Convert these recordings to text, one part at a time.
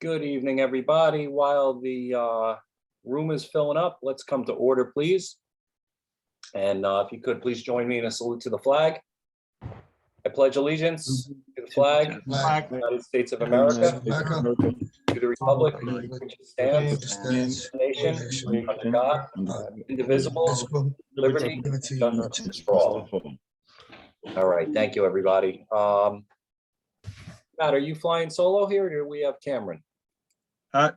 Good evening, everybody. While the room is filling up, let's come to order, please. And if you could please join me in a salute to the flag. I pledge allegiance to the flag of the United States of America, to the republic which stands, one nation, under God, indivisible, liberty, and justice for all. All right, thank you, everybody. Matt, are you flying solo here, or do we have Cameron?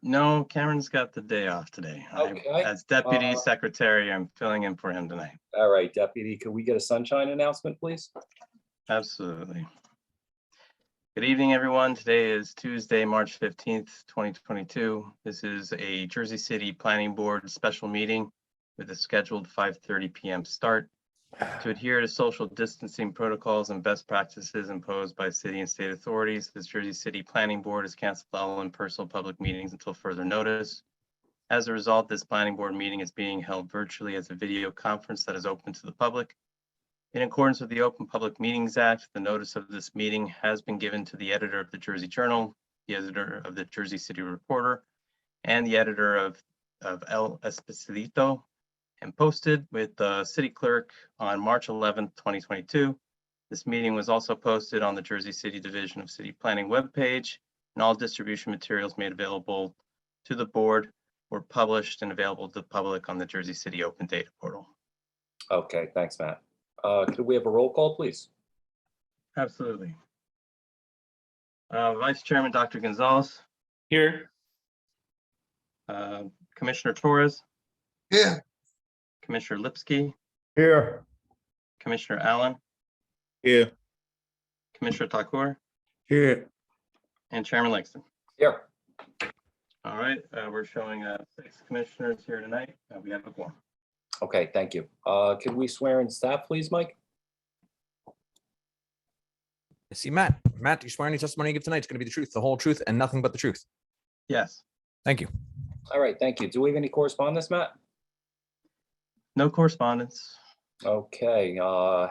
No, Cameron's got the day off today. Okay. As deputy secretary, I'm filling in for him tonight. All right, Deputy, could we get a sunshine announcement, please? Absolutely. Good evening, everyone. Today is Tuesday, March 15th, 2022. This is a Jersey City Planning Board special meeting with a scheduled 5:30 p.m. start. To adhere to social distancing protocols and best practices imposed by city and state authorities, the Jersey City Planning Board has canceled all in-person public meetings until further notice. As a result, this planning board meeting is being held virtually as a video conference that is open to the public. In accordance with the Open Public Meetings Act, the notice of this meeting has been given to the editor of the Jersey Journal, the editor of the Jersey City Reporter, and the editor of El Especialito, and posted with the city clerk on March 11th, 2022. This meeting was also posted on the Jersey City Division of City Planning webpage, and all distribution materials made available to the board were published and available to the public on the Jersey City Open Data Portal. Okay, thanks, Matt. Could we have a roll call, please? Absolutely. Vice Chairman Dr. Gonzalez. Here. Commissioner Torres. Here. Commissioner Lipsky. Here. Commissioner Allen. Here. Commissioner Thakur. Here. And Chairman Langston. Here. All right, we're showing 6 commissioners here tonight. We have a quorum. Okay, thank you. Could we swear in staff, please, Mike? I see Matt. Matt, do you swear any testimony you give tonight is going to be the truth, the whole truth, and nothing but the truth? Yes. Thank you. All right, thank you. Do we have any correspondence, Matt? No correspondence. Okay,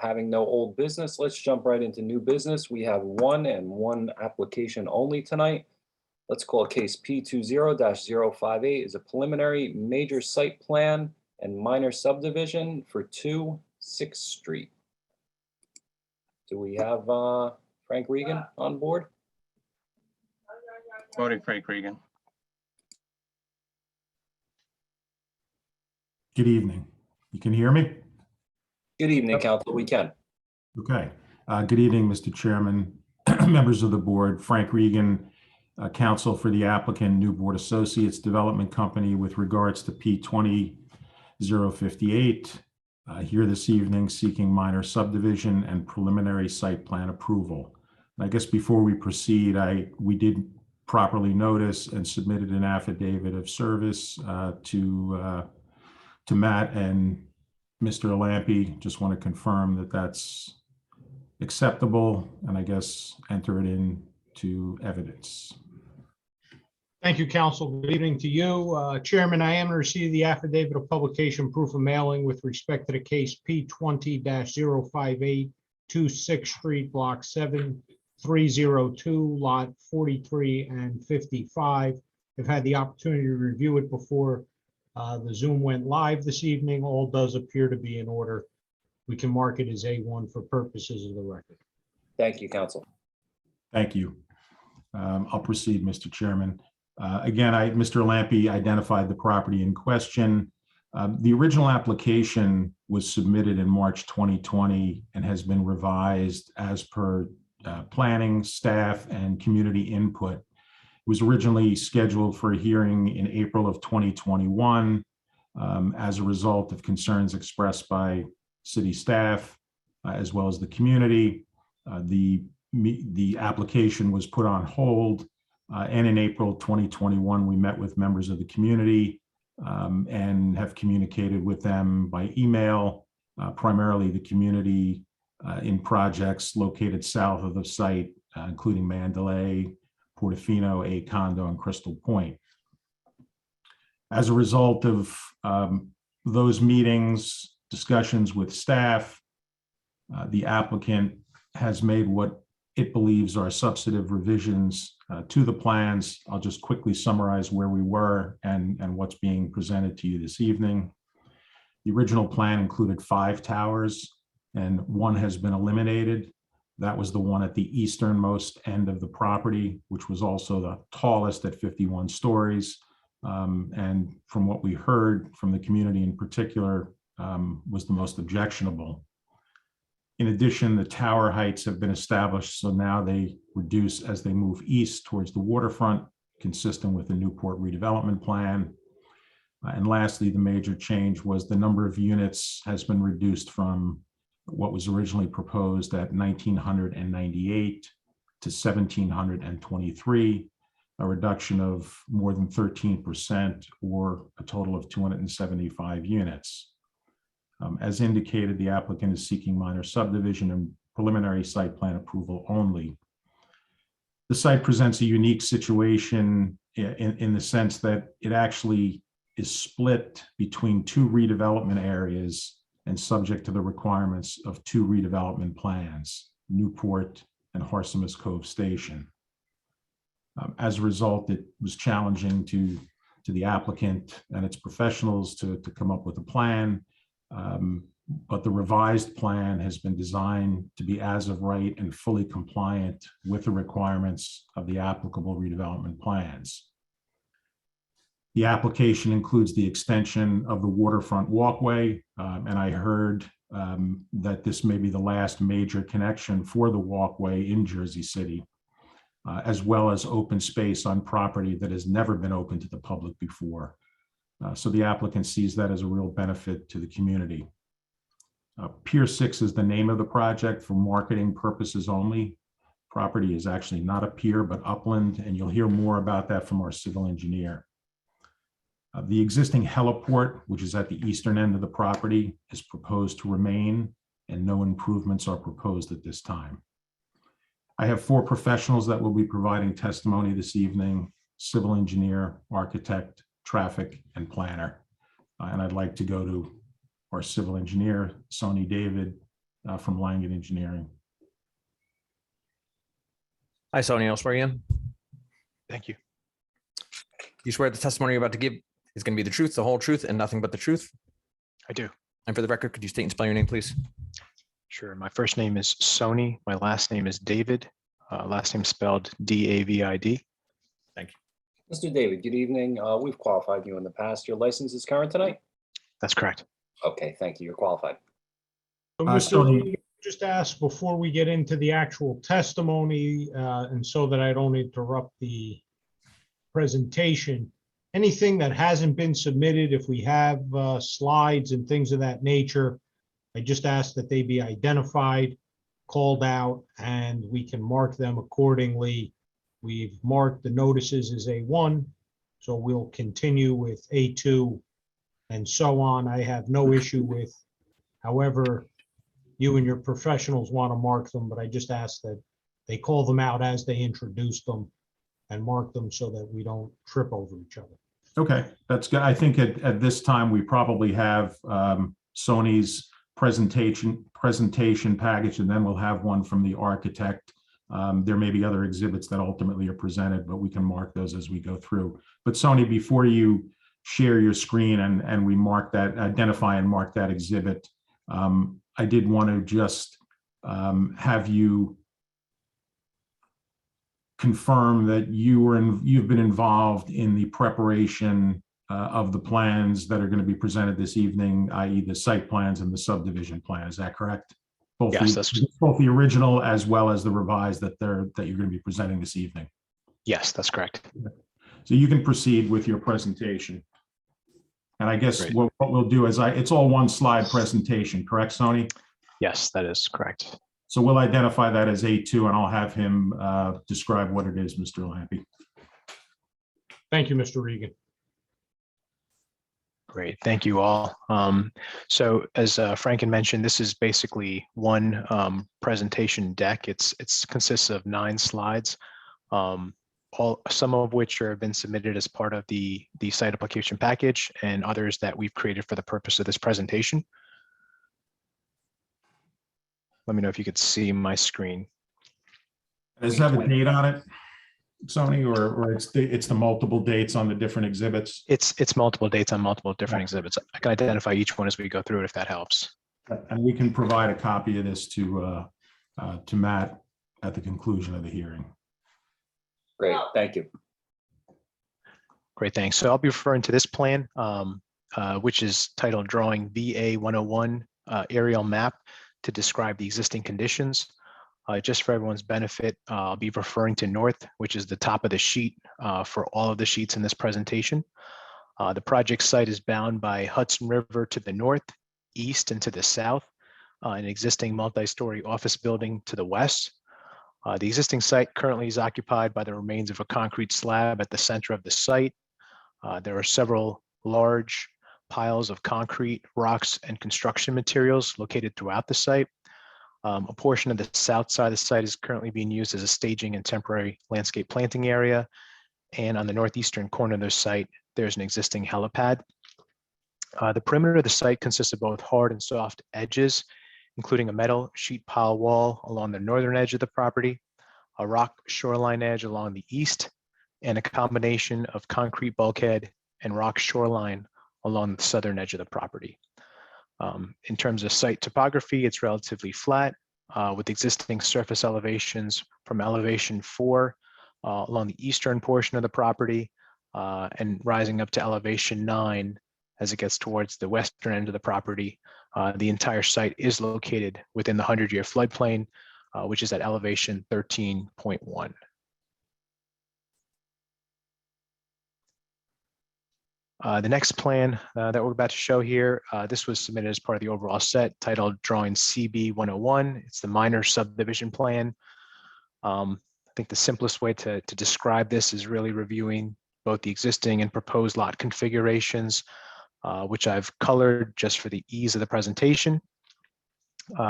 having no old business, let's jump right into new business. We have one application only tonight. Let's call case P20-058 is a preliminary major site plan and minor subdivision for 2 6th Street. Do we have Frank Regan on board? Voting Frank Regan. Good evening. You can hear me? Good evening, Council. We can. Okay. Good evening, Mr. Chairman, members of the board. Frank Regan, counsel for the applicant, Newport Associates Development Company, with regards to P20-058, here this evening seeking minor subdivision and preliminary site plan approval. And I guess before we proceed, we did properly notice and submitted an affidavit of service to Matt and Mr. Lampe. Just want to confirm that that's acceptable, and I guess enter it into evidence. Thank you, Council. Good evening to you. Chairman, I am to receive the affidavit of publication proof of mailing with respect to the case P20-058, 2 6th Street, Block 7302, Lot 43 and 55. I've had the opportunity to review it before the Zoom went live this evening. All does appear to be in order. We can mark it as A1 for purposes of the record. Thank you, Council. Thank you. I'll proceed, Mr. Chairman. Again, Mr. Lampe identified the property in question. The original application was submitted in March 2020 and has been revised as per planning, staff, and community input. It was originally scheduled for a hearing in April of 2021. As a result of concerns expressed by city staff, as well as the community, the application was put on hold. And in April 2021, we met with members of the community and have communicated with them by email, primarily the community in projects located south of the site, including Mandalay, Portofino, A Condo, and Crystal Point. As a result of those meetings, discussions with staff, the applicant has made what it believes are substantive revisions to the plans. I'll just quickly summarize where we were and what's being presented to you this evening. The original plan included 5 towers, and one has been eliminated. That was the one at the easternmost end of the property, which was also the tallest at 51 stories. And from what we heard from the community in particular, was the most objectionable. In addition, the tower heights have been established, so now they reduce as they move east towards the waterfront, consistent with the Newport redevelopment plan. And lastly, the major change was the number of units has been reduced from what was originally proposed at 1,998 to 1,723, a reduction of more than 13%, or a total of 275 units. As indicated, the applicant is seeking minor subdivision and preliminary site plan approval only. The site presents a unique situation in the sense that it actually is split between 2 redevelopment areas and subject to the requirements of 2 redevelopment plans, Newport and Harsimus Cove Station. As a result, it was challenging to the applicant and its professionals to come up with a plan. But the revised plan has been designed to be as of right and fully compliant with the requirements of the applicable redevelopment plans. The application includes the extension of the waterfront walkway, and I heard that this may be the last major connection for the walkway in Jersey City, as well as open space on property that has never been open to the public before. So the applicant sees that as a real benefit to the community. Pier 6 is the name of the project for marketing purposes only. Property is actually not a pier, but upland, and you'll hear more about that from our civil engineer. The existing heliport, which is at the eastern end of the property, is proposed to remain, and no improvements are proposed at this time. I have 4 professionals that will be providing testimony this evening: civil engineer, architect, traffic, and planner. And I'd like to go to our civil engineer, Sony David, from Langen Engineering. Hi, Sony. I'll swear you in. Thank you. You swear the testimony you're about to give is going to be the truth, the whole truth, and nothing but the truth? I do. And for the record, could you state and spell your name, please? Sure. My first name is Sony. My last name is David. Last name spelled D-A-V-I-D. Mr. David, good evening. We've qualified you in the past. Your license is current tonight? That's correct. Okay, thank you. You're qualified. So, Tony. Mr. Lee, just ask before we get into the actual testimony, and so that I don't interrupt the presentation, anything that hasn't been submitted, if we have slides and things of that nature, I just ask that they be identified, called out, and we can mark them accordingly. We've marked the notices as A1, so we'll continue with A2 and so on. I have no issue with however you and your professionals want to mark them, but I just ask that they call them out as they introduce them and mark them so that we don't trip over each other. Okay, that's good. I think at this time, we probably have Sony's presentation package, and then we'll have one from the architect. There may be other exhibits that ultimately are presented, but we can mark those as we go through. But Sony, before you share your screen and we mark that, identify and mark that exhibit, I did want to just have you confirm that you've been involved in the preparation of the plans that are going to be presented this evening, i.e. the site plans and the subdivision plan. Is that correct? Yes, that's both the original as well as the revised that you're going to be presenting this evening. Yes, that's correct. So you can proceed with your presentation. And I guess Great. what we'll do is it's all one slide presentation, correct, Sony? Yes, that is correct. So we'll identify that as A2, and I'll have him describe what it is, Mr. Lampy. Thank you, Mr. Regan. Great, thank you all. So as Franken mentioned, this is basically one presentation deck. It consists of 9 slides, some of which have been submitted as part of the site application package, and others that we've created for the purpose of this presentation. Let me know if you could see my screen. Does it have a date on it? Sony, or it's the multiple dates on the different exhibits? It's multiple dates on multiple different exhibits. I can identify each one as we go through it if that helps. And we can provide a copy of this to Matt at the conclusion of the hearing. Great, thank you. Great, thanks. So I'll be referring to this plan, which is titled Drawing VA 101 Aerial Map to describe the existing conditions. Just for everyone's benefit, I'll be referring to north, which is the top of the sheet for all of the sheets in this presentation. The project site is bound by Hudson River to the north, east, and to the south, an existing multi-story office building to the west. The existing site currently is occupied by the remains of a concrete slab at the center of the site. There are several large piles of concrete, rocks, and construction materials located throughout the site. A portion of the south side of the site is currently being used as a staging and temporary landscape planting area. And on the northeastern corner of the site, there's an existing helipad. The perimeter of the site consists of both hard and soft edges, including a metal sheet pile wall along the northern edge of the property, a rock shoreline edge along the east, and a combination of concrete bulkhead and rock shoreline along the southern edge of the property. In terms of site topography, it's relatively flat with existing surface elevations from elevation 4 along the eastern portion of the property and rising up to elevation 9 as it gets towards the western end of the property. The entire site is located within the 100-year floodplain, which is at elevation 13.1. The next plan that we're about to show here, this was submitted as part of the overall set titled Drawing CB 101. It's the minor subdivision plan. I think the simplest way to describe this is really reviewing both the existing and proposed lot configurations, which I've colored just for the ease of the presentation.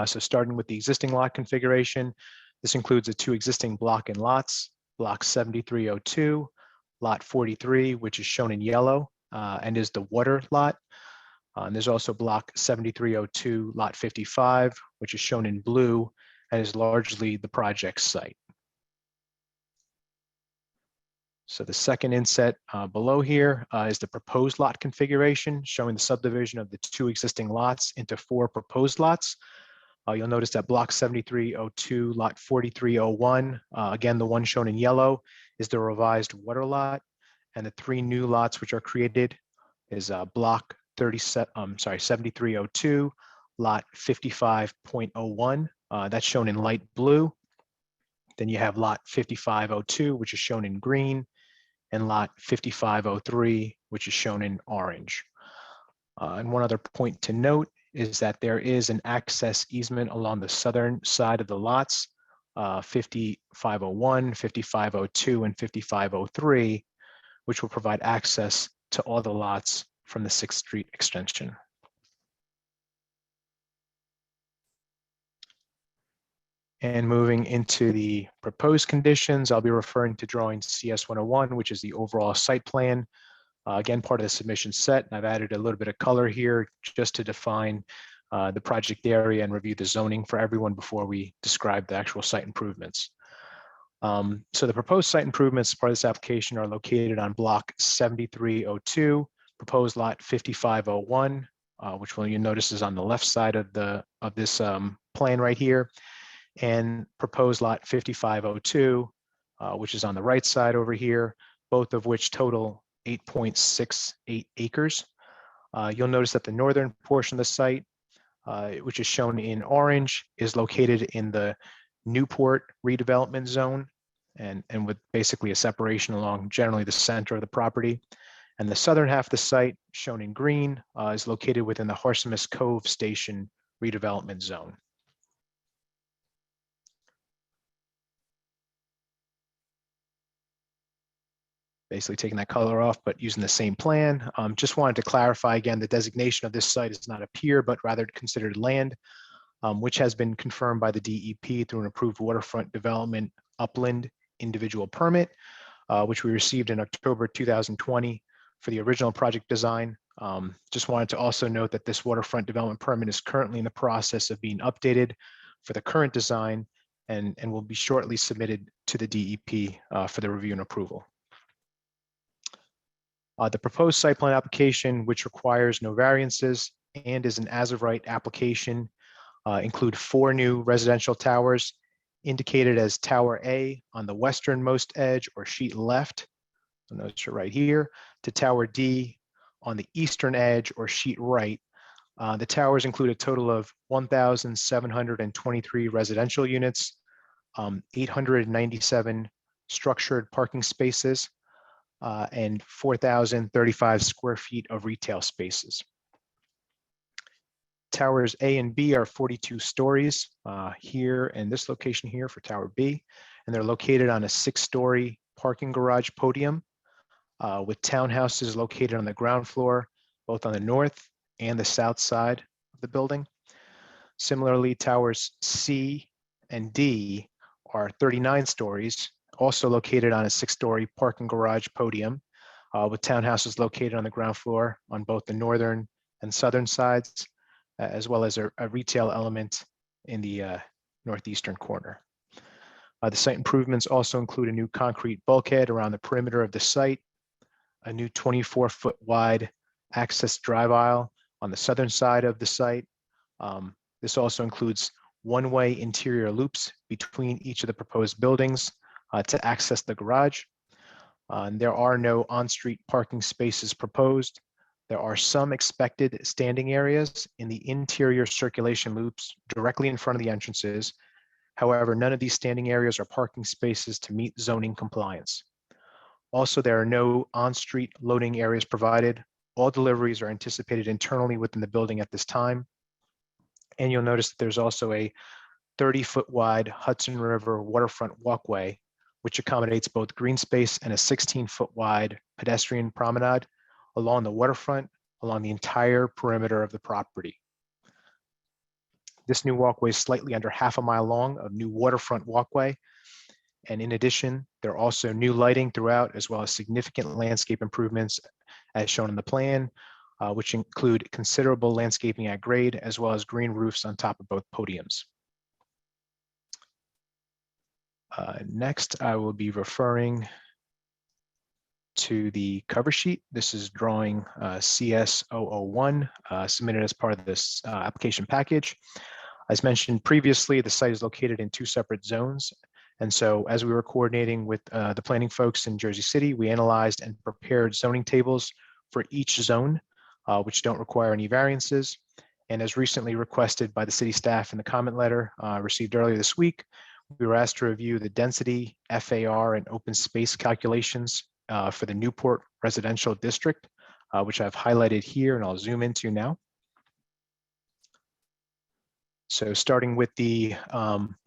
So starting with the existing lot configuration, this includes the 2 existing block and lots, block 7302, lot 43, which is shown in yellow, and is the water lot. And there's also block 7302, lot 55, which is shown in blue and is largely the project site. So the second inset below here is the proposed lot configuration, showing the subdivision of the 2 existing lots into 4 proposed lots. You'll notice that block 7302, lot 4301, again, the one shown in yellow is the revised water lot. And the 3 new lots which are created is block 7302, lot 55.01. That's shown in light blue. Then you have lot 5502, which is shown in green, and lot 5503, which is shown in orange. And one other point to note is that there is an access easement along the southern side of the lots, 5501, 5502, and 5503, which will provide access to all the lots from the 6th Street extension. And moving into the proposed conditions, I'll be referring to drawing CS 101, which is the overall site plan. Again, part of the submission set, and I've added a little bit of color here just to define the project area and review the zoning for everyone before we describe the actual site improvements. So the proposed site improvements as part of this application are located on block 7302, proposed lot 5501, which you'll notice is on the left side of this plan right here, and proposed lot 5502, which is on the right side over here, both of which total 8.68 acres. You'll notice that the northern portion of the site, which is shown in orange, is located in the Newport redevelopment zone, and with basically a separation along generally the center of the property. And the southern half of the site, shown in green, is located within the Harsimus Cove Station redevelopment zone. Basically taking that color off, but using the same plan. Just wanted to clarify again, the designation of this site is not a pier, but rather considered land, which has been confirmed by the DEP through an approved waterfront development upland individual permit, which we received in October 2020 for the original project design. Just wanted to also note that this waterfront development permit is currently in the process of being updated for the current design and will be shortly submitted to the DEP for the review and approval. The proposed site plan application, which requires no variances and is an as-of-right application, include 4 new residential towers indicated as Tower A on the westernmost edge or sheet left, so notice it right here, to Tower D on the eastern edge or sheet right. The towers include a total of 1,723 residential units, 897 structured parking spaces, and 4,035 square feet of retail spaces. Towers A and B are 42 stories here in this location here for Tower B, and they're located on a 6-story parking garage podium with townhouses located on the ground floor, both on the north and the south side of the building. Similarly, towers C and D are 39 stories, also located on a 6-story parking garage podium with townhouses located on the ground floor on both the northern and southern sides, as well as a retail element in the northeastern corner. The site improvements also include a new concrete bulkhead around the perimeter of the site, a new 24-foot wide access drive aisle on the southern side of the site. This also includes one-way interior loops between each of the proposed buildings to access the garage. And there are no on-street parking spaces proposed. There are some expected standing areas in the interior circulation loops directly in front of the entrances. However, none of these standing areas are parking spaces to meet zoning compliance. Also, there are no on-street loading areas provided. All deliveries are anticipated internally within the building at this time. And you'll notice that there's also a 30-foot wide Hudson River waterfront walkway, which accommodates both green space and a 16-foot wide pedestrian promenade along the waterfront, along the entire perimeter of the property. This new walkway is slightly under half a mile long of new waterfront walkway. And in addition, there are also new lighting throughout, as well as significant landscape improvements as shown in the plan, which include considerable landscaping at grade, as well as green roofs on top of both podiums. Next, I will be referring to the cover sheet. This is drawing CS001 submitted as part of this application package. As mentioned previously, the site is located in 2 separate zones. And so as we were coordinating with the planning folks in Jersey City, we analyzed and prepared zoning tables for each zone, which don't require any variances. And as recently requested by the city staff in the comment letter received earlier this week, we were asked to review the density, FAR, and open space calculations for the Newport residential district, which I've highlighted here and I'll zoom into now. So starting with the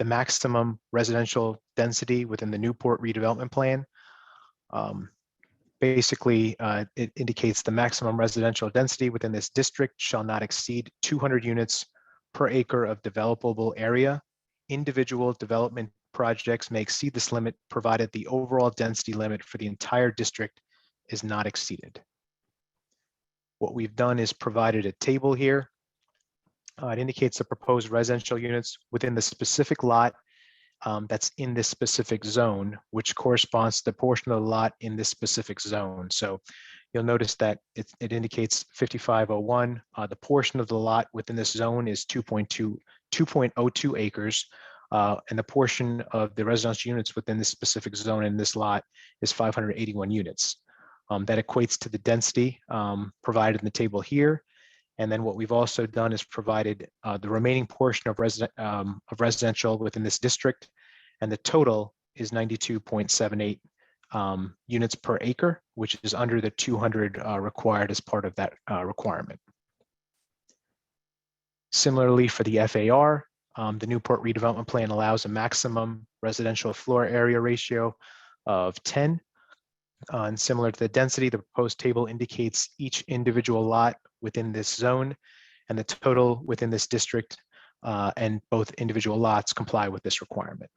maximum residential density within the Newport redevelopment plan, basically it indicates the maximum residential density within this district shall not exceed 200 units per acre of developable area. Individual development projects may exceed this limit provided the overall density limit for the entire district is not exceeded. What we've done is provided a table here. It indicates the proposed residential units within the specific lot that's in this specific zone, which corresponds to the portion of the lot in this specific zone. So you'll notice that it indicates 5501. The portion of the lot within this zone is 2.02 acres. And the portion of the residential units within this specific zone in this lot is 581 units. That equates to the density provided in the table here. And then what we've also done is provided the remaining portion of residential within this district, and the total is 92.78 units per acre, which is under the 200 required as part of that requirement. Similarly, for the FAR, the Newport redevelopment plan allows a maximum residential floor area ratio of 10. And similar to the density, the proposed table indicates each individual lot within this zone and the total within this district, and both individual lots comply with this requirement.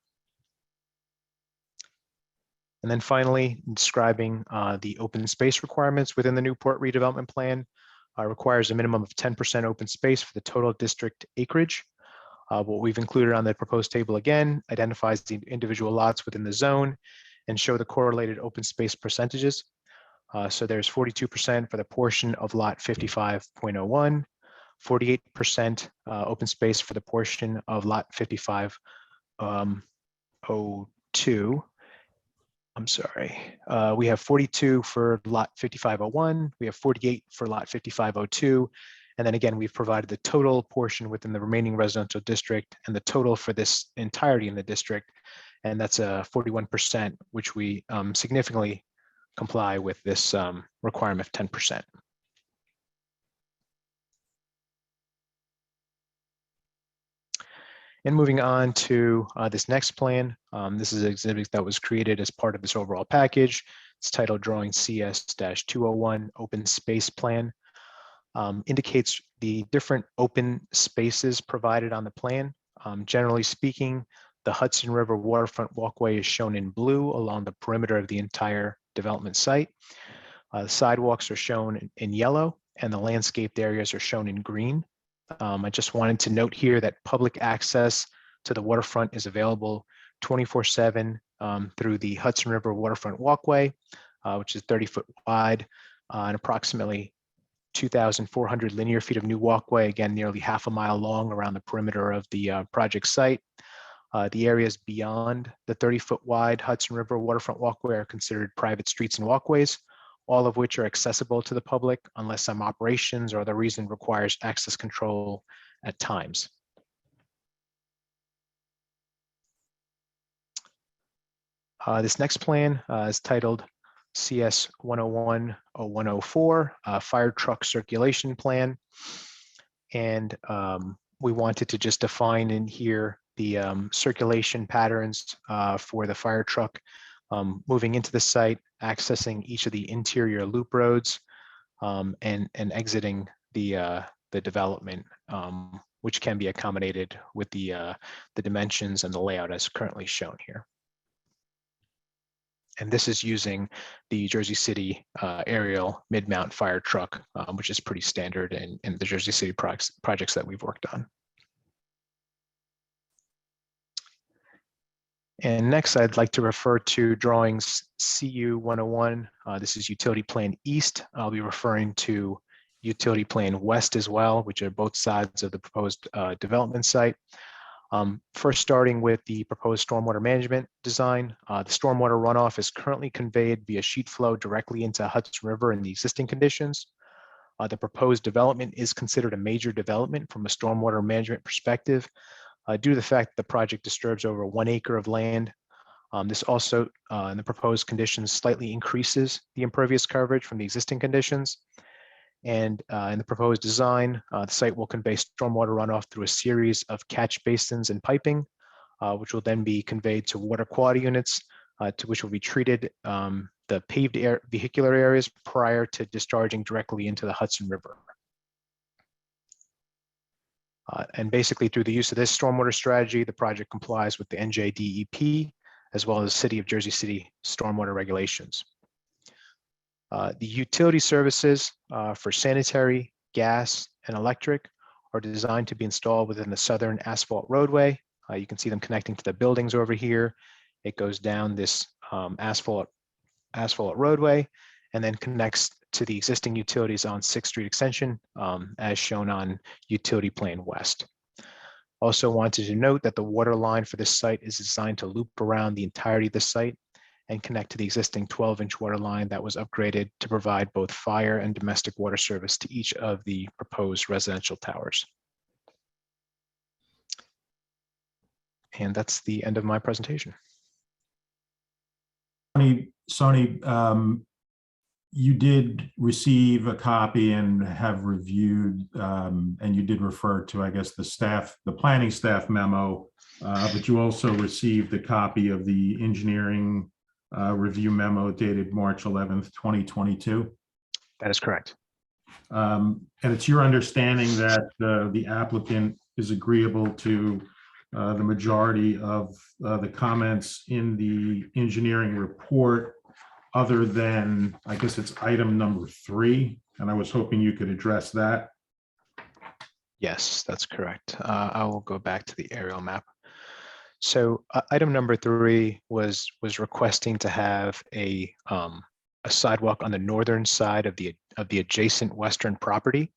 And then finally, describing the open space requirements within the Newport redevelopment plan requires a minimum of 10% open space for the total district acreage. What we've included on the proposed table again identifies the individual lots within the zone and show the correlated open space percentages. So there's 42% for the portion of lot 55.01, 48% open space for the portion of lot 55.02. I'm sorry. We have 42 for lot 5501. We have 48 for lot 5502. And then again, we've provided the total portion within the remaining residential district and the total for this entirety in the district. And that's a 41%, which we significantly comply with this requirement of 10%. And moving on to this next plan, this is an exhibit that was created as part of this overall package. It's titled Drawing CS-201 Open Space Plan. Indicates the different open spaces provided on the plan. Generally speaking, the Hudson River Waterfront Walkway is shown in blue along the perimeter of the entire development site. The sidewalks are shown in yellow and the landscaped areas are shown in green. I just wanted to note here that public access to the waterfront is available 24/7 through the Hudson River Waterfront Walkway, which is 30 foot wide and approximately 2,400 linear feet of new walkway, again, nearly half a mile long around the perimeter of the project site. The areas beyond the 30-foot wide Hudson River Waterfront Walkway are considered private streets and walkways, all of which are accessible to the public unless some operations or other reason requires access control at times. This next plan is titled CS-101-0104, Fire Truck Circulation Plan. And we wanted to just define in here the circulation patterns for the fire truck moving into the site, accessing each of the interior loop roads, and exiting the development, which can be accommodated with the dimensions and the layout as currently shown here. And this is using the Jersey City aerial mid-mount fire truck, which is pretty standard in the Jersey City projects that we've worked on. And next, I'd like to refer to drawings CU 101. This is Utility Plan East. I'll be referring to Utility Plan West as well, which are both sides of the proposed development site. First, starting with the proposed stormwater management design, the stormwater runoff is currently conveyed via sheet flow directly into Hudson River in the existing conditions. The proposed development is considered a major development from a stormwater management perspective due to the fact that the project disturbs over 1 acre of land. This also, in the proposed conditions, slightly increases the impervious coverage from the existing conditions. And in the proposed design, the site will convey stormwater runoff through a series of catch basins and piping, which will then be conveyed to water quality units, to which will be treated the paved vehicular areas prior to discharging directly into the Hudson River. And basically through the use of this stormwater strategy, the project complies with the NJDEP, as well as City of Jersey City stormwater regulations. The utility services for sanitary, gas, and electric are designed to be installed within the southern asphalt roadway. You can see them connecting to the buildings over here. It goes down this asphalt roadway and then connects to the existing utilities on 6th Street Extension, as shown on Utility Plan West. Also wanted to note that the water line for this site is designed to loop around the entirety of the site and connect to the existing 12-inch water line that was upgraded to provide both fire and domestic water service to each of the proposed residential towers. And that's the end of my presentation. Sony, you did receive a copy and have reviewed, and you did refer to, I guess, the planning staff memo, but you also received a copy of the engineering review memo dated March 11th, 2022. That is correct. And it's your understanding that the applicant is agreeable to the majority of the comments in the engineering report, other than, I guess it's item number 3, and I was hoping you could address that. Yes, that's correct. I will go back to the aerial map. So item number 3 was requesting to have a sidewalk on the northern side of the adjacent western property.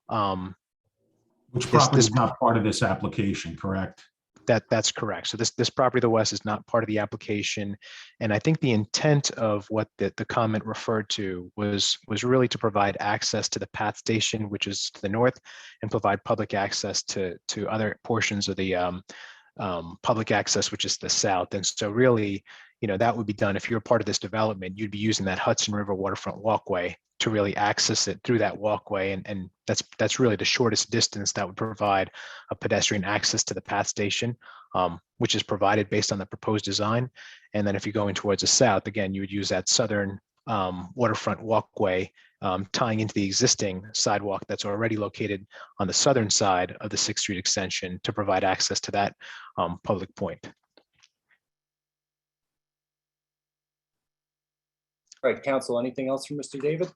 Which This- property this- is not part of this application, correct? That's correct. So this property to the west is not part of the application. And I think the intent of what the comment referred to was really to provide access to the PATH station, which is to the north, and provide public access to other portions of the public access, which is the south. And so really, that would be done if you're part of this development, you'd be using that Hudson River waterfront walkway to really access it through that walkway. And that's really the shortest distance that would provide a pedestrian access to the PATH station, which is provided based on the proposed design. And then if you're going towards the south, again, you would use that southern waterfront walkway tying into the existing sidewalk that's already located on the southern side of the 6th Street extension to provide access to that public point. All right, council, anything else from Mr. David?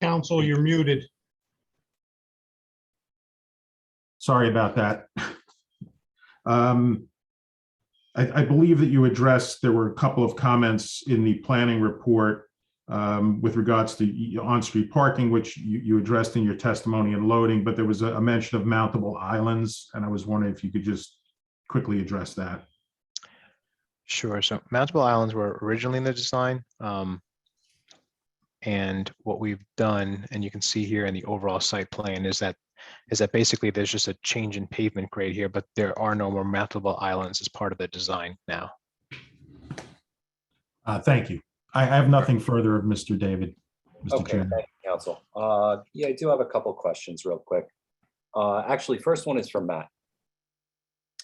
Council, you're muted. Sorry about that. I believe that you addressed, there were a couple of comments in the planning report with regards to on-street parking, which you addressed in your testimony and loading, but there was a mention of mountable islands, and I was wondering if you could just quickly address that. Sure. So mountable islands were originally in the design. And what we've done, and you can see here in the overall site plan, is that basically there's just a change in pavement grade here, but there are no more mountable islands as part of the design now. Thank you. I have nothing further of Mr. David, Mr. Okay, Chairman. thank you, council. Yeah, I do have a couple questions real quick. Actually, first one is for Matt.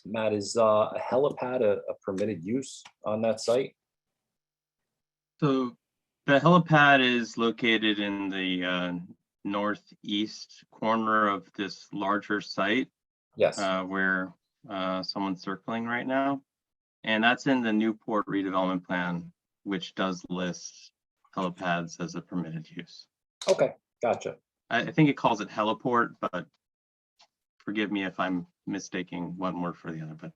Matt, is a helipad a permitted use on that site? So the helipad is located in the northeast corner of this larger site Yes. where someone's circling right now. And that's in the Newport redevelopment plan, which does list helipads as a permitted use. Okay, gotcha. I think it calls it heliport, but forgive me if I'm mistaking one word for the other, but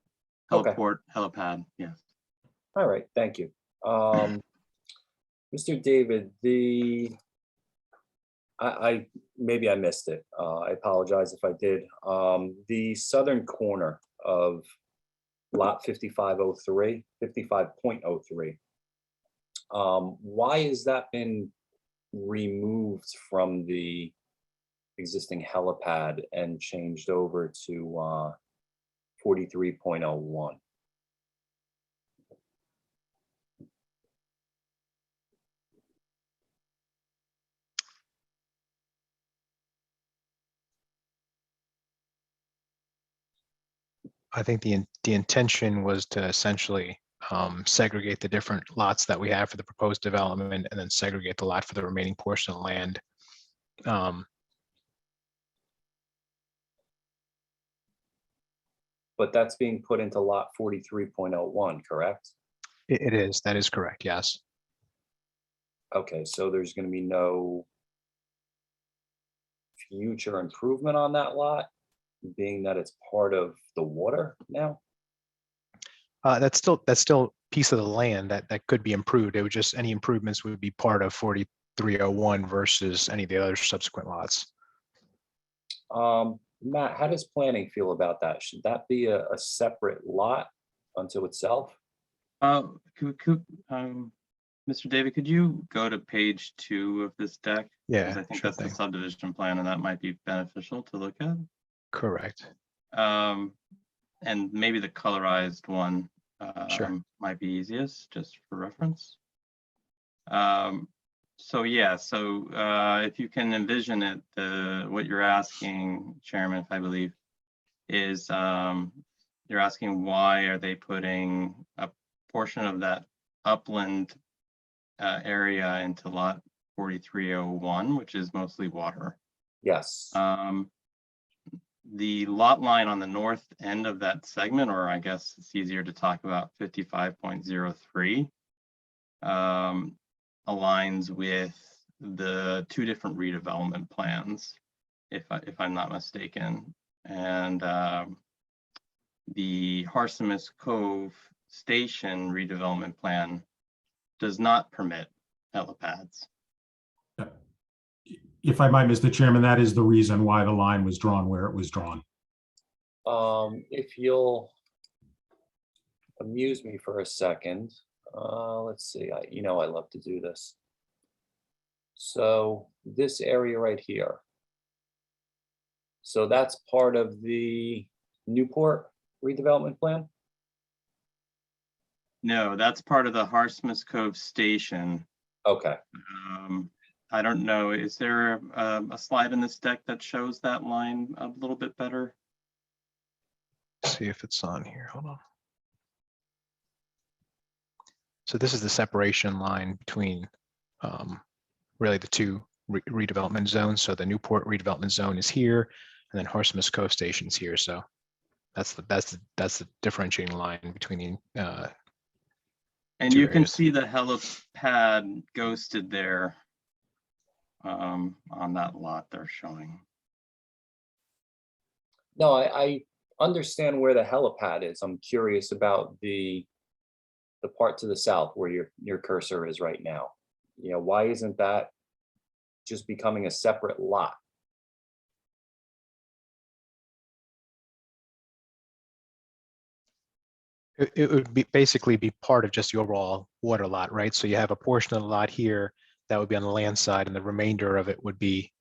Okay. heliport, helipad, yes. All right, thank you. Mr. David, I maybe I missed it. I apologize if I did. The southern corner of lot 5503, 55.03. Why has that been removed from the existing helipad and changed over to 43.01? I think the intention was to essentially segregate the different lots that we have for the proposed development and then segregate the lot for the remaining portion of land. But that's being put into lot 43.01, correct? It is, that is correct, yes. Okay, so there's going to be no future improvement on that lot, being that it's part of the water now? That's still piece of the land that could be improved. It would just, any improvements would be part of 4301 versus any of the other subsequent lots. Matt, how does planning feel about that? Should that be a separate lot unto itself? Mr. David, could you go to page 2 of this deck? Yeah, Because I think sure that's the thing. subdivision plan, and that might be beneficial to look at. Correct. And maybe the colorized one Sure. might be easiest, just for reference. So yeah, so if you can envision it, what you're asking, Chairman, if I believe, is you're asking why are they putting a portion of that upland area into lot 4301, which is mostly water. Yes. The lot line on the north end of that segment, or I guess it's easier to talk about 55.03, aligns with the 2 different redevelopment plans if I'm not mistaken. And the Harsimus Cove Station redevelopment plan does not permit helipads. If I might, Mr. Chairman, that is the reason why the line was drawn where it was drawn. If you'll amuse me for a second, let's see, I love to do this. So this area right here. So that's part of the Newport redevelopment plan? No, that's part of the Harsimus Cove Station. Okay. I don't know, is there a slide in this deck that shows that line a little bit better? See if it's on here. Hold on. So this is the separation line between really the two redevelopment zones. So the Newport redevelopment zone is here, and then Harsimus Cove Station is here. So that's the differentiating line between the And two you can areas. see the helipad ghosted there on that lot they're showing. No, I understand where the helipad is. I'm curious about the part to the south where your cursor is right now. Why isn't that just becoming a separate lot? It would be basically be part of just the overall water lot, right? So you have a portion of the lot here that would be on the land side, and the remainder of it would be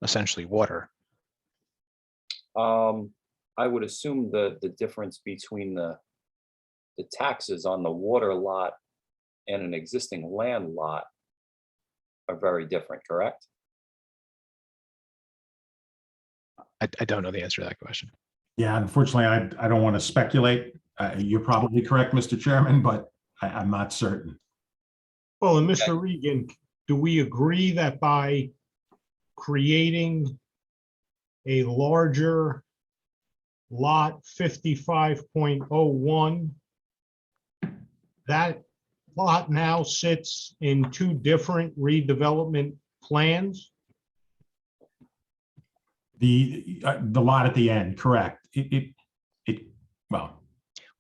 essentially water. I would assume the difference between the taxes on the water lot and an existing land lot are very different, correct? I don't know the answer to that question. Yeah, unfortunately, I don't want to speculate. You're probably correct, Mr. Chairman, but I'm not certain. Well, and Mr. Regan, do we agree that by creating a larger lot 55.01, that lot now sits in two different redevelopment plans? The lot at the end, correct.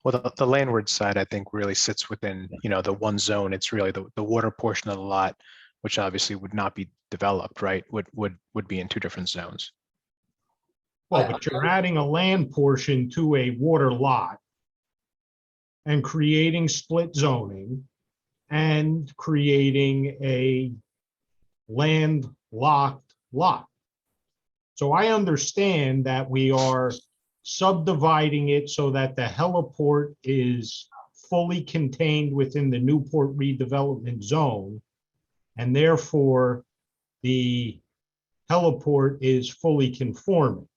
Well, the landward side, I think, really sits within, the one zone. It's really the water portion of the lot, which obviously would not be developed, right? Would be in two different zones. Well, but you're adding a land portion to a water lot and creating split zoning and creating a landlocked lot. So I understand that we are subdividing it so that the heliport is fully contained within the Newport redevelopment zone, and therefore the heliport is fully conforming.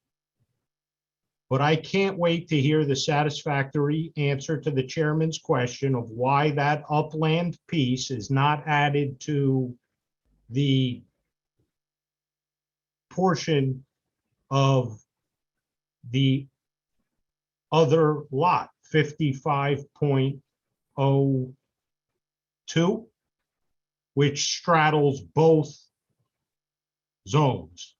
But I can't wait to hear the satisfactory answer to the chairman's question of why that upland piece is not added to the portion of the other lot, 55.02, which straddles both zones.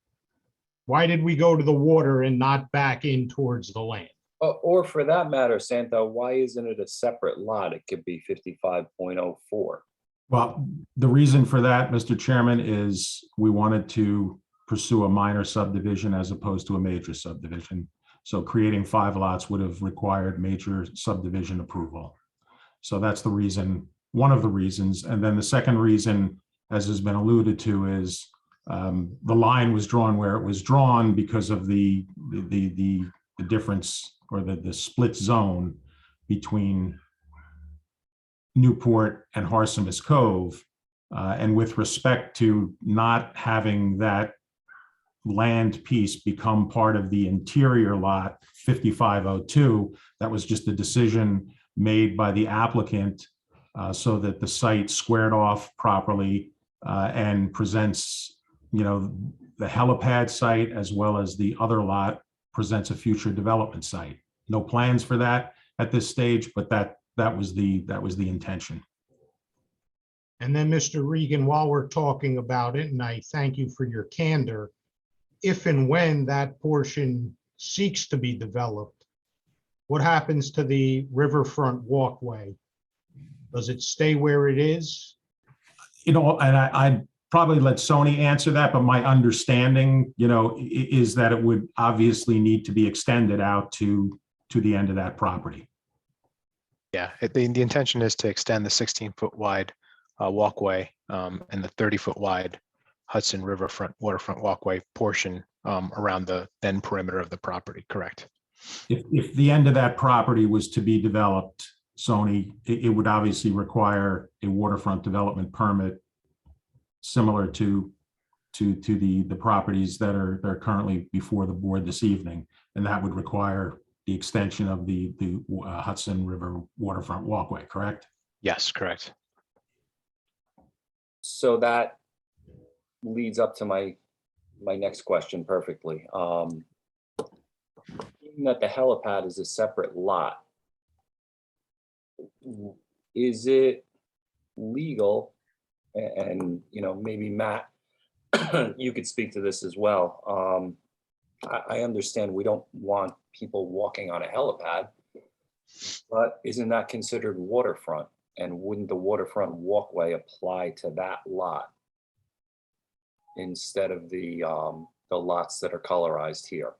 Why did we go to the water and not back in towards the land? Or for that matter, Santa, why isn't it a separate lot? It could be 55.04. Well, the reason for that, Mr. Chairman, is we wanted to pursue a minor subdivision as opposed to a major subdivision. So creating 5 lots would have required major subdivision approval. So that's the reason, one of the reasons. And then the second reason, as has been alluded to, is the line was drawn where it was drawn because of the difference or the split zone between Newport and Harsimus Cove. And with respect to not having that land piece become part of the interior lot 5502, that was just a decision made by the applicant so that the site squared off properly and presents, the helipad site as well as the other lot presents a future development site. No plans for that at this stage, but that was the intention. And then, Mr. Regan, while we're talking about it, and I thank you for your candor, if and when that portion seeks to be developed, what happens to the riverfront walkway? Does it stay where it is? And I'd probably let Sony answer that, but my understanding, is that it would obviously need to be extended out to the end of that property. Yeah, the intention is to extend the 16-foot wide walkway and the 30-foot wide Hudson Riverfront waterfront walkway portion around the then perimeter of the property, correct? If the end of that property was to be developed, Sony, it would obviously require a waterfront development permit similar to the properties that are currently before the board this evening. And that would require the extension of the Hudson River waterfront walkway, correct? Yes, correct. So that leads up to my next question perfectly. Being that the helipad is a separate lot, is it legal, and maybe Matt, you could speak to this as well. I understand we don't want people walking on a helipad, but isn't that considered waterfront? And wouldn't the waterfront walkway apply to that lot instead of the lots that are colorized here?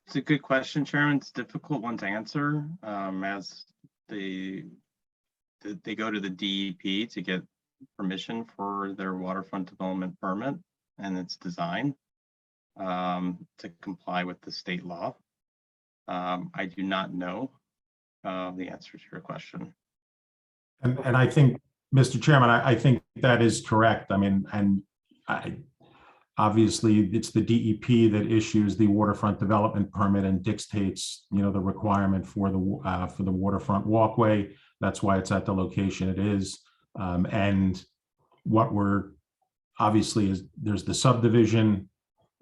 It's a good question, Chairman. It's a difficult one to answer, as they go to the DEP to get permission for their waterfront development permit and its design to comply with the state law. I do not know the answer to your question. And I think, Mr. Chairman, I think that is correct. I mean, obviously it's the DEP that issues the waterfront development permit and dictates, the requirement for the waterfront walkway. That's why it's at the location it is. And what we're obviously is there's the subdivision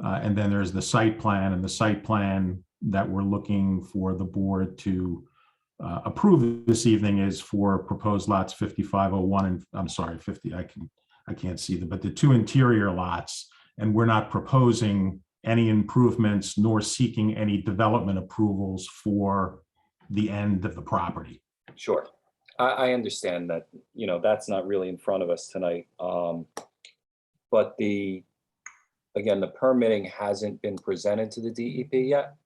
and then there's the site plan, and the site plan that we're looking for the board to approve this evening is for proposed lots 5501 and I'm sorry, 50. I can't see them, but the two interior lots, and we're not proposing any improvements nor seeking any development approvals for the end of the property. Sure. I understand that, that's not really in front of us tonight. But again, the permitting hasn't been presented to the DEP yet.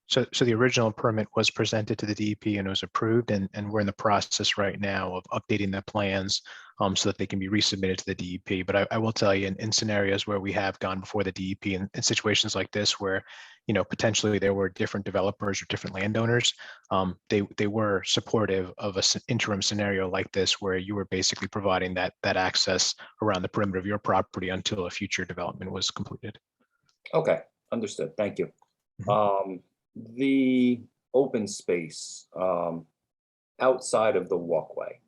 So the original permit was presented to the DEP and was approved, and we're in the process right now of updating the plans so that they can be resubmitted to the DEP. But I will tell you, in scenarios where we have gone before the DEP, in situations like this where potentially there were different developers or different landowners, they were supportive of an interim scenario like this where you were basically providing that access around the perimeter of your property until a future development was completed. Okay, understood. Thank you. The open space outside of the walkway.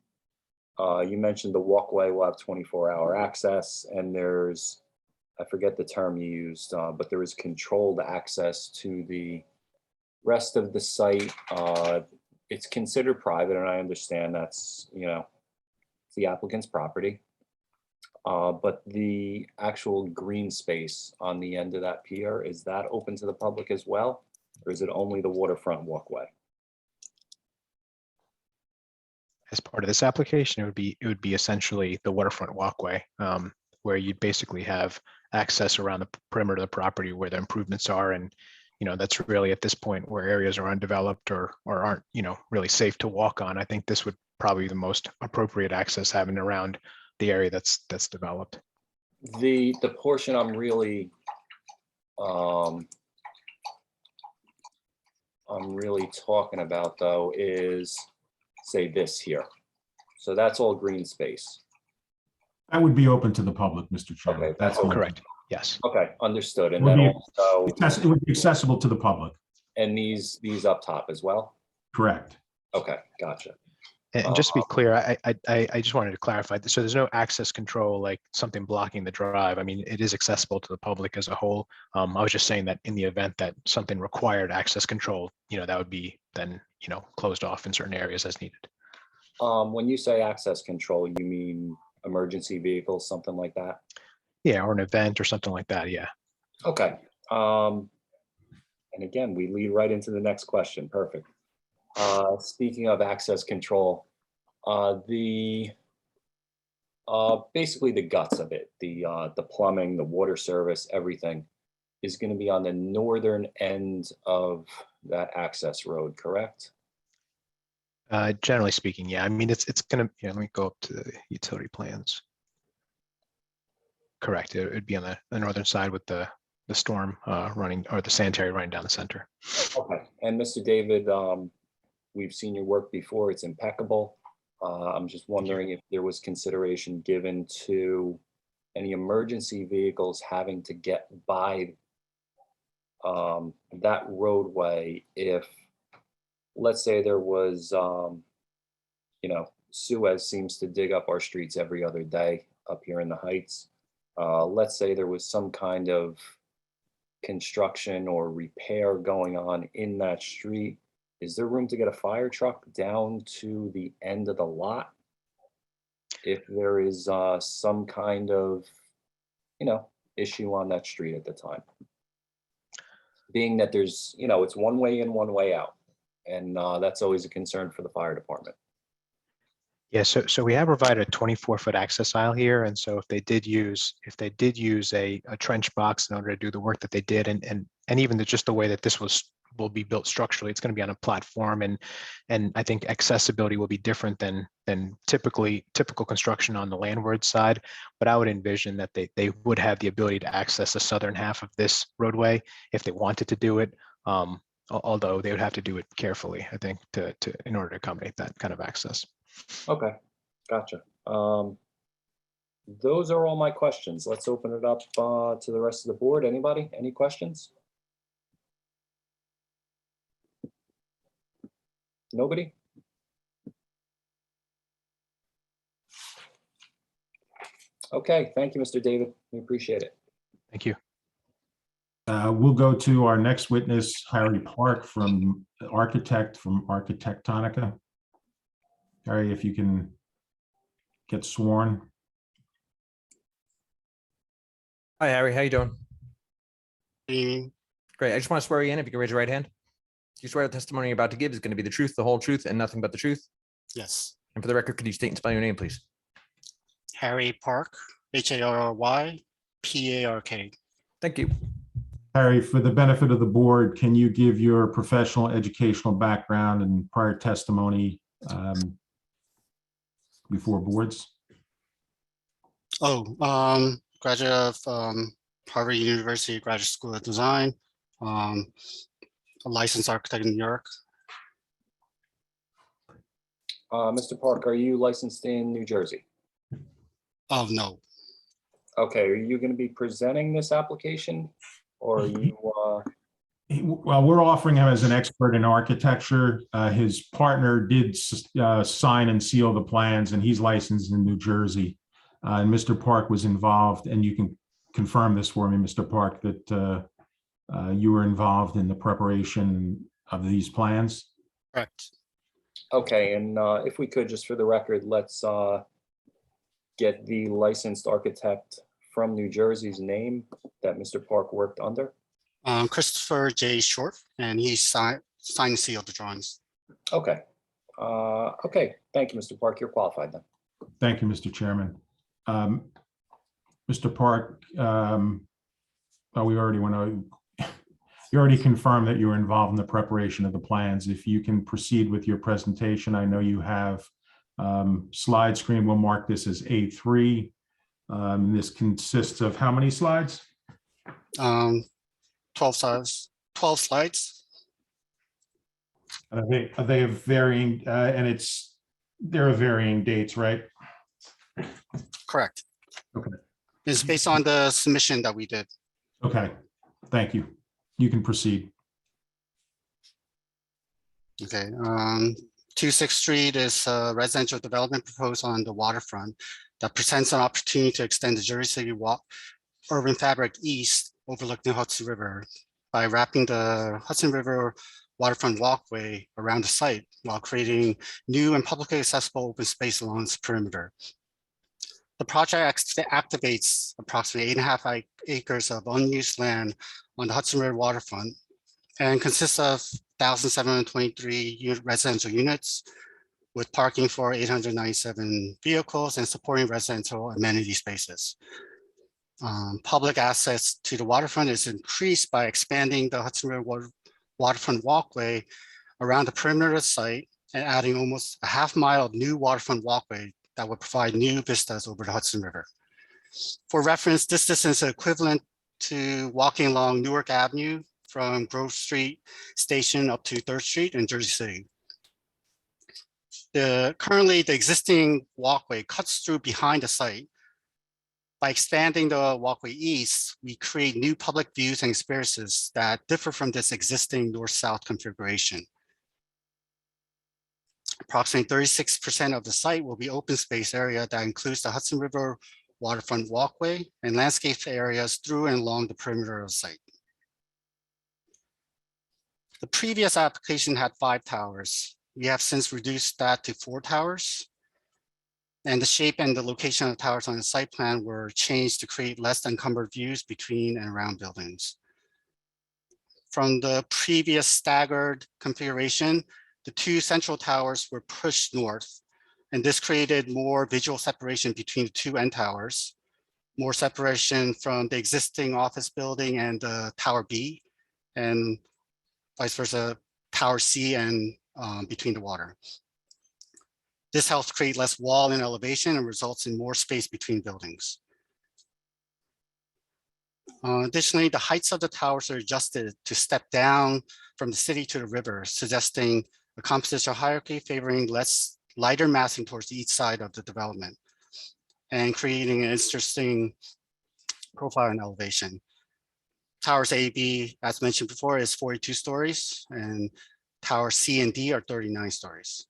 You mentioned the walkway will have 24-hour access, and there's, I forget the term you used, but there is controlled access to the rest of the site. It's considered private, and I understand that's, it's the applicant's property. But the actual green space on the end of that pier, is that open to the public as well? Or is it only the waterfront walkway? As part of this application, it would be essentially the waterfront walkway, where you'd basically have access around the perimeter of the property where the improvements are, and that's really at this point where areas are undeveloped or aren't really safe to walk on. I think this would probably be the most appropriate access having around the area that's developed. The portion I'm really talking about though is, say, this here. So that's all green space. That would be open to the public, Mr. Chairman. Okay, That's Correct. Yes. Okay, understood. And Would then be- also, It would be accessible to the public. and these up top as well? Correct. Okay, gotcha. And just to be clear, I just wanted to clarify. So there's no access control, like something blocking the drive. I mean, it is accessible to the public as a whole. I was just saying that in the event that something required access control, that would be then, closed off in certain areas as needed. When you say access control, you mean emergency vehicles, something like that? Yeah, or an event or something like that. Yeah. Okay. And again, we lead right into the next question. Perfect. Speaking of access control, basically the guts of it, the plumbing, the water service, everything is going to be on the northern end of that access road, correct? Generally speaking, yeah. I mean, it's gonna. Yeah, let me go up to the utility plans. Correct. It would be on the northern side with the storm running, or the sanitary running down the center. Okay. And Mr. David, we've seen your work before. It's impeccable. I'm just wondering if there was consideration given to any emergency vehicles having to get by that roadway if, let's say there was, Suez seems to dig up our streets every other day up here in the Heights. Let's say there was some kind of construction or repair going on in that street. Is there room to get a fire truck down to the end of the lot if there is some kind of, issue on that street at the time? Being that there's, it's one way in, one way out. And that's always a concern for the fire department. Yeah, so we have provided a 24-foot access aisle here, and so if they did use a trench box in order to do the work that they did, and even just the way that this will be built structurally, it's going to be on a platform, and I think accessibility will be different than typical construction on the landward side. But I would envision that they would have the ability to access the southern half of this roadway if they wanted to do it. Although they would have to do it carefully, I think, in order to accommodate that kind of access. Okay, gotcha. Those are all my questions. Let's open it up to the rest of the board. Anybody? Any questions? Nobody? Okay, thank you, Mr. David. We appreciate it. Thank you. We'll go to our next witness, Harry Park, from Architectonica. Harry, if you can get sworn. Hi, Harry. How you doing? Mm, Great. I just want to swear you in. If you can raise your right hand. Do you swear the testimony you're about to give is going to be the truth, the whole truth, and nothing but the truth? yes. And for the record, could you state and spell your name, please? Harry Park, HARYPARK. Thank you. Harry, for the benefit of the board, can you give your professional educational background and prior testimony before boards? Graduate of Harvard University Graduate School of Design, a licensed architect in New York. Mr. Park, are you licensed in New Jersey? Oh, no. Okay, are you going to be presenting this application, or are you? Well, we're offering him as an expert in architecture. His partner did sign and seal the plans, and he's licensed in New Jersey. And Mr. Park was involved, and you can confirm this for me, Mr. Park, that you were involved in the preparation of these plans? Correct. Okay, and if we could, just for the record, let's get the licensed architect from New Jersey's name that Mr. Park worked under. Christopher J. Short, and he signed and sealed the drawings. Okay. Okay, thank you, Mr. Park. You're qualified then. Thank you, Mr. Chairman. Mr. Park, well, we already went over. You already confirmed that you were involved in the preparation of the plans. If you can proceed with your presentation, I know you have slide screen. We'll mark this as A3. This consists of how many slides? 12 slides. Are they of varying, and they're of varying dates, right? Correct. Okay. It's based on the submission that we did. Okay, thank you. You can proceed. Okay. 26th Street is a residential development proposed on the waterfront that presents an opportunity to extend the Jersey City urban fabric east, overlooking the Hudson River, by wrapping the Hudson River waterfront walkway around the site while creating new and publicly accessible open space along its perimeter. The project activates approximately 8.5 acres of unused land on the Hudson River waterfront and consists of 1,723 residential units with parking for 897 vehicles and supporting residential amenity spaces. Public access to the waterfront is increased by expanding the Hudson River waterfront walkway around the perimeter of the site and adding almost a half-mile of new waterfront walkway that would provide new vistas over the Hudson River. For reference, this distance is equivalent to walking along Newark Avenue from Grove Street Station up to 3rd Street in Jersey City. Currently, the existing walkway cuts through behind the site. By expanding the walkway east, we create new public views and experiences that differ from this existing north-south configuration. Approximately 36% of the site will be open space area that includes the Hudson River waterfront walkway and landscape areas through and along the perimeter of the site. The previous application had 5 towers. We have since reduced that to 4 towers. And the shape and the location of the towers on the site plan were changed to create less encumbered views between and around buildings. From the previous staggered configuration, the 2 central towers were pushed north, and this created more visual separation between the 2 end towers, more separation from the existing office building and Tower B, and vice versa, Tower C and between the water. This helps create less wall and elevation and results in more space between buildings. Additionally, the heights of the towers are adjusted to step down from the city to the river, suggesting a compositional hierarchy favoring lighter massing towards each side of the development and creating an interesting profile and elevation. Towers A, B, as mentioned before, is 42 stories, and towers C and D are 39 stories.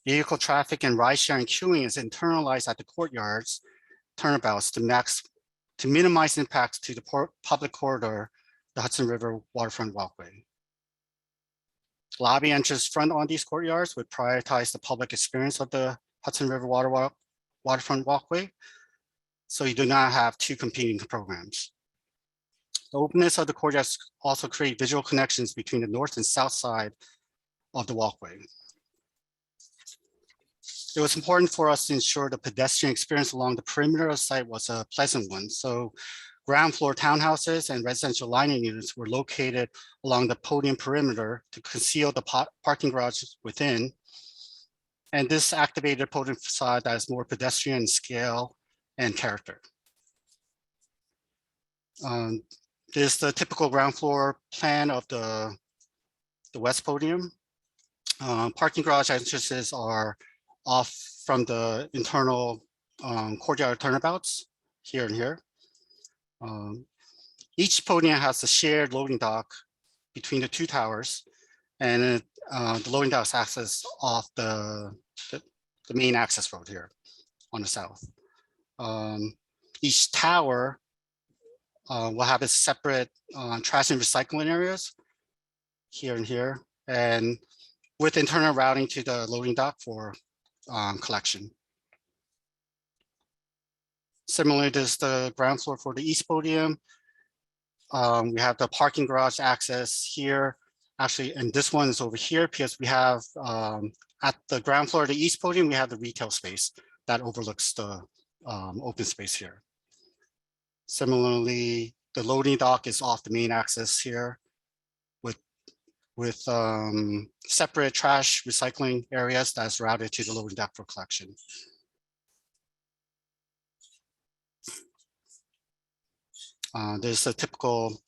Vehicle traffic and ride sharing queuing is internalized at the courtyards, turnabouts to minimize impacts to the public corridor, the Hudson River waterfront walkway. Lobby entrance front on these courtyards would prioritize the public experience of the Hudson River waterfront walkway, so you do not have 2 competing programs. The openness of the courtyards also create visual connections between the north and south side of the walkway. It was important for us to ensure the pedestrian experience along the perimeter of the site was a pleasant one. So ground floor townhouses and residential lining units were located along the podium perimeter to conceal the parking garages within. And this activated a podium facade that is more pedestrian in scale and character. This is the typical ground floor plan of the west podium. Parking garage entrances are off from the internal courtyard turnabouts here and here. Each podium has a shared loading dock between the 2 towers, and the loading docks access off the main access road here on the south. Each tower will have its separate trash and recycling areas here and here, and with internal routing to the loading dock for collection. Similarly, there's the ground floor for the east podium. We have the parking garage access here. Actually, and this one is over here because we have at the ground floor of the east podium, we have the retail space that overlooks the open space here. Similarly, the loading dock is off the main access here with separate trash recycling areas that's routed to the loading dock for collection. There's a typical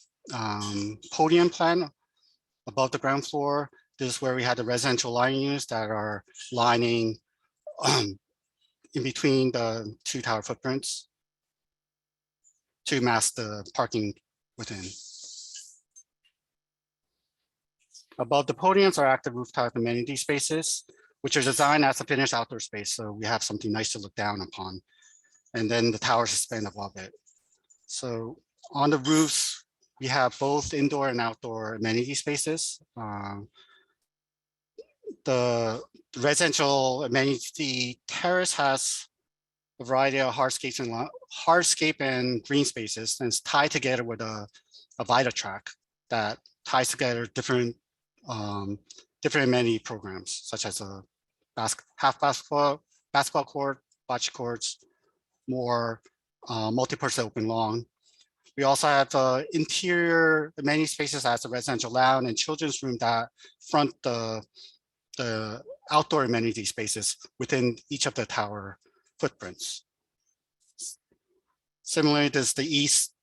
podium plan above the ground floor. This is where we had the residential lining units that are lining in between the 2 tower footprints to mask the parking within. Above the podiums are active rooftop amenity spaces, which are designed as a finished outdoor space. So we have something nice to look down upon. And then the towers suspend above it. So on the roofs, we have both indoor and outdoor amenity spaces. The residential amenity terrace has a variety of hardscape and green spaces, and it's tied together with a Vita track that ties together different amenity programs, such as a basketball court, bocce courts, more multi-purpose open lawn. We also have interior amenity spaces as a residential lounge and children's room that front the outdoor amenity spaces within each of the tower footprints. Similarly, there's the east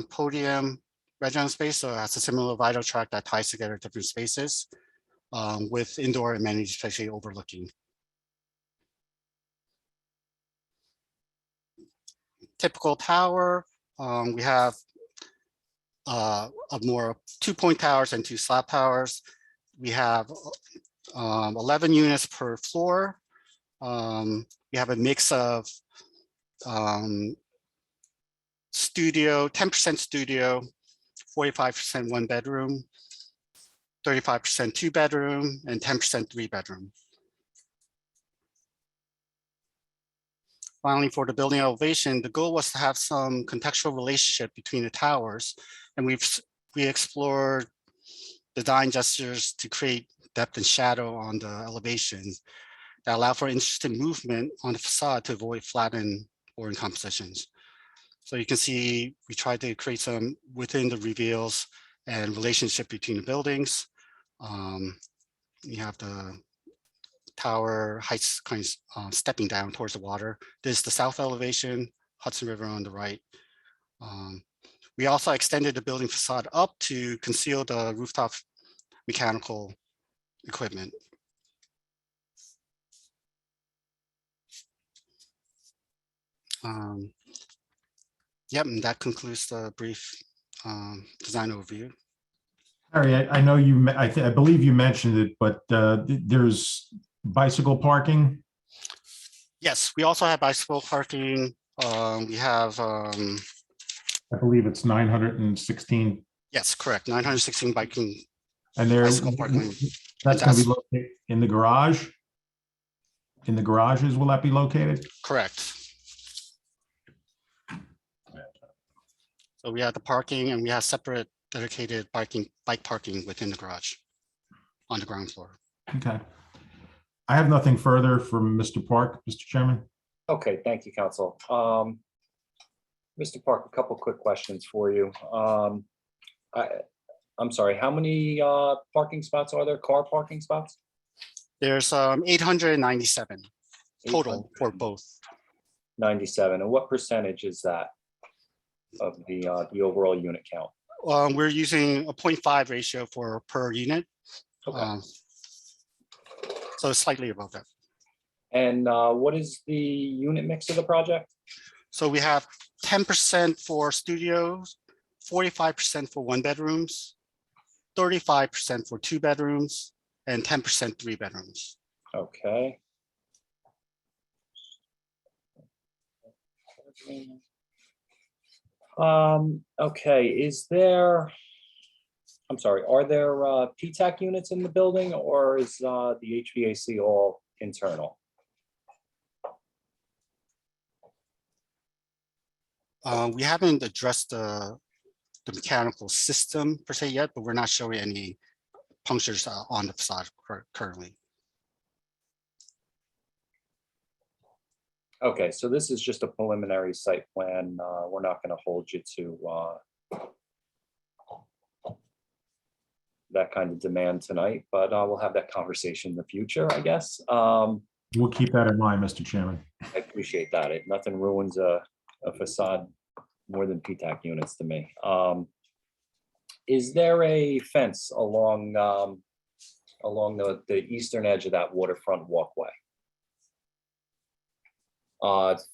podium residential space, so it has a similar vital tract that ties together different spaces with indoor amenities, especially overlooking. Typical tower, we have more 2-point towers and 2 slab towers. We have 11 units per floor. We have a mix of studio, 10% studio, 45% 1-bedroom, 35% 2-bedroom, and 10% 3-bedroom. Finally, for the building elevation, the goal was to have some contextual relationship between the towers, and we explored design gestures to create depth and shadow on the elevation that allow for interesting movement on the facade to avoid flattened boring compositions. So you can see we tried to create some within the reveals and relationship between the buildings. You have the tower heights kind of stepping down towards the water. This is the south elevation, Hudson River on the right. We also extended the building facade up to conceal the rooftop mechanical equipment. Yep, and that concludes the brief design overview. Harry, I know you, I believe you mentioned it, but there's bicycle parking? Yes, we also have bicycle parking. We have, I believe it's 916. yes, correct, 916 biking. And there's, Bicycle parking. that's going to be located in the garage? In the garages, will that be located? Correct. So we have the parking and we have separate dedicated bike parking within the garage on the ground floor. Okay. I have nothing further from Mr. Park, Mr. Chairman. Okay, thank you, Council. Mr. Park, a couple quick questions for you. I'm sorry, how many parking spots are there, car parking spots? There's 897 total for both. 97, and what percentage is that of the overall unit count? We're using a 0.5 ratio for per unit. Okay. So it's slightly above that. And what is the unit mix of the project? So we have 10% for studios, 45% for 1-bedrooms, 35% for 2-bedrooms, and 10% 3-bedrooms. Okay. Okay, is there, I'm sorry, are there PTAC units in the building, or is the HVAC all internal? We haven't addressed the mechanical system per se yet, but we're not showing any punctures on the facade currently. Okay, so this is just a preliminary site plan. We're not going to hold you to that kind of demand tonight, but we'll have that conversation in the future, I guess. We'll keep that in mind, Mr. Chairman. I appreciate that. Nothing ruins a facade more than PTAC units to me. Is there a fence along the eastern edge of that waterfront walkway?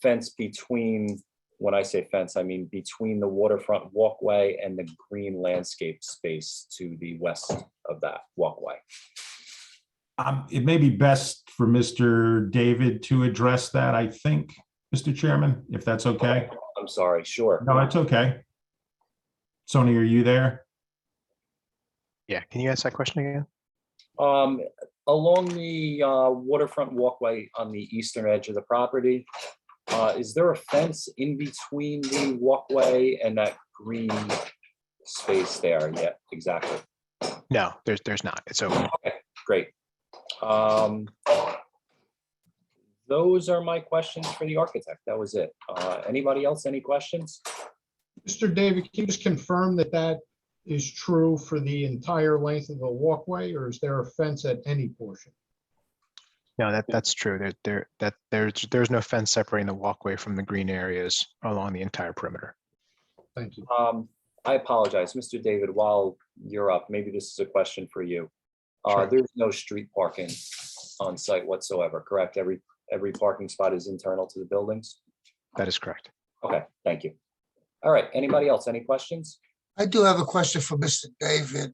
Fence between, when I say fence, I mean between the waterfront walkway and the green landscape space to the west of that walkway. It may be best for Mr. David to address that, I think, Mr. Chairman, if that's okay. I'm sorry, sure. No, it's okay. Sony, are you there? Yeah, can you ask that question again? along the waterfront walkway on the eastern edge of the property, is there a fence in between the walkway and that green space there? Yeah, exactly. No, there's not. It's open. Okay, great. Those are my questions for the architect. That was it. Anybody else, any questions? Mr. David, can you just confirm that that is true for the entire length of the walkway, or is there a fence at any portion? No, that's true. There's no fence separating the walkway from the green areas along the entire perimeter. Thank you. I apologize, Mr. David, while you're up, maybe this is a question for you. Sure. There's no street parking on site whatsoever, correct? Every parking spot is internal to the buildings? That is correct. Okay, thank you. All right, anybody else, any questions? I do have a question for Mr. David.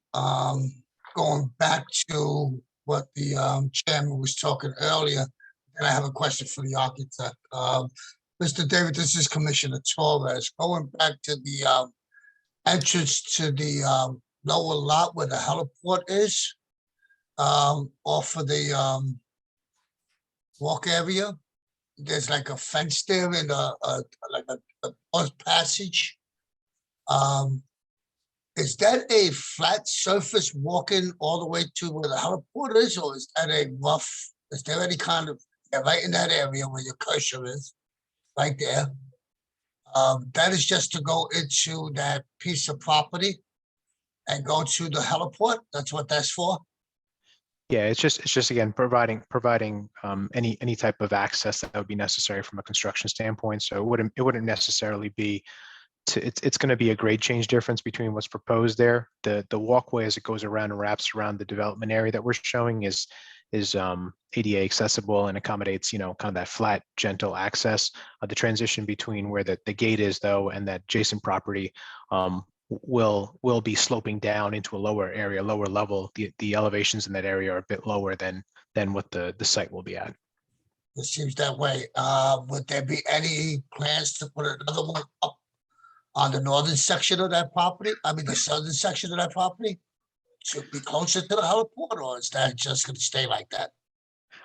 Going back to what the chairman was talking earlier, and I have a question for the architect. Mr. David, this is Commissioner Torres. Going back to the entrance to the lower lot where the heliport is, off of the walk area. There's like a fence there and like a passage. Is that a flat surface walking all the way to where the heliport is, or is that a rough? Is there any kind of, yeah, right in that area where your cursor is, right there? That is just to go into that piece of property and go to the heliport. That's what that's for. Yeah, it's just again providing any type of access that would be necessary from a construction standpoint. So it wouldn't necessarily be it's going to be a grade change difference between what's proposed there. The walkway as it goes around and wraps around the development area that we're showing is ADA accessible and accommodates, kind of that flat, gentle access. The transition between where the gate is though and that adjacent property will be sloping down into a lower area, lower level. The elevations in that area are a bit lower than what the site will be at. It seems that way. Would there be any plans to put another one up on the northern section of that property? I mean, the southern section of that property? To be closer to the heliport, or is that just going to stay like that?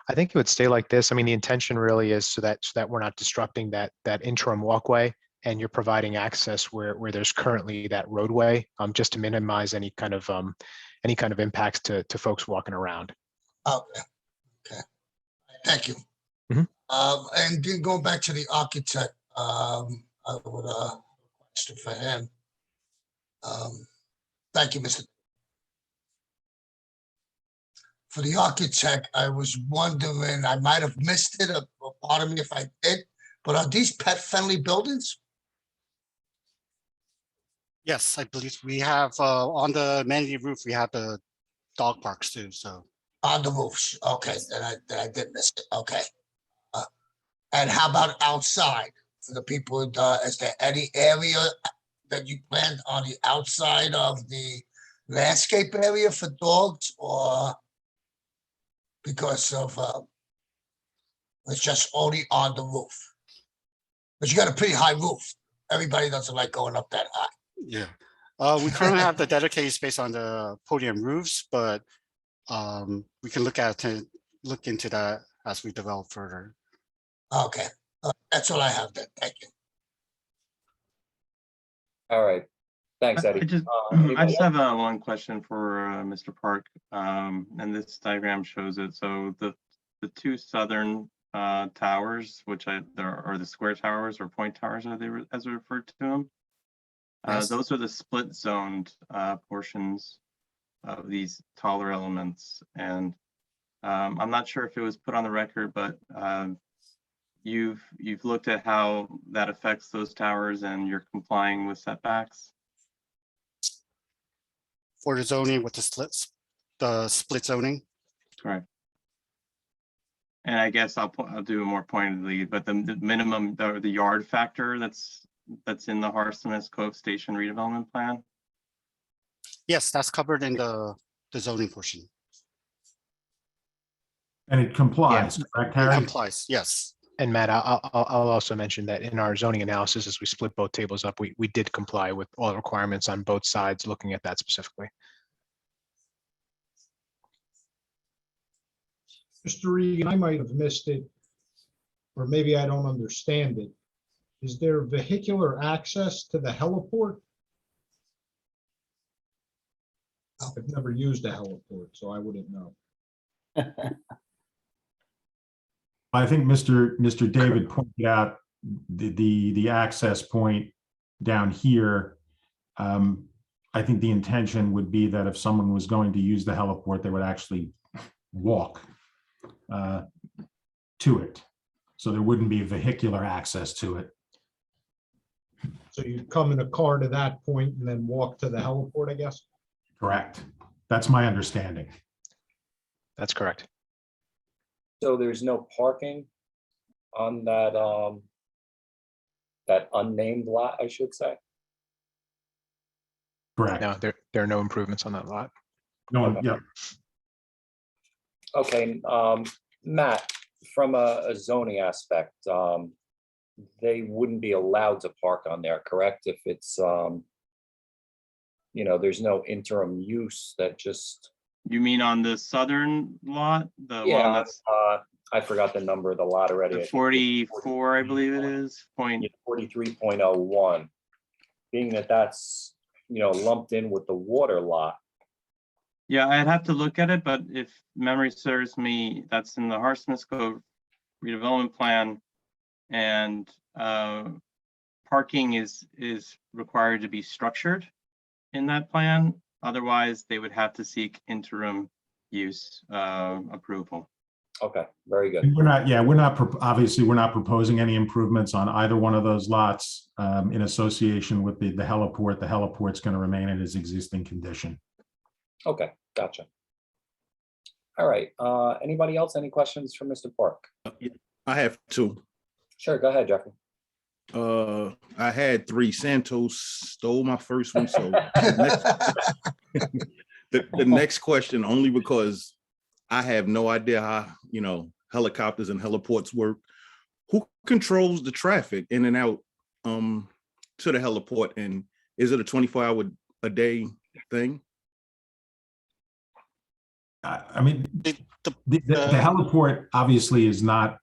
I think it would stay like this. I mean, the intention really is so that we're not disrupting that interim walkway, and you're providing access where there's currently that roadway, just to minimize any kind of impacts to folks walking around. Okay. Okay. Thank you. Mhm. And then going back to the architect, I would question for him. Thank you, Mr. For the architect, I was wondering, I might have missed it, or pardon me if I did, but are these pet-friendly buildings? Yes, I believe we have on the amenity roof, we have the dog parks too, so. On the roofs, okay, then I did miss it, okay. And how about outside for the people, is there any area that you planned on the outside of the landscape area for dogs, or because of, it's just only on the roof? But you got a pretty high roof. Everybody doesn't like going up that high. Yeah. We currently have the dedicated space on the podium roofs, but we can look into that as we develop further. Okay, that's all I have then, thank you. All right, thanks, Eddie. I just Anybody else? have one question for Mr. Park, and this diagram shows it. So the two southern towers, which are the square towers or point towers, as we referred to them. Yes. Those are the split zoned portions of these taller elements, and I'm not sure if it was put on the record, but you've looked at how that affects those towers, and you're complying with setbacks. For the zoning with the split zoning. Correct. And I guess I'll do it more pointedly, but the minimum, the yard factor that's in the Harsoness Cove Station redevelopment plan. Yes, that's covered in the zoning portion. And it complies, correct, It Harry? complies, yes. And Matt, I'll also mention that in our zoning analysis, as we split both tables up, we did comply with all the requirements on both sides, looking at that specifically. Mr. Regan, I might have missed it, or maybe I don't understand it. Is there vehicular access to the heliport? I've never used a heliport, so I wouldn't know. I think Mr. David pointed out the access point down here. I think the intention would be that if someone was going to use the heliport, they would actually walk to it. So there wouldn't be vehicular access to it. So you'd come in a car to that point and then walk to the heliport, I guess? Correct. That's my understanding. That's correct. So there's no parking on that, that unnamed lot, I should say? Correct. No, there are no improvements on that lot. No, Okay. yeah. Okay, Matt, from a zoning aspect, they wouldn't be allowed to park on there, correct? If it's, you know, there's no interim use that just, You mean on the southern lot? The one yeah, that's I forgot the number of the lot already. the 44, I believe it is, point. 43.01, being that that's, you know, lumped in with the water lot. Yeah, I'd have to look at it, but if memory serves me, that's in the Harson's Cove redevelopment plan. And parking is required to be structured in that plan. Otherwise, they would have to seek interim use approval. Okay, very good. And obviously, we're not proposing any improvements on either one of those lots in association with the heliport. The heliport's going to remain in its existing condition. Okay, gotcha. All right, anybody else? Any questions for Mr. Park? I have two. Sure, go ahead, Jeffrey. I had three. Santos stole my first one, so the next question, only because I have no idea how, you know, helicopters and heliports work. Who controls the traffic in and out to the heliport, and is it a 24-hour a day thing? I mean, the heliport obviously is not,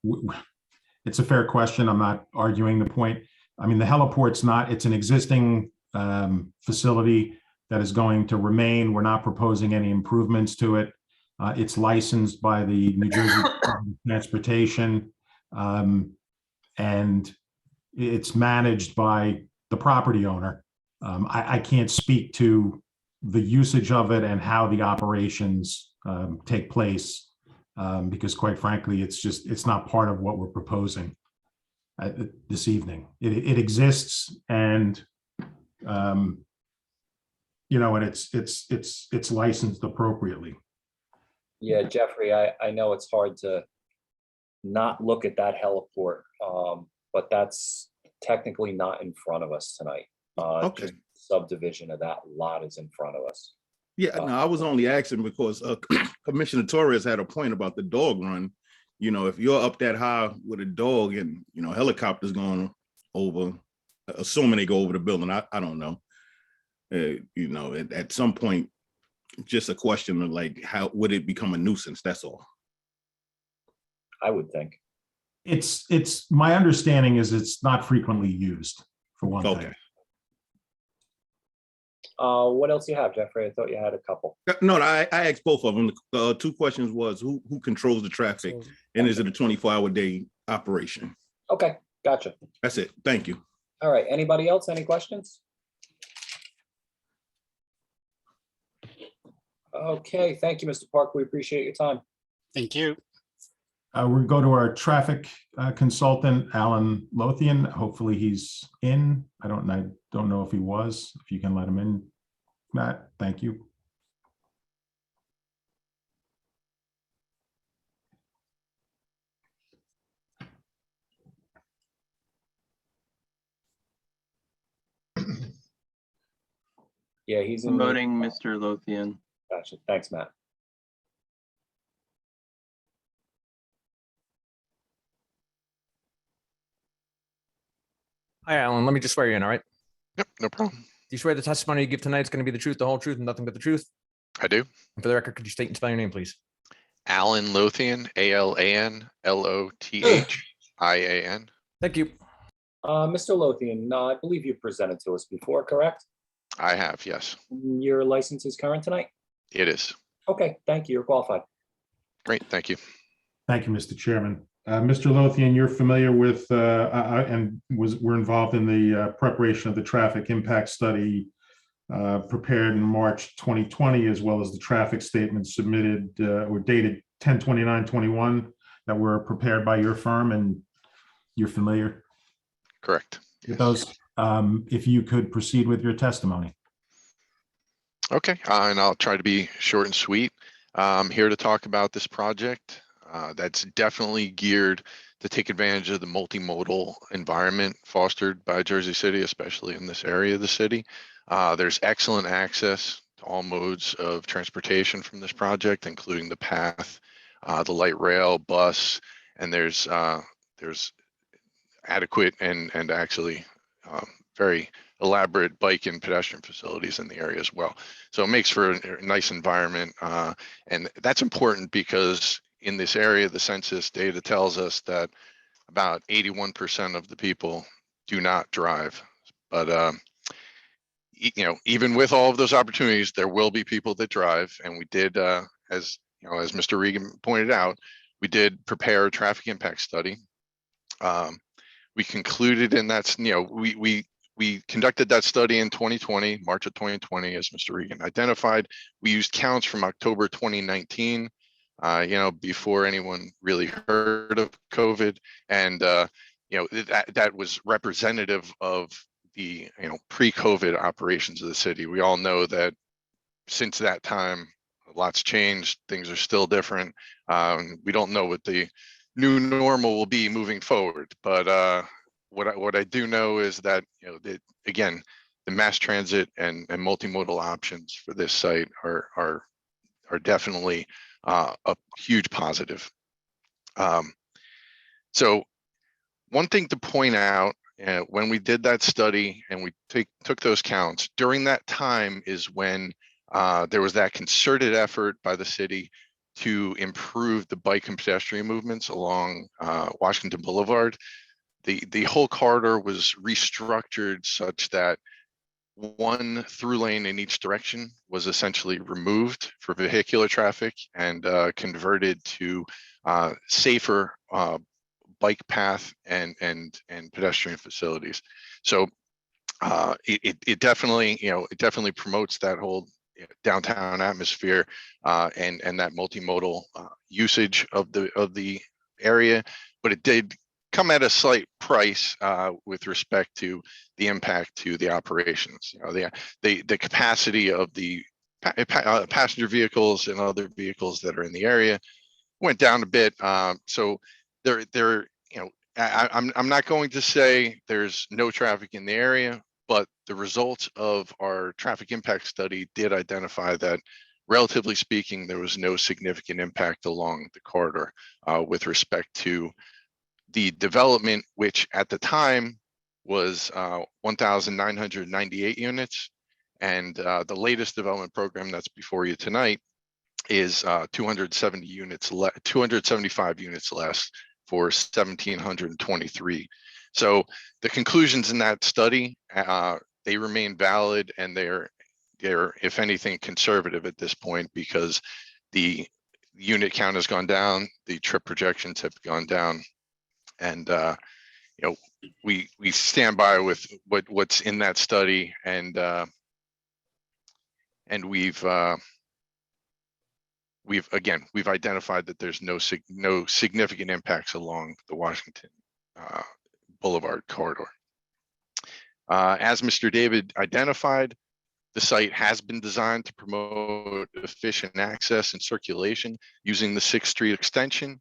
it's a fair question. I'm not arguing the point. I mean, the heliport's not, it's an existing facility that is going to remain. We're not proposing any improvements to it. It's licensed by the New Jersey Department of Transportation, and it's managed by the property owner. I can't speak to the usage of it and how the operations take place, because quite frankly, it's not part of what we're proposing this evening. It exists, and you know, and it's licensed appropriately. Yeah, Jeffrey, I know it's hard to not look at that heliport, but that's technically not in front of us tonight. Okay. Just subdivision of that lot is in front of us. Yeah, no, I was only asking because Commissioner Torres had a point about the dog run. You know, if you're up that high with a dog and, you know, helicopters going over, assuming they go over the building, I don't know. You know, at some point, just a question of like, how would it become a nuisance? That's all. I would think. It's my understanding is it's not frequently used, for one thing. What else you have, Jeffrey? I thought you had a couple. No, I asked both of them. Two questions was who controls the traffic, and is it a 24-hour day operation? Okay, gotcha. That's it. Thank you. All right, anybody else? Any questions? Okay, thank you, Mr. Park. We appreciate your time. Thank you. We'll go to our traffic consultant, Alan Lothian. Hopefully he's in. I don't know if he was. If you can let him in, Matt, thank you. Yeah, he's in. Promoting Mr. Lothian. Gotcha. Thanks, Matt. Hi, Alan. Let me just swear you in, all right? Yep, no problem. Do you swear the testimony you give tonight is going to be the truth, the whole truth, and nothing but the truth? I do. And for the record, could you state and spell your name, please? Alan Lothian, AlanLothian. Thank you. Mr. Lothian, I believe you presented to us before, correct? I have, yes, Your license is current tonight? it is. Okay, thank you. You're qualified. Great, thank you. Thank you, Mr. Chairman. Mr. Lothian, you're familiar with and were involved in the preparation of the traffic impact study prepared in March 2020, as well as the traffic statements submitted or dated 10/29/21 that were prepared by your firm, and you're familiar Correct. with Yes. those. If you could proceed with your testimony. Okay, and I'll try to be short and sweet. I'm here to talk about this project that's definitely geared to take advantage of the multimodal environment fostered by Jersey City, especially in this area of the city. There's excellent access to all modes of transportation from this project, including the path, the light rail, bus, and there's adequate and actually very elaborate bike and pedestrian facilities in the area as well. So it makes for a nice environment. And that's important because in this area, the census data tells us that about 81% of the people do not drive. But even with all of those opportunities, there will be people that drive. And we did, as Mr. Regan pointed out, we did prepare a traffic impact study. We concluded in that, we conducted that study in 2020, March of 2020, as Mr. Regan identified. We used counts from October 2019, before anyone really heard of COVID. And, that was representative of the, pre-COVID operations of the city. We all know that since that time, a lot's changed. Things are still different. We don't know what the new normal will be moving forward. But what I do know is that, again, the mass transit and multimodal options for this site are definitely a huge positive. So one thing to point out, when we did that study and we took those counts, during that time is when there was that concerted effort by the city to improve the bike and pedestrian movements along Washington Boulevard. The whole corridor was restructured such that one through lane in each direction was essentially removed for vehicular traffic and converted to safer bike path and pedestrian facilities. So it definitely promotes that whole downtown atmosphere and that multimodal usage of the area, but it did come at a slight price with respect to the impact to the operations. The capacity of the passenger vehicles and other vehicles that are in the area went down a bit. So I'm not going to say there's no traffic in the area, but the results of our traffic impact study did identify that, relatively speaking, there was no significant impact along the corridor with respect to the development, which at the time was 1,998 units. And the latest development program that's before you tonight is 275 units less for 1,723. So the conclusions in that study, they remain valid, and they're, if anything, conservative at this point, because the unit count has gone down, the trip projections have gone down, and we stand by with what's in that study, and we've identified that there's no significant impacts along the Washington Boulevard corridor. As Mr. David identified, the site has been designed to promote efficient access and circulation using the 6th Street extension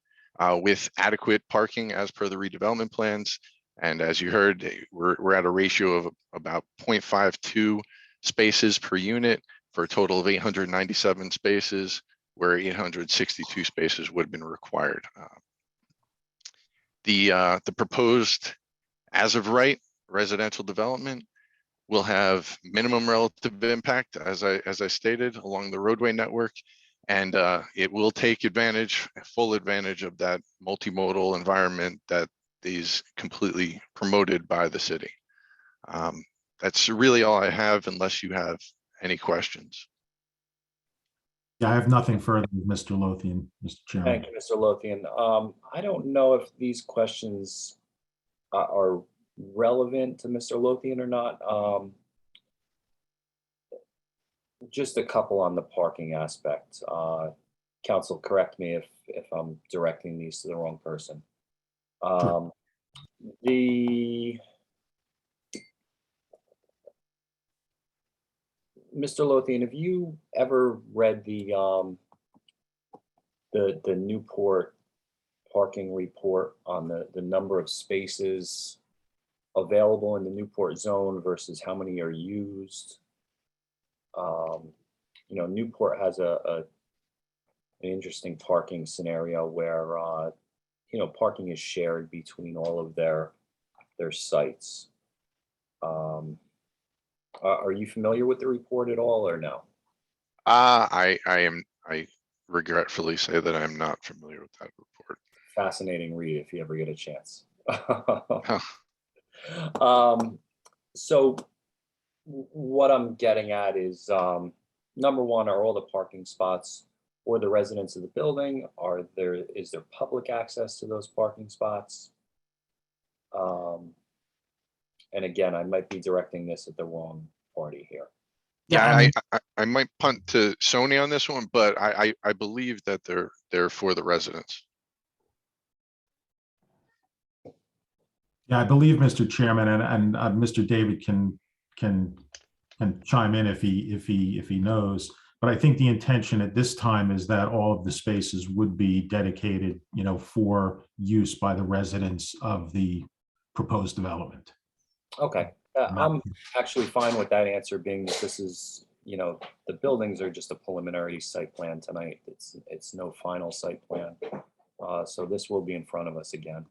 with adequate parking as per the redevelopment plans. And as you heard, we're at a ratio of about 0.52 spaces per unit for a total of 897 spaces, where 862 spaces would have been required. The proposed as of right residential development will have minimum relative impact, as I stated, along the roadway network, And it will take full advantage of that multimodal environment that is completely promoted by the city. That's really all I have, unless you have any questions. Yeah, I have nothing further with Mr. Lothian, Mr. Chairman. Thank you, Mr. Lothian. I don't know if these questions are relevant to Mr. Lothian or not. Just a couple on the parking aspect. Council, correct me if I'm directing these to the wrong person. Mr. Lothian, have you ever read the Newport parking report on the number of spaces available in the Newport zone versus how many are used? You know, Newport has an interesting parking scenario where you know, parking is shared between all of their sites. Are you familiar with the report at all, or no? I regretfully say that I'm not familiar with that report. Fascinating read if you ever get a chance. Huh. So what I'm getting at is, number one, are all the parking spots for the residents of the building? Is there public access to those parking spots? And again, I might be directing this at the wrong party here. Yeah, I might punt to Sony on this one, but I believe that they're for the residents. Yeah, I believe, Mr. Chairman, and Mr. David can chime in if he knows. But I think the intention at this time is that all of the spaces would be dedicated, you know, for use by the residents of the proposed development. Okay, I'm actually fine with that answer, being that this is, you know, the buildings are just a preliminary site plan tonight. It's no final site plan. So this will be in front of us again.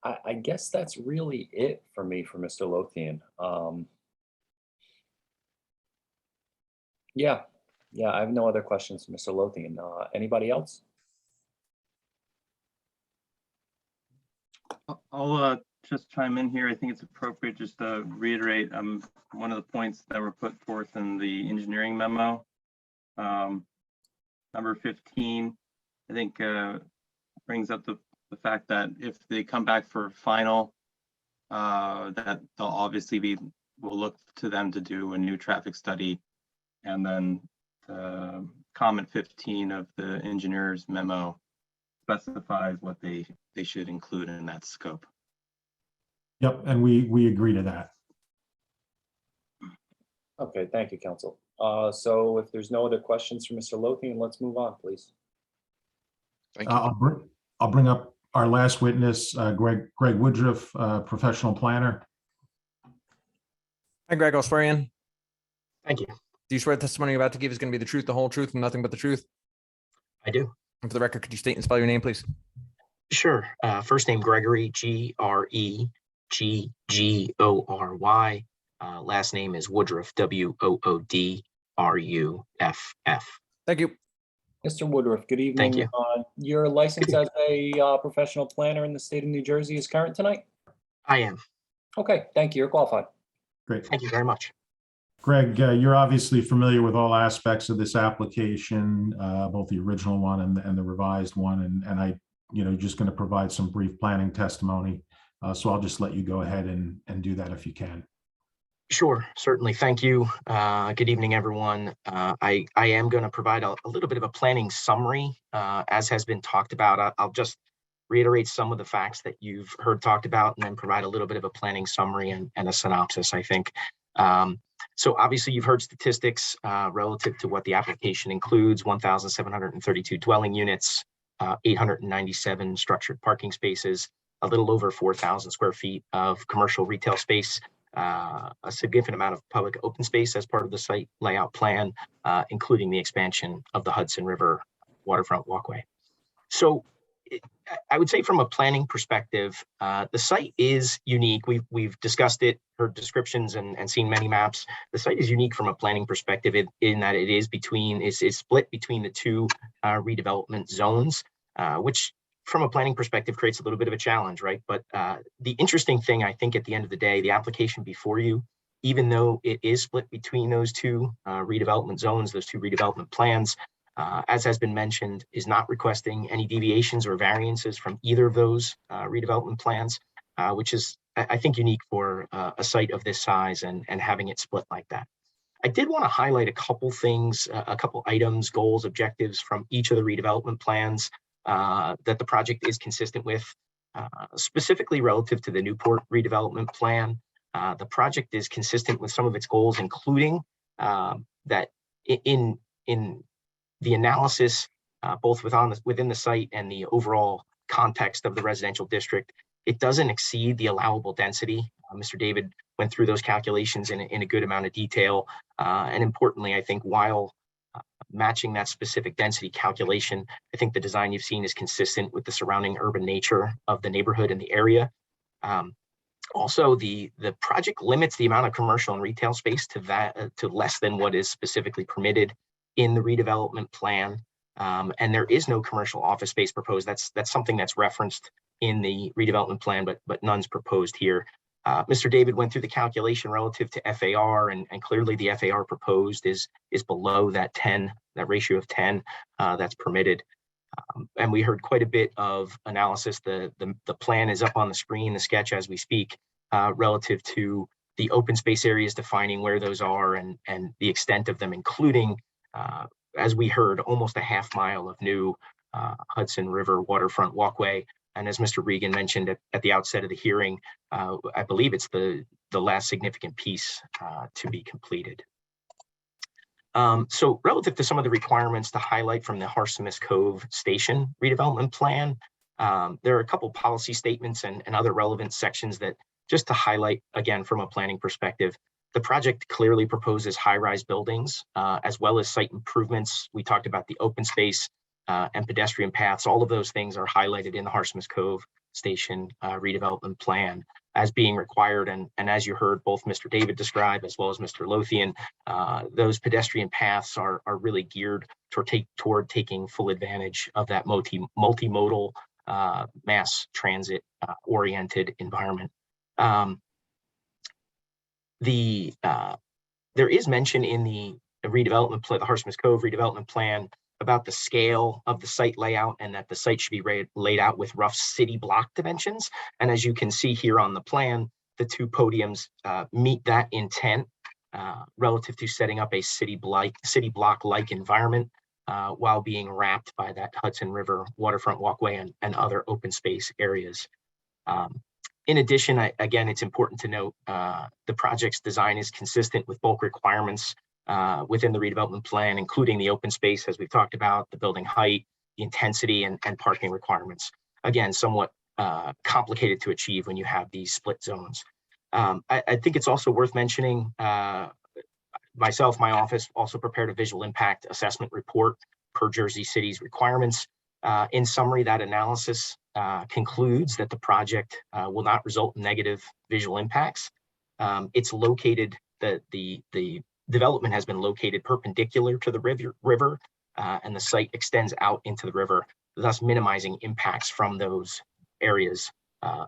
I guess that's really it for me for Mr. Lothian. Yeah, I have no other questions for Mr. Lothian. Anybody else? I'll just chime in here. I think it's appropriate just to reiterate one of the points that were put forth in the engineering memo. Number 15, I think brings up the fact that if they come back for final, that they'll obviously we'll look to them to do a new traffic study. And then comment 15 of the engineer's memo specifies what they should include in that scope. Yep, and we agree to that. Okay, thank you, Council. So if there's no other questions for Mr. Lothian, let's move on, please. Thank you. I'll bring up our last witness, Greg Woodruff, professional planner. Hi, Greg, I'll swear you in. Thank you. Do you swear the testimony you're about to give is going to be the truth, the whole truth, and nothing but the truth? I do. And for the record, could you state and spell your name, please? Sure. First name Gregory, G-R-E-G-G-O-R-Y. Last name is Woodruff, W-O-O-D-R-U-F-F. Thank you. Mr. Woodruff, good evening. Thank you. Your license as a professional planner in the state of New Jersey is current tonight? I am. Okay, thank you. You're qualified. Great. Thank you very much. Greg, you're obviously familiar with all aspects of this application, both the original one and the revised one, and I, just going to provide some brief planning testimony. So I'll just let you go ahead and do that if you can. Sure, certainly. Thank you. Good evening, everyone. I am going to provide a little bit of a planning summary, as has been talked about. I'll just reiterate some of the facts that you've heard talked about, and then provide a little bit of a planning summary and a synopsis, I think. So obviously you've heard statistics relative to what the application includes: 1,732 dwelling units, 897 structured parking spaces, a little over 4,000 square feet of commercial retail space, a significant amount of public open space as part of the site layout plan, including the expansion of the Hudson River Waterfront Walkway. So I would say from a planning perspective, the site is unique. We've discussed it, heard descriptions and seen many maps. The site is unique from a planning perspective in that it is split between the two redevelopment zones, which from a planning perspective creates a little bit of a challenge, right? But the interesting thing, I think at the end of the day, the application before you, even though it is split between those two redevelopment zones, those two redevelopment plans, as has been mentioned, is not requesting any deviations or variances from either of those redevelopment plans, which is, I think, unique for a site of this size and having it split like that. I did want to highlight a couple things, a couple items, goals, objectives from each of the redevelopment plans that the project is consistent with, specifically relative to the Newport redevelopment plan. The project is consistent with some of its goals, including that in the analysis, both within the site and the overall context of the residential district, it doesn't exceed the allowable density. Mr. David went through those calculations in a good amount of detail. And importantly, I think while matching that specific density calculation, I think the design you've seen is consistent with the surrounding urban nature of the neighborhood and the area. Also, the project limits the amount of commercial and retail space to less than what is specifically permitted in the redevelopment plan, and there is no commercial office space proposed. That's something that's referenced in the redevelopment plan, but none's proposed here. Mr. David went through the calculation relative to FAR, and clearly the FAR proposed is below that ratio of 10 that's permitted. And we heard quite a bit of analysis. The plan is up on the screen, the sketch as we speak, relative to the open space areas, defining where those are and the extent of them, including, as we heard, almost a half mile of new Hudson River waterfront walkway. And as Mr. Regan mentioned at the outset of the hearing, I believe it's the last significant piece to be completed. So relative to some of the requirements to highlight from the Harsimus Cove Station redevelopment plan, there are a couple policy statements and other relevant sections that just to highlight, again, from a planning perspective, the project clearly proposes high-rise buildings as well as site improvements. We talked about the open space and pedestrian paths. All of those things are highlighted in the Harsimus Cove Station redevelopment plan as being required. And as you heard both Mr. David describe as well as Mr. Lothian, those pedestrian paths are really geared toward taking full advantage of that multimodal mass transit oriented environment. There is mention in the redevelopment plan, the Harsimus Cove redevelopment plan, about the scale of the site layout and that the site should be laid out with rough city block dimensions. And as you can see here on the plan, the two podiums meet that intent relative to setting up a city block-like environment while being wrapped by that Hudson River waterfront walkway and other open space areas. In addition, again, it's important to note the project's design is consistent with bulk requirements within the redevelopment plan, including the open space, as we've talked about, the building height, the intensity, and parking requirements. Again, somewhat complicated to achieve when you have these split zones. I think it's also worth mentioning, my office also prepared a visual impact assessment report per Jersey City's requirements. In summary, that analysis concludes that the project will not result in negative visual impacts. It's located, the development has been located perpendicular to the river, and the site extends out into the river, thus minimizing impacts from those areas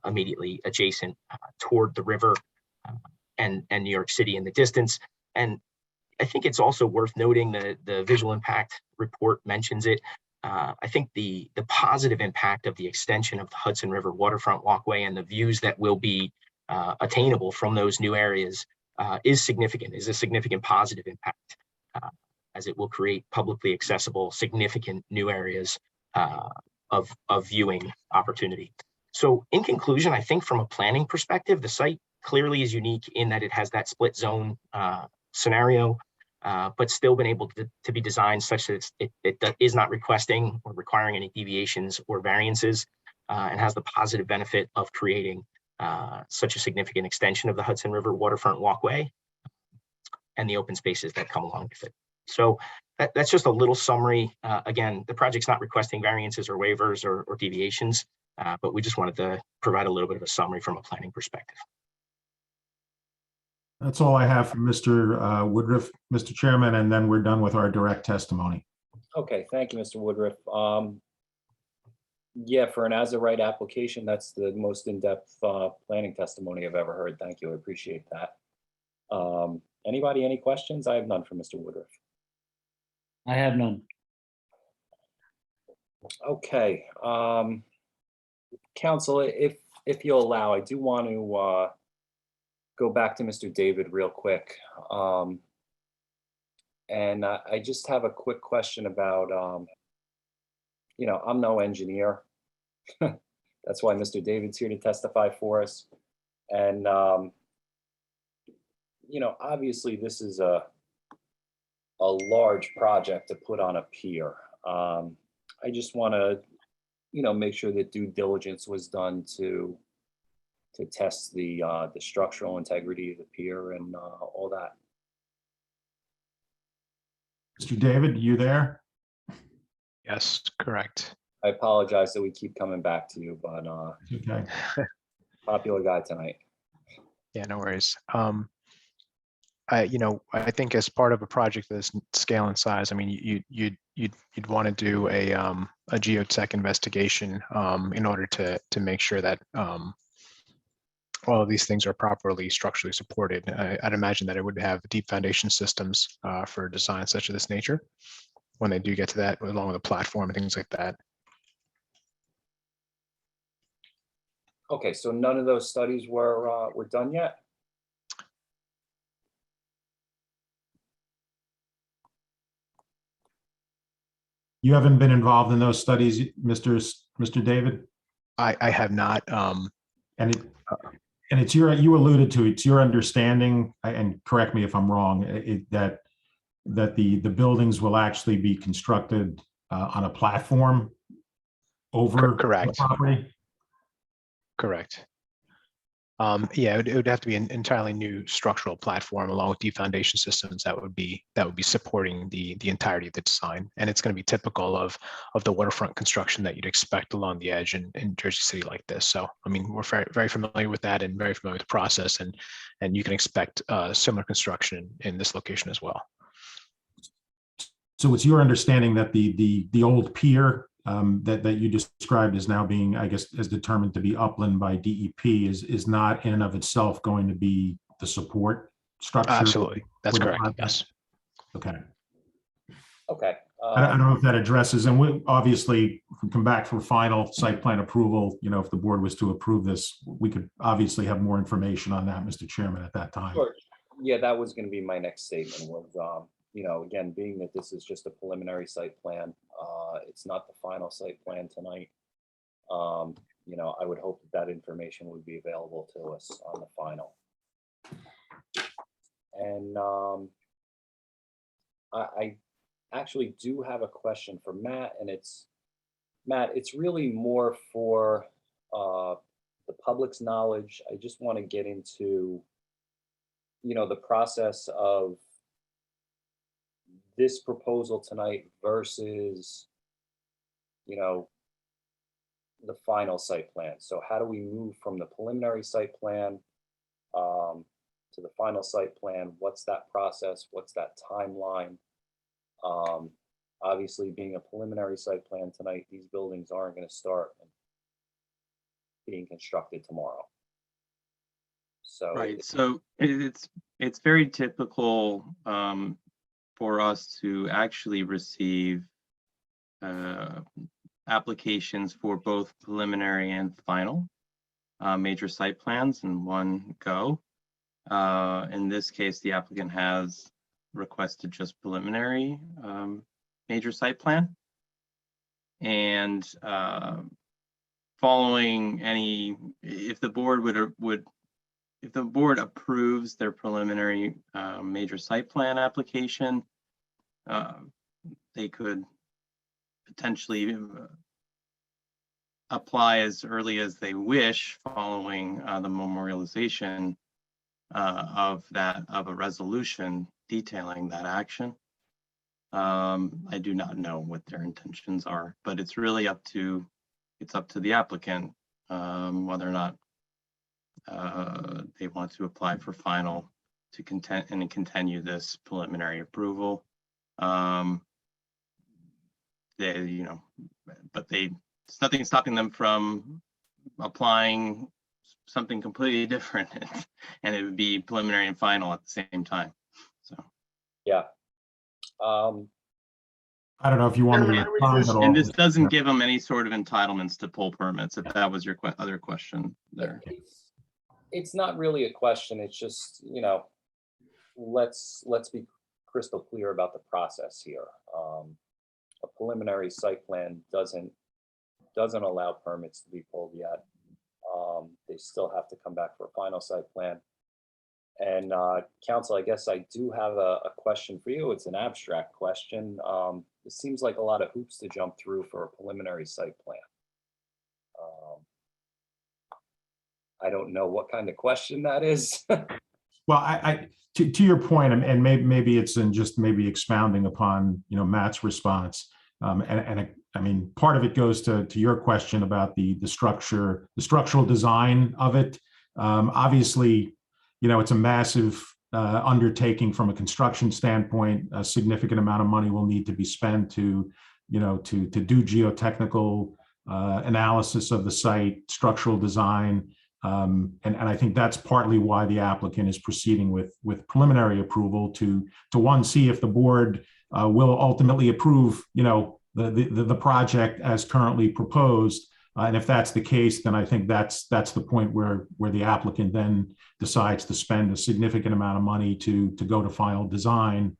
immediately adjacent toward the river and New York City in the distance. And I think it's also worth noting the visual impact report mentions it. I think the positive impact of the extension of the Hudson River waterfront walkway and the views that will be attainable from those new areas is a significant positive impact, as it will create publicly accessible, significant new areas of viewing opportunity. So in conclusion, I think from a planning perspective, the site clearly is unique in that it has that split zone scenario, but still been able to be designed such that it is not requesting or requiring any deviations or variances, and has the positive benefit of creating such a significant extension of the Hudson River waterfront walkway and the open spaces that come along with it. So that's just a little summary. Again, the project's not requesting variances or waivers or deviations, but we just wanted to provide a little bit of a summary from a planning perspective. That's all I have from Mr. Woodruff, Mr. Chairman, and then we're done with our direct testimony. Okay, thank you, Mr. Woodruff. Yeah, for an as-of-right application, that's the most in-depth planning testimony I've ever heard. Thank you, I appreciate that. Anybody, any questions? I have none for Mr. Woodruff. I have none. Okay, council, if you'll allow, I do want to go back to Mr. David real quick. And I just have a quick question about, you know, I'm no engineer. That's why Mr. David's here to testify for us. And, you know, obviously this is a large project to put on a pier. I just want to, you know, make sure that due diligence was done to test the structural integrity of the pier and all that. Mr. David, you there? Yes, correct. I apologize that we keep coming back to you, but Okay. popular guy tonight. Yeah, no worries. I think as part of a project of this scale and size, I mean, you'd want to do a geotech investigation in order to make sure that all of these things are properly structurally supported. I'd imagine that it would have deep foundation systems for design such of this nature when they do get to that, along with a platform and things like that. Okay, so none of those studies were done yet? You haven't been involved in those studies, Mr. David? I have not. And it's you alluded to, it's your understanding, and correct me if I'm wrong, that the buildings will actually be constructed on a platform over Correct. the property? Correct. Yeah, it would have to be an entirely new structural platform along with deep foundation systems that would be supporting the entirety of the design. And it's going to be typical of the waterfront construction that you'd expect along the edge in Jersey City like this. So, I mean, we're very familiar with that and very familiar with the process, and you can expect similar construction in this location as well. So it's your understanding that the old pier that you described as now being, I guess, as determined to be upland by DEP is not in and of itself going to be the support structure? Absolutely, that's correct. Project? Yes. Okay. Okay. I don't know if that addresses, and we obviously if we come back for final site plan approval. You know, if the board was to approve this, we could obviously have more information on that, Mr. Chairman, at that time. Sure. Yeah, that was going to be my next statement was, you know, again, being that this is just a preliminary site plan, it's not the final site plan tonight. You know, I would hope that information would be available to us on the final. And I actually do have a question for Matt, and it's really more for the public's knowledge. I just want to get into, you know, the process of this proposal tonight versus, you know, the final site plan. So how do we move from the preliminary site plan to the final site plan? What's that process? What's that timeline? Obviously, being a preliminary site plan tonight, these buildings aren't going to start being constructed tomorrow. So Right, so it's very typical for us to actually receive applications for both preliminary and final major site plans in one go. In this case, the applicant has requested just preliminary major site plan. And following any, if the board approves their preliminary major site plan application, they could potentially apply as early as they wish following the memorialization of a resolution detailing that action. I do not know what their intentions are, but it's really up to the applicant whether or not they want to apply for final to continue this preliminary approval. It's nothing stopping them from applying something completely different, and it would be preliminary and final at the same time. So Yeah. I don't know if you want me to respond at all. and this doesn't give them any sort of entitlements to pull permits, if that was your other question there. It's not really a question. It's just, you know, let's be crystal clear about the process here. A preliminary site plan doesn't allow permits to be pulled yet. They still have to come back for a final site plan. And council, I guess I do have a question for you. It's an abstract question. It seems like a lot of hoops to jump through for a preliminary site plan. I don't know what kind of question that is. Well, to your point, and maybe it's in just maybe expounding upon, you know, Matt's response. I mean, part of it goes to your question about the structure, the structural design of it. Obviously, you know, it's a massive undertaking from a construction standpoint. A significant amount of money will need to be spent to, you know, to do geotechnical analysis of the site, structural design. And I think that's partly why the applicant is proceeding with preliminary approval to one, see if the board will ultimately approve, you know, the project as currently proposed. And if that's the case, then I think that's the point where the applicant then decides to spend a significant amount of money to go to final design.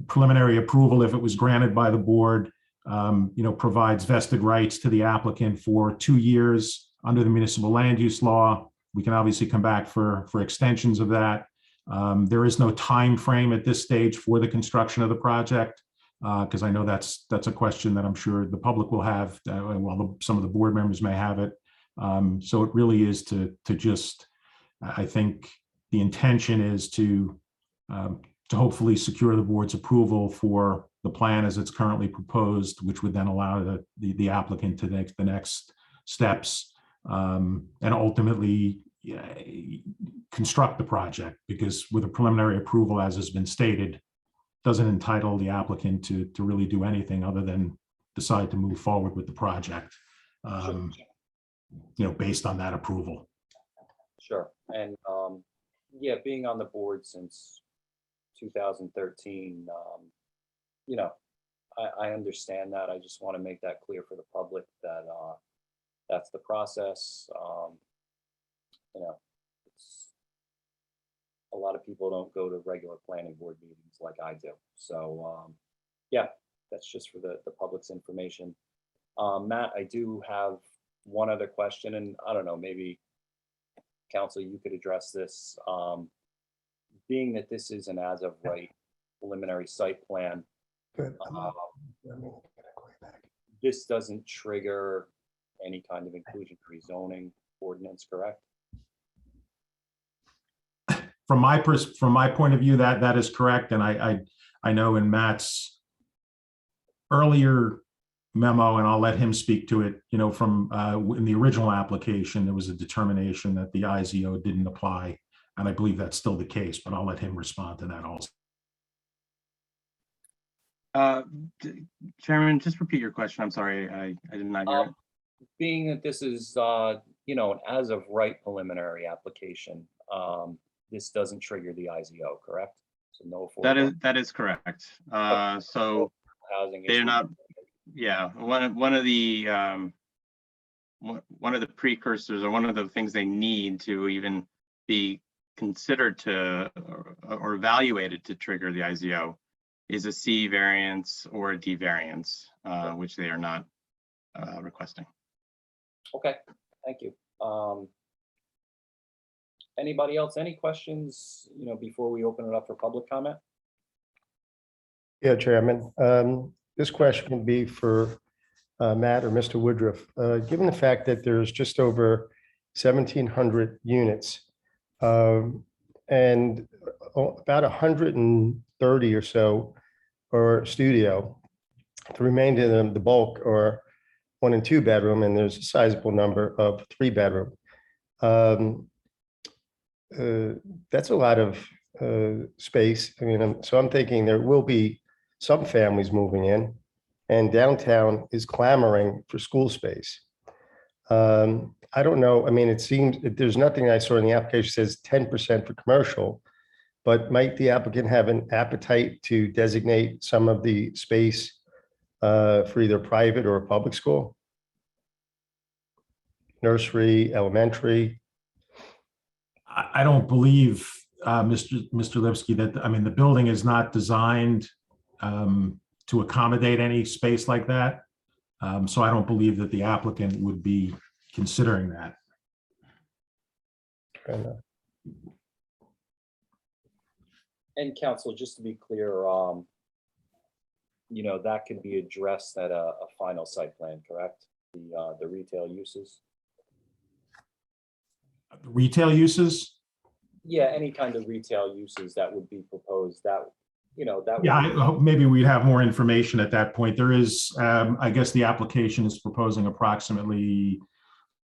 Preliminary approval, if it was granted by the board, you know, provides vested rights to the applicant for 2 years under the municipal land use law. We can obviously come back for extensions of that. There is no time frame at this stage for the construction of the project, because I know that's a question that I'm sure the public will have. Well, some of the board members may have it. So it really is to just, I think the intention is to hopefully secure the board's approval for the plan as it's currently proposed, which would then allow the applicant to take the next steps and ultimately construct the project, because with a preliminary approval, as has been stated, doesn't entitle the applicant to really do anything other than decide to move forward with the project, you know, based on that approval. Sure. And yeah, being on the board since 2013, you know, I understand that. I just want to make that clear for the public that that's the process. You know, a lot of people don't go to regular planning board meetings like I do. So yeah, that's just for the public's information. Matt, I do have one other question, and I don't know, maybe council, you could address this. Being that this is an as of right preliminary site plan, this doesn't trigger any kind of inclusionary zoning ordinance, correct? From my point of view, that is correct. And I know in Matt's earlier memo, and I'll let him speak to it, you know, from in the original application, there was a determination that the IZO didn't apply. And I believe that's still the case, but I'll let him respond to that also. Chairman, just repeat your question. I'm sorry, I did not hear it. Being that this is, you know, an as of right preliminary application, this doesn't trigger the IZO, correct? So no. That is correct. So housing they're not. Yeah, one of the precursors, or one of the things they need to even be considered to or evaluated to trigger the IZO is a C variance or a D variance, which they are not requesting. Okay, thank you. Anybody else, any questions, you know, before we open it up for public comment? Yeah, Chairman. This question would be for Matt or Mr. Woodruff. Given the fact that there's just over 1,700 units and about 100 30 or so or studio. The remainder of the bulk are 1 and 2 bedroom, and there's a sizable number of 3 bedroom. That's a lot of space. I mean, so I'm thinking there will be some families moving in, and downtown is clamoring for school space. I don't know. I mean, it seems there's nothing I saw in the application says 10% for commercial, but might the applicant have an appetite to designate some of the space for either private or a public school? Nursery, elementary. I don't believe, Mr. Lipsky, that, I mean, the building is not designed to accommodate any space like that. So I don't believe that the applicant would be considering that. Fair enough. And council, just to be clear, you know, that could be addressed at a final site plan, correct? The retail uses? Retail uses? Yeah, any kind of retail uses that would be proposed, that, you know, that. Yeah, I hope maybe we'd have more information at that point. There is, I guess the application is proposing approximately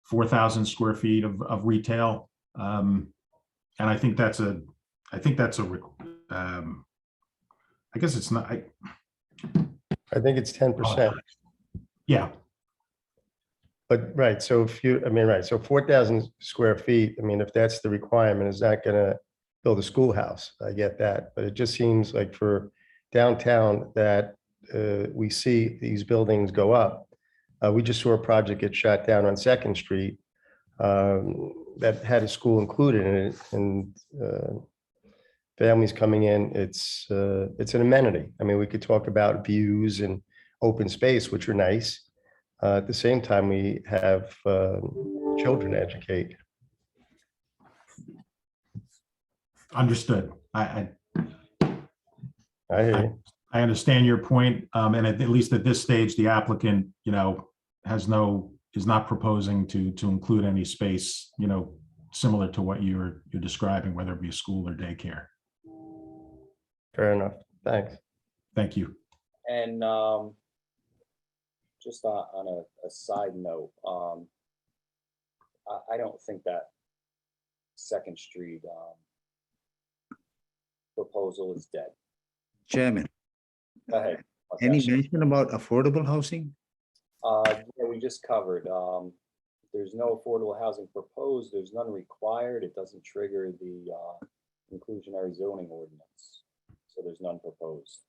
4,000 square feet of retail. And I think that's a, I guess it's not, I think it's 10%. yeah, But right, so if you, I mean, right, so 4,000 square feet, I mean, if that's the requirement, is that gonna build a schoolhouse? I get that, but it just seems like for downtown that we see these buildings go up. We just saw a project get shut down on Second Street that had a school included in it, and families coming in, it's an amenity. I mean, we could talk about views and open space, which are nice. At the same time, we have children to educate. understood. I hear you. I understand your point, and at least at this stage, the applicant, you know, is not proposing to include any space, you know, similar to what you're describing, whether it be a school or daycare. Fair enough. Thanks. Thank you. And just on a side note, I don't think that Second Street proposal is dead. Chairman, Go ahead. any Okay. mention about affordable housing? Yeah, we just covered. There's no affordable housing proposed. There's none required. It doesn't trigger the inclusionary zoning ordinance. So there's none proposed.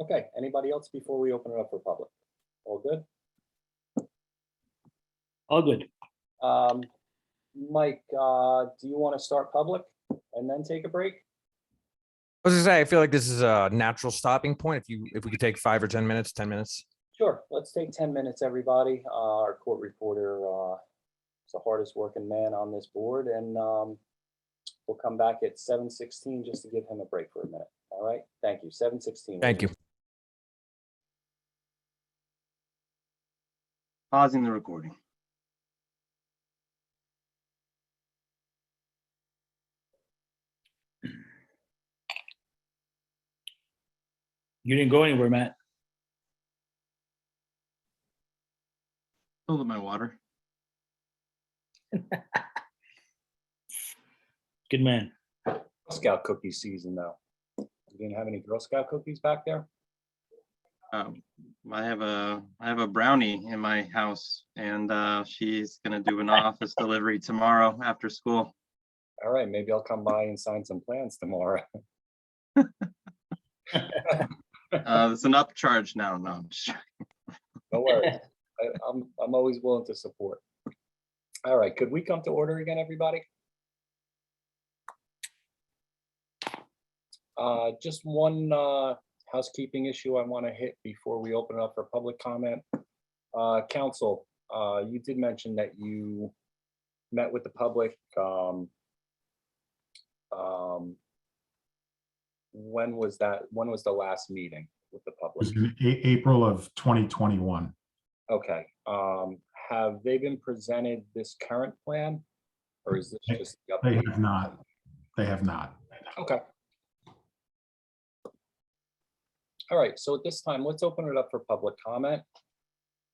Okay, anybody else before we open it up for public? All good? All good. Mike, do you want to start public and then take a break? I was gonna say, I feel like this is a natural stopping point. If we could take 5 or 10 minutes, 10 minutes. Sure, let's take 10 minutes, everybody. Our court reporter is the hardest working man on this board, and we'll come back at 7:16 just to give him a break for a minute. All right, thank you. 7:16. Thank you. Pausing the recording. You didn't go anywhere, Matt. Hold up my water. Good man. Girl Scout cookie season, though. You didn't have any Girl Scout cookies back there? I have a brownie in my house, and she's gonna do an office delivery tomorrow after school. All right, maybe I'll come by and sign some plans tomorrow. It's an upcharge now. No, I'm just No worries. I'm always willing to support. All right, could we come to order again, everybody? Just one housekeeping issue I want to hit before we open it up for public comment. Council, you did mention that you met with the public. When was that? When was the last meeting with the It public? was in April of 2021. Okay, have they been presented this current plan? Or is this just? the They update? have not. They have not. Okay. All right, so at this time, let's open it up for public comment.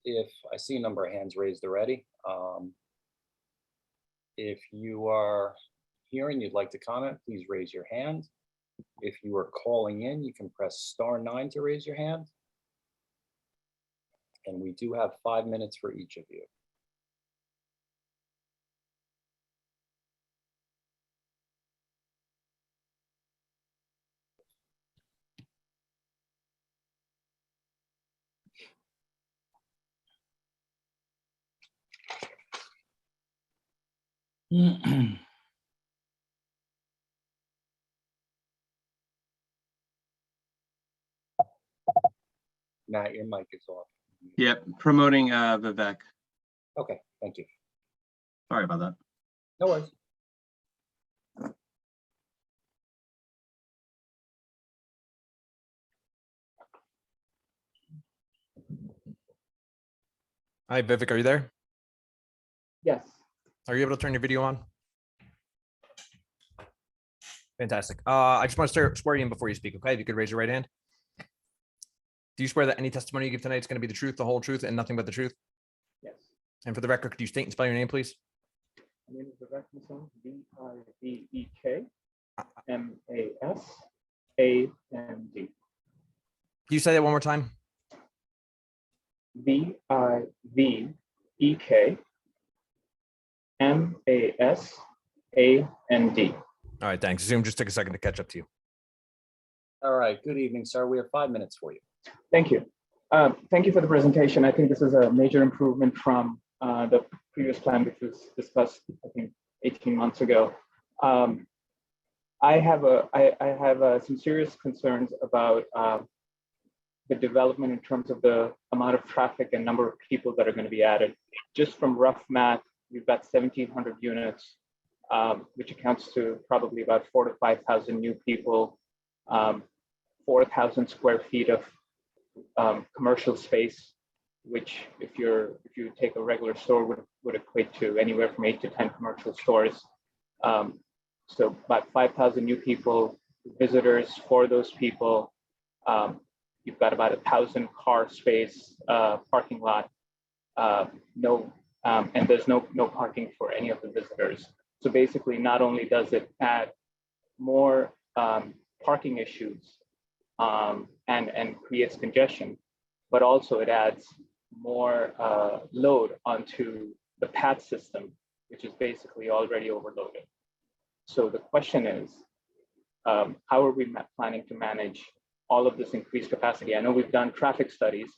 If I see a number of hands raised already. If you are here and you'd like to comment, please raise your hand. If you are calling in, you can press *9 to raise your hand. And we do have 5 minutes for each of you. Matt, your mic is off. Yep, promoting Vivek. Okay, thank you. Sorry about that. No worries. Hi, Vivek, are you there? Yes. Are you able to turn your video on? Fantastic. I just want to swear you in before you speak, okay? If you could raise your right hand. Do you swear that any testimony you give tonight is going to be the truth, the whole truth, and nothing but the truth? Yes. And for the record, could you state and spell your name, please? My name is Vivek Masson, V-I-V-E-K-M-A-S-A-N-D. Can you say that one more time? V-I-V-E-K-M-A-S-A-N-D. All right, thanks. Zoom just took a second to catch up to you. All right, good evening, sir. We have 5 minutes for you. Thank you. Thank you for the presentation. I think this is a major improvement from the previous plan, which was discussed, I think, 18 months ago. I have some serious concerns about the development in terms of the amount of traffic and number of people that are going to be added. Just from rough math, we've got 1,700 units, which accounts to probably about 4,000 to 5,000 new people, 4,000 square feet of commercial space, which if you take a regular store would equate to anywhere from 8 to 10 commercial stores. So about 5,000 new people, visitors for those people. You've got about 1,000 car space parking lot. And there's no parking for any of the visitors. So basically, not only does it add more parking issues and creates congestion, but also it adds more load onto the path system, which is basically already overloaded. So the question is, how are we planning to manage all of this increased capacity? I know we've done traffic studies,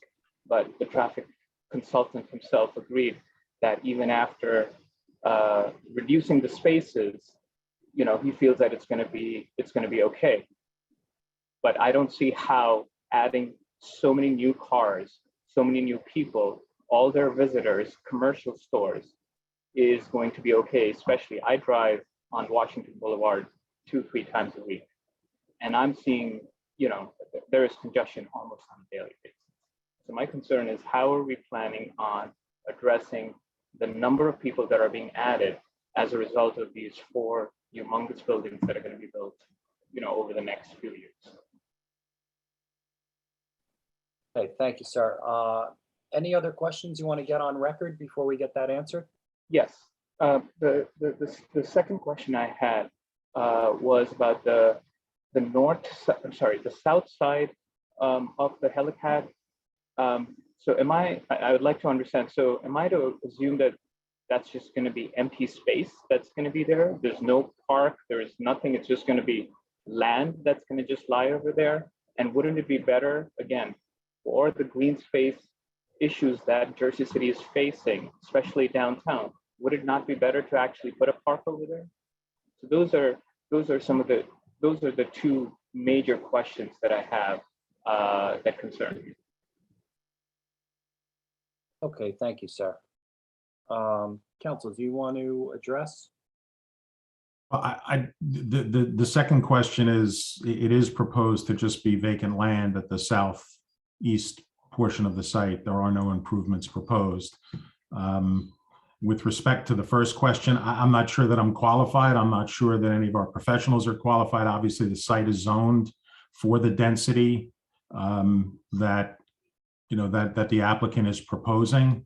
but the traffic consultant himself agreed that even after reducing the spaces, he feels that it's going to be okay. But I don't see how adding so many new cars, so many new people, all their visitors, commercial stores, is going to be okay. Especially, I drive on Washington Boulevard 2-3 times a week, and I'm seeing, there is congestion almost on a daily basis. So my concern is, how are we planning on addressing the number of people that are being added as a result of these 4 humongous buildings that are going to be built, over the next few years? Okay, thank you, sir. Any other questions you want to get on record before we get that answered? Yes. The second question I had was about the south side of the helipad. So I would like to understand, so am I to assume that that's just going to be empty space that's going to be there? There's no park, there's nothing, it's just going to be land that's going to just lie over there? And wouldn't it be better, again, for the green space issues that Jersey City is facing, especially downtown, would it not be better to actually put a park over there? So those are the 2 major questions that I have that concern me. Okay, thank you, sir. Council, do you want to address? The second question is, it is proposed to just be vacant land at the southeast portion of the site. There are no improvements proposed. With respect to the first question, I'm not sure that I'm qualified. I'm not sure that any of our professionals are qualified. Obviously, the site is zoned for the density that the applicant is proposing.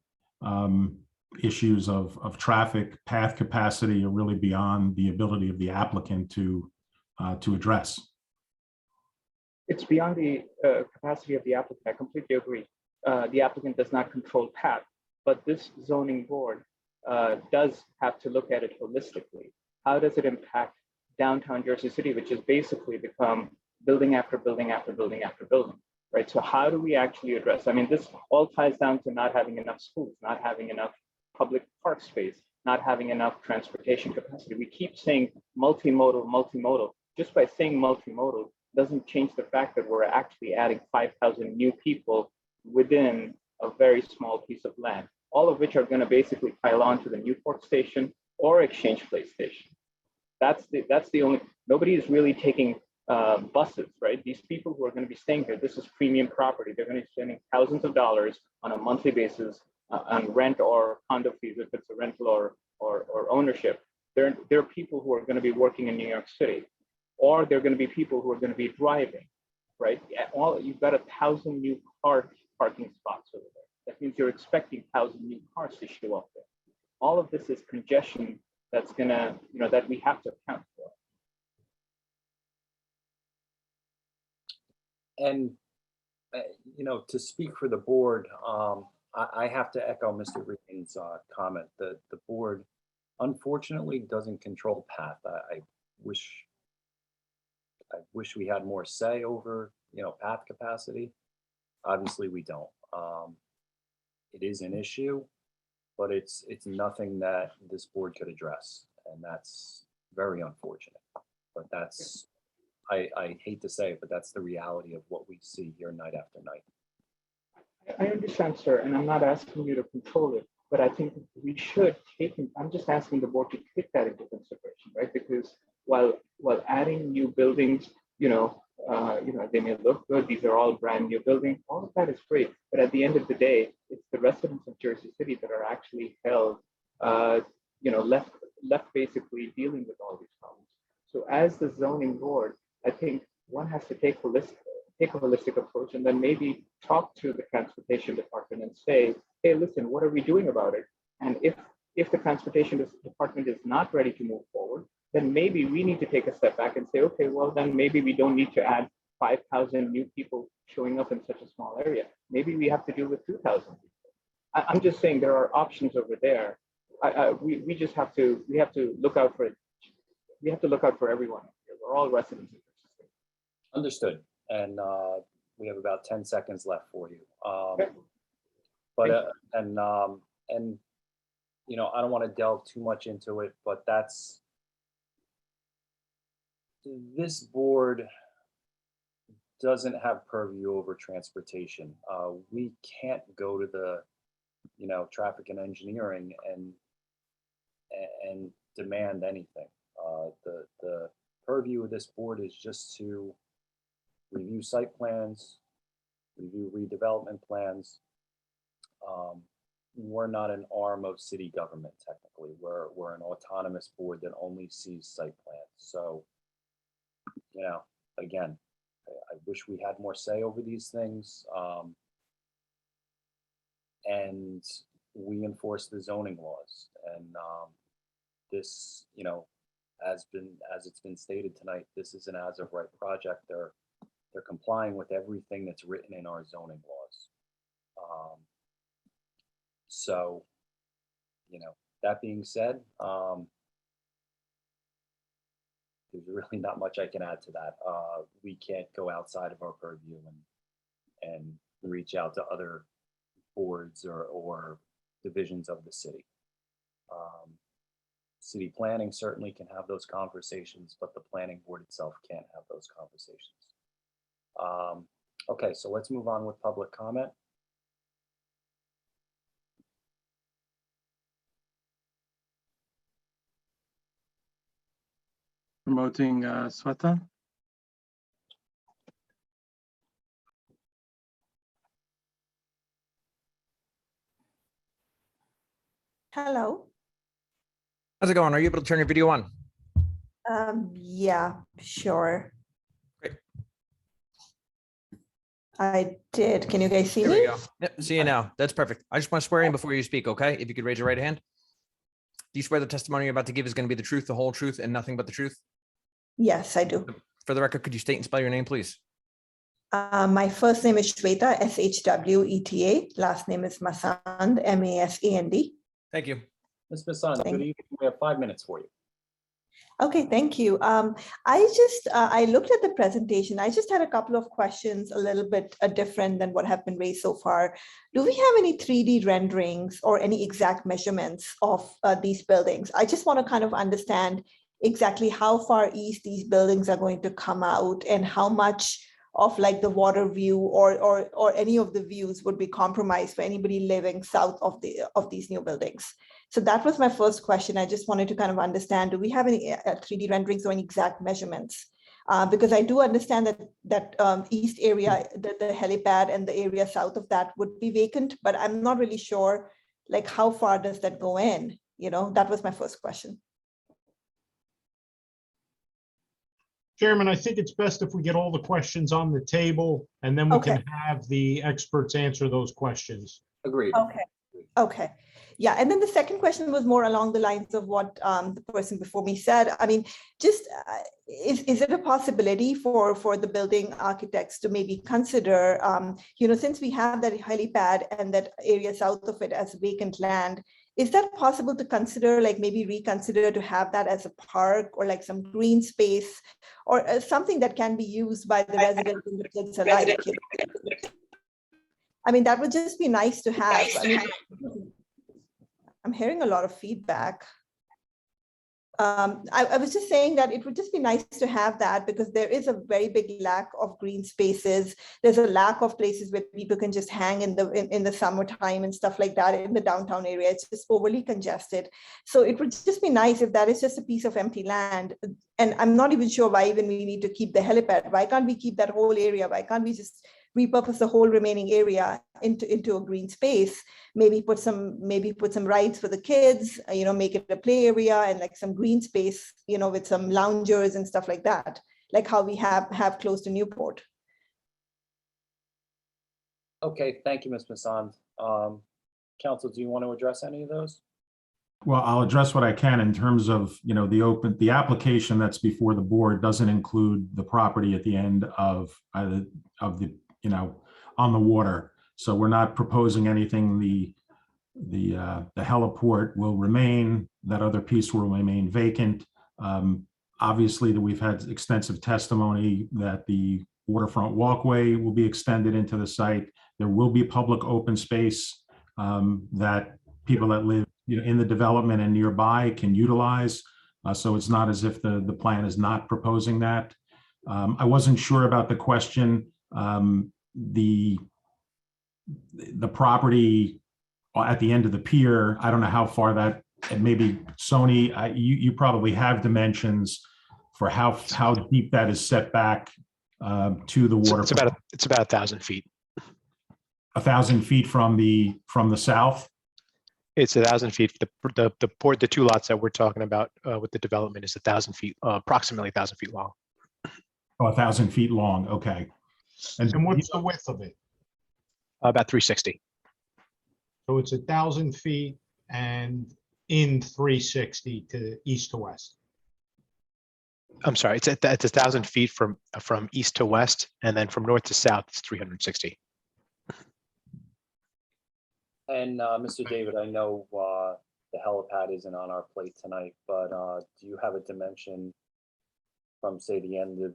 Issues of traffic, path capacity are really beyond the ability of the applicant to address. It's beyond the capacity of the applicant. I completely agree. The applicant does not control path, but this zoning board does have to look at it holistically. How does it impact downtown Jersey City, which has basically become building after building after building after building, right? So how do we actually address? I mean, this all ties down to not having enough schools, not having enough public park space, not having enough transportation capacity. We keep saying multimodal, multimodal. Just by saying multimodal doesn't change the fact that we're actually adding 5,000 new people within a very small piece of land, all of which are going to basically pile on to the Newport station or Exchange Place station. That's the only, nobody is really taking buses, right? These people who are going to be staying here, this is premium property. They're going to be spending thousands of dollars on a monthly basis on rent or condo fees, if it's a rental or ownership. There are people who are going to be working in New York City, or they're going to be people who are going to be driving, right? You've got 1,000 new parking spots over there. That means you're expecting 1,000 new cars to show up there. All of this is congestion that's gonna, that we have to account for. And, to speak for the board, I have to echo Mr. Regan's comment that the board unfortunately doesn't control path. I wish we had more say over, path capacity. Obviously we don't. It is an issue, but it's nothing that this board could address. And that's very unfortunate, but that's, I hate to say it, but that's the reality of what we see here night after night. I understand, sir, and I'm not asking you to control it, but I think we should take, I'm just asking the board to take that into consideration, right? Because while adding new buildings, they may look good, these are all brand new buildings, all of that is great, but at the end of the day, it's the residents of Jersey City that are actually held, left basically dealing with all these problems. So as the zoning board, I think one has to take a holistic approach and then maybe talk to the transportation department and say, hey, listen, what are we doing about it? And if the transportation department is not ready to move forward, then maybe we need to take a step back and say, okay, well, then maybe we don't need to add 5,000 new people showing up in such a small area. Maybe we have to deal with 2,000 people. I'm just saying there are options over there. We have to look out for it. We have to look out for everyone. We're all residents of this state. Understood. And we have about 10 seconds left for you. Okay. But I don't want to delve too much into it, but this board doesn't have purview over transportation. We can't go to the, traffic and engineering and demand anything. The purview of this board is just to review site plans, review redevelopment plans. We're not an arm of city government, technically. We're an autonomous board that only sees site plans. So, again, I wish we had more say over these things. And we enforce the zoning laws. And this, as it's been stated tonight, this is an as of right project. They're complying with everything that's written in our zoning laws. So, that being said, there's really not much I can add to that. We can't go outside of our purview and reach out to other boards or divisions of the city. City planning certainly can have those conversations, but the planning board itself can't have those conversations. Okay, so let's move on with public comment. Promoting Sweta. Hello. How's it going? Are you able to turn your video on? Yeah, sure. Great. I did. Can you guys see There me? we go. Yep, see you now. That's perfect. I just want to swear in before you speak, okay? If you could raise your right hand. Do you swear the testimony you're about to give is going to be the truth, the whole truth, and nothing but the truth? Yes, I do. For the record, could you state and spell your name, please? My first name is Shweta, Shweta. Last name is Masand, Masand. Thank you. Ms. Masand, good evening. We have 5 minutes for you. Okay, thank you. I looked at the presentation. I just had a couple of questions, a little bit different than what have been raised so far. Do we have any 3D renderings or any exact measurements of these buildings? I just want to kind of understand exactly how far east these buildings are going to come out and how much of like the water view or any of the views would be compromised for anybody living south of these new buildings. So that was my first question. I just wanted to kind of understand, do we have any 3D renderings or any exact measurements? Because I do understand that east area, the helipad and the area south of that would be vacant, but I'm not really sure like how far does that go in? You know, that was my first question. Chairman, I think it's best if we get all the questions on the table and then we can have the experts answer those questions. Agreed. Okay. Yeah, and then the second question was more along the lines of what the person before me said. I mean, just is it a possibility for the building architects to maybe consider, since we have that helipad and that area south of it as vacant land, is that possible to consider, like maybe reconsider to have that as a park or like some green space or something that can be used by the residents and the kids alike? I mean, that would just be nice to have. I mean, I'm hearing a lot of feedback. I was just saying that it would just be nice to have that because there is a very big lack of green spaces. There's a lack of places where people can just hang in the summertime and stuff like that in the downtown area. It's just overly congested. So it would just be nice if that is just a piece of empty land. And I'm not even sure why even we need to keep the helipad. Why can't we keep that whole area? Why can't we just repurpose the whole remaining area into a green space? Maybe put some rides for the kids, make it a play area and like some green space, with some loungers and stuff like that, like how we have close to Newport. Okay, thank you, Ms. Masand. Council, do you want to address any of those? Well, I'll address what I can in terms of, the application that's before the board doesn't include the property at the end of the on the water. So we're not proposing anything. The heliport will remain, that other piece will remain vacant. Obviously, that we've had extensive testimony that the waterfront walkway will be extended into the site. There will be public open space that people that live in the development and nearby can utilize. So it's not as if the plan is not proposing that. I wasn't sure about the question. The property at the end of the pier, I don't know how far that, maybe Sony, you probably have dimensions for how deep that is set back to the water. It's about 1,000 feet. 1,000 feet from the south? It's 1,000 feet. The two lots that we're talking about with the development is 1,000 feet, approximately 1,000 feet long. Oh, 1,000 feet long. Okay. And what's the width of it? About 360. So it's 1,000 feet and in 360 to east to west. I'm sorry, it's 1,000 feet from east to west, and then from north to south, it's 360. And Mr. David, I know the helipad isn't on our plate tonight, but do you have a dimension from, say, the end of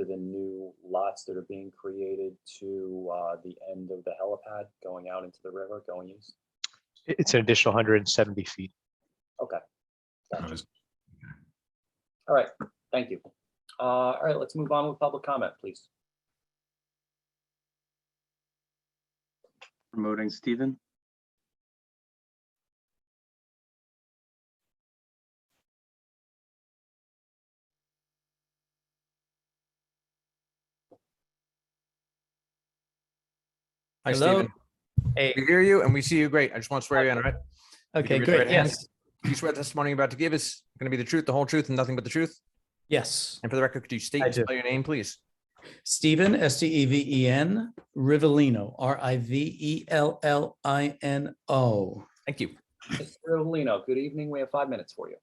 the new lots that are being created to the end of the helipad going out into the river, going east? It's an additional 170 feet. Okay. Gotcha. All right, thank you. All right, let's move on with public comment, please. Promoting Stephen. Hi, Hello. Stephen. Hey, We hear you and we see you great. I just want to swear you in, all right? You okay, can raise your great. right hand. Yes, Do you swear the testimony you're about to give is going to be the truth, the whole truth, and nothing but the truth? yes. And for the record, could you state I and do. spell your name, please? Stephen, Steven, Rivellino, Rivellino. Thank you. Mr. Rivellino, good evening. We have 5 minutes for you.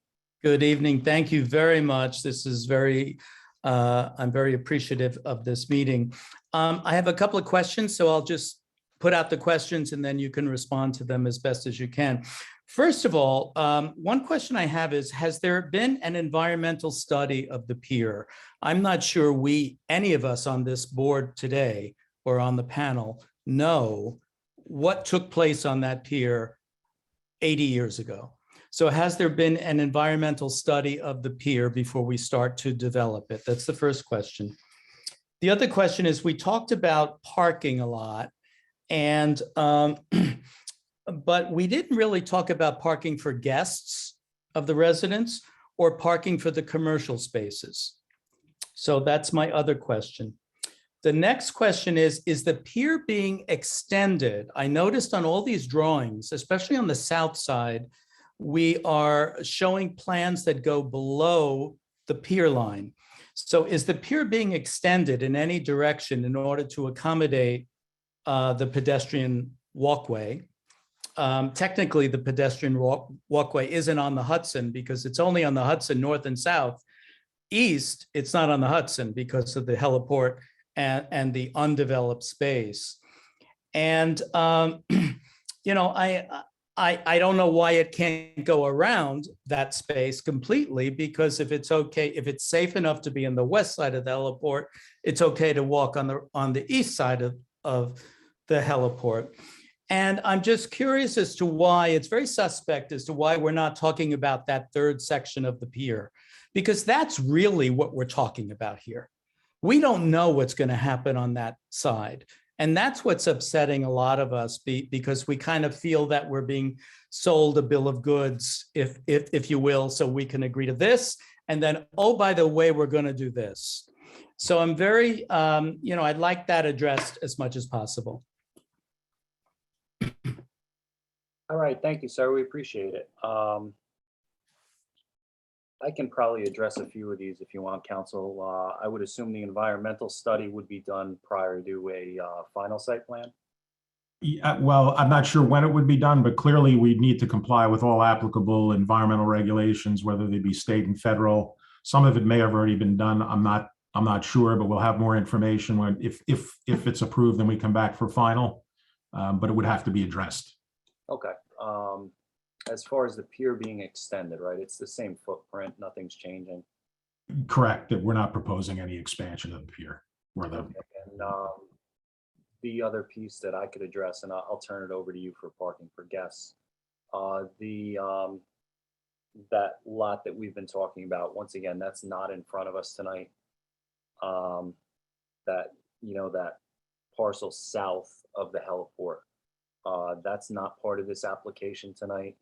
Good evening. Thank you very much. This is I'm very appreciative of this meeting. I have a couple of questions, so I'll just put out the questions and then you can respond to them as best as you can. First of all, one question I have is, has there been an environmental study of the pier? I'm not sure any of us on this board today or on the panel know what took place on that pier 80 years ago. So has there been an environmental study of the pier before we start to develop it? That's the first question. The other question is, we talked about parking a lot, and but we didn't really talk about parking for guests of the residents or parking for the commercial spaces. So that's my other question. The next question is the pier being extended? I noticed on all these drawings, especially on the south side, we are showing plans that go below the pier line. So is the pier being extended in any direction in order to accommodate the pedestrian walkway? Technically, the pedestrian walkway isn't on the Hudson because it's only on the Hudson north and south. East, it's not on the Hudson because of the heliport and the undeveloped space. And, you know, I don't know why it can't go around that space completely, because if it's okay, if it's safe enough to be on the west side of the heliport, it's okay to walk on the east side of the heliport. And I'm just curious as to why, it's very suspect as to why we're not talking about that third section of the pier, because that's really what we're talking about here. We don't know what's going to happen on that side. And that's what's upsetting a lot of us, because we kind of feel that we're being sold a bill of goods, if you will, so we can agree to this. And then, oh, by the way, we're going to do this. So I'm very, you know, I'd like that addressed as much as possible. All right, thank you, sir. We appreciate it. I can probably address a few of these if you want, counsel. I would assume the environmental study would be done prior to a final site plan. Yeah, well, I'm not sure when it would be done, but clearly we need to comply with all applicable environmental regulations, whether they be state and federal. Some of it may have already been done. I'm not sure, but we'll have more information when if it's approved, then we come back for final. But it would have to be addressed. Okay. As far as the pier being extended, right? It's the same footprint, nothing's changing. Correct. That we're not proposing any expansion of the pier. Or the, Okay. And the other piece that I could address, and I'll turn it over to you for parking for guests. That lot that we've been talking about, once again, that's not in front of us tonight. That, you know, that parcel south of the heliport, that's not part of this application tonight.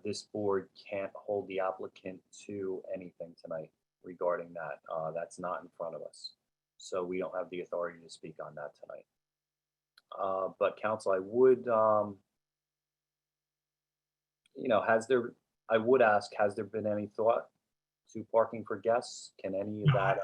This board can't hold the applicant to anything tonight regarding that. That's not in front of us. So we don't have the authority to speak on that tonight. But counsel, I would, you know, I would ask, has there been any thought to parking for guests? Can any of that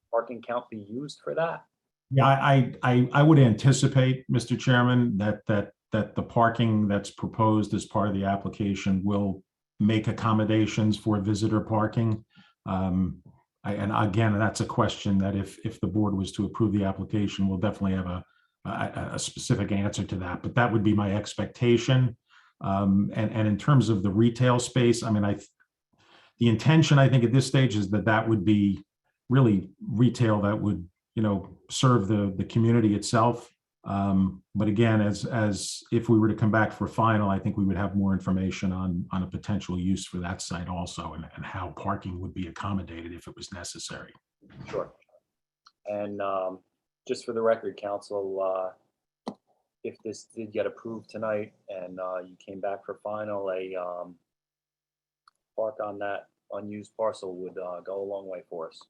parking count be used for that? yeah, I would anticipate, Mr. Chairman, that the parking that's proposed as part of the application will make accommodations for visitor parking. And again, that's a question that if the board was to approve the application, we'll definitely have a specific answer to that. But that would be my expectation. And in terms of the retail space, I mean, the intention, I think, at this stage is that would be really retail that would, you know, serve the community itself. But again, as if we were to come back for final, I think we would have more information on a potential use for that site also, and how parking would be accommodated if it was necessary. Sure. And just for the record, counsel, if this did get approved tonight and you came back for final, a park on that unused parcel would go a long way for us.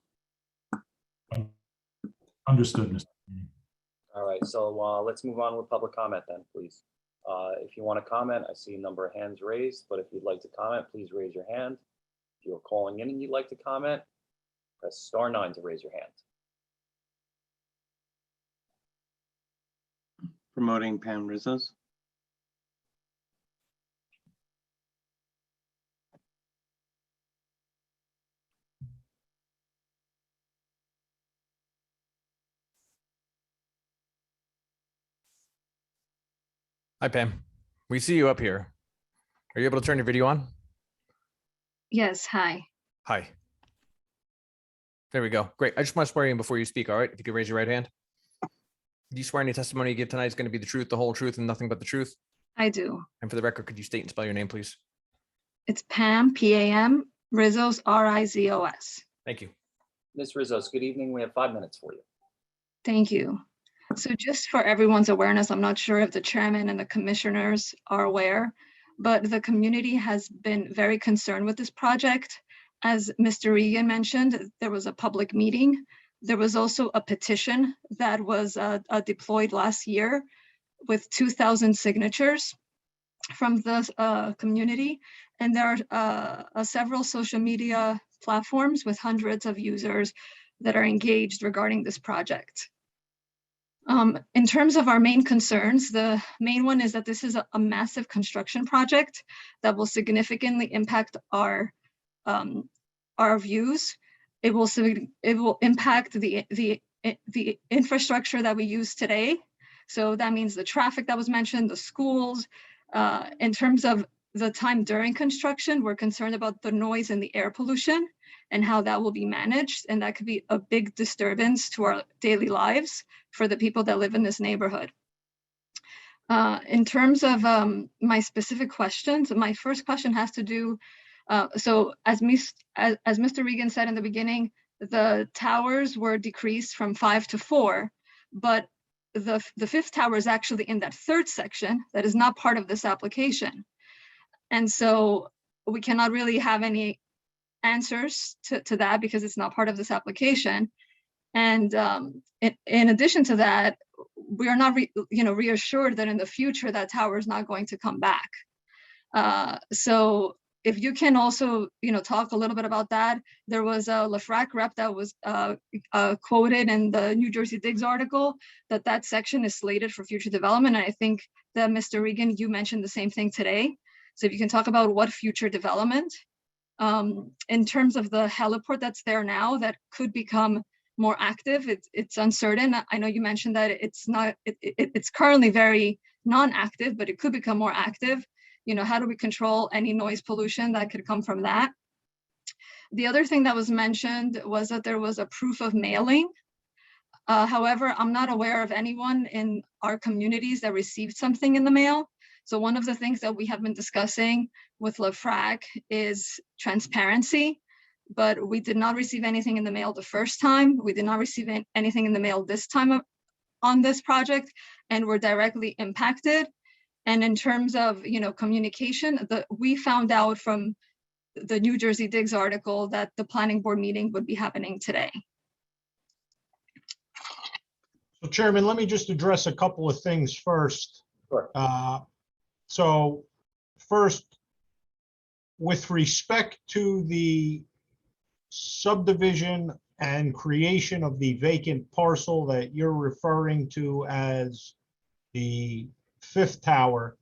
Understood, Mr. All right, so let's move on with public comment then, please. If you want to comment, I see a number of hands raised, but if you'd like to comment, please raise your hand. If you're calling in and you'd like to comment, press *9 to raise your hand. Promoting Pam Rizzo's. Hi, Pam. We see you up here. Are you able to turn your video on? Yes, hi. Hi. There we go. Great. I just want to swear you in before you speak. All right. If you could raise your right hand. Do you swear any testimony you give tonight is going to be the truth, the whole truth, and nothing but the truth? I do. And for the record, could you state and spell your name, please? It's Pam, P-A-M, Rizzo's, R-I-Z-O-S. Thank you. Ms. Rizos, good evening. We have 5 minutes for you. Thank you. So just for everyone's awareness, I'm not sure if the chairman and the commissioners are aware, but the community has been very concerned with this project. As Mr. Regan mentioned, there was a public meeting. There was also a petition that was deployed last year with 2,000 signatures from the community. And there are several social media platforms with hundreds of users that are engaged regarding this project. In terms of our main concerns, the main one is that this is a massive construction project that will significantly impact our views. It will impact the infrastructure that we use today. So that means the traffic that was mentioned, the schools. In terms of the time during construction, we're concerned about the noise and the air pollution and how that will be managed. And that could be a big disturbance to our daily lives for the people that live in this neighborhood. In terms of my specific questions, my first question has to do, so as Mr. Regan said in the beginning, the towers were decreased from 5 to 4, but the fifth tower is actually in that third section that is not part of this application. And so we cannot really have any answers to that because it's not part of this application. And in addition to that, we are not reassured that in the future that tower is not going to come back. So if you can also talk a little bit about that. There was a LaFrac rep that was quoted in the New Jersey Digs article that section is slated for future development. And I think that Mr. Regan, you mentioned the same thing today. So if you can talk about what future development, in terms of the heliport that's there now that could become more active, it's uncertain. I know you mentioned that it's currently very non-active, but it could become more active. How do we control any noise pollution that could come from that? The other thing that was mentioned was that there was a proof of mailing. However, I'm not aware of anyone in our communities that received something in the mail. So one of the things that we have been discussing with LaFrac is transparency, but we did not receive anything in the mail the first time. We did not receive anything in the mail this time on this project, and we're directly impacted. And in terms of communication, we found out from the New Jersey Digs article that the planning board meeting would be happening today. So Chairman, let me just address a couple of things first. Sure. So first, with respect to the subdivision and creation of the vacant parcel that you're referring to as the fifth tower,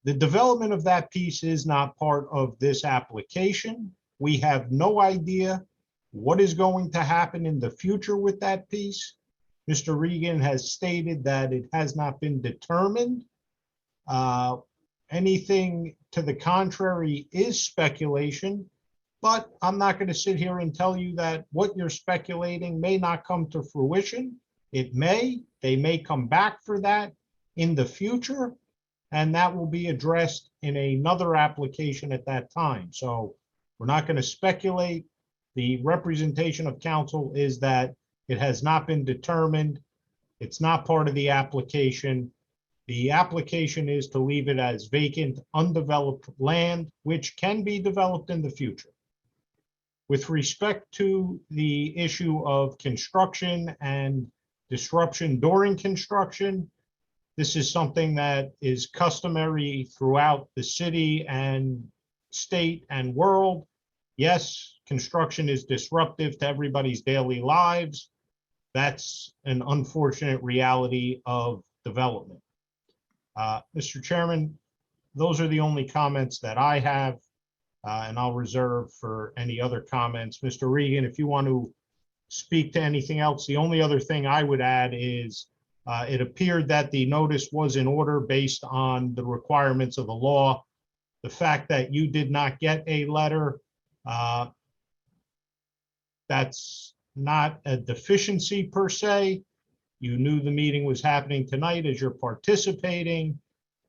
the development of that piece is not part of this application. We have no idea what is going to happen in the future with that piece. Mr. Regan has stated that it has not been determined. Anything to the contrary is speculation, but I'm not going to sit here and tell you that what you're speculating may not come to fruition. It may. They may come back for that in the future, and that will be addressed in another application at that time. So we're not going to speculate. The representation of council is that it has not been determined. It's not part of the application. The application is to leave it as vacant, undeveloped land, which can be developed in the future. With respect to the issue of construction and disruption during construction. This is something that is customary throughout the city and state and world. Yes, construction is disruptive to everybody's daily lives. That's an unfortunate reality of development. Mr. Chairman, those are the only comments that I have, and I'll reserve for any other comments. Mr. Regan, if you want to speak to anything else, the only other thing I would add is it appeared that the notice was in order based on the requirements of the law. The fact that you did not get a letter, that's not a deficiency per se. You knew the meeting was happening tonight as you're participating,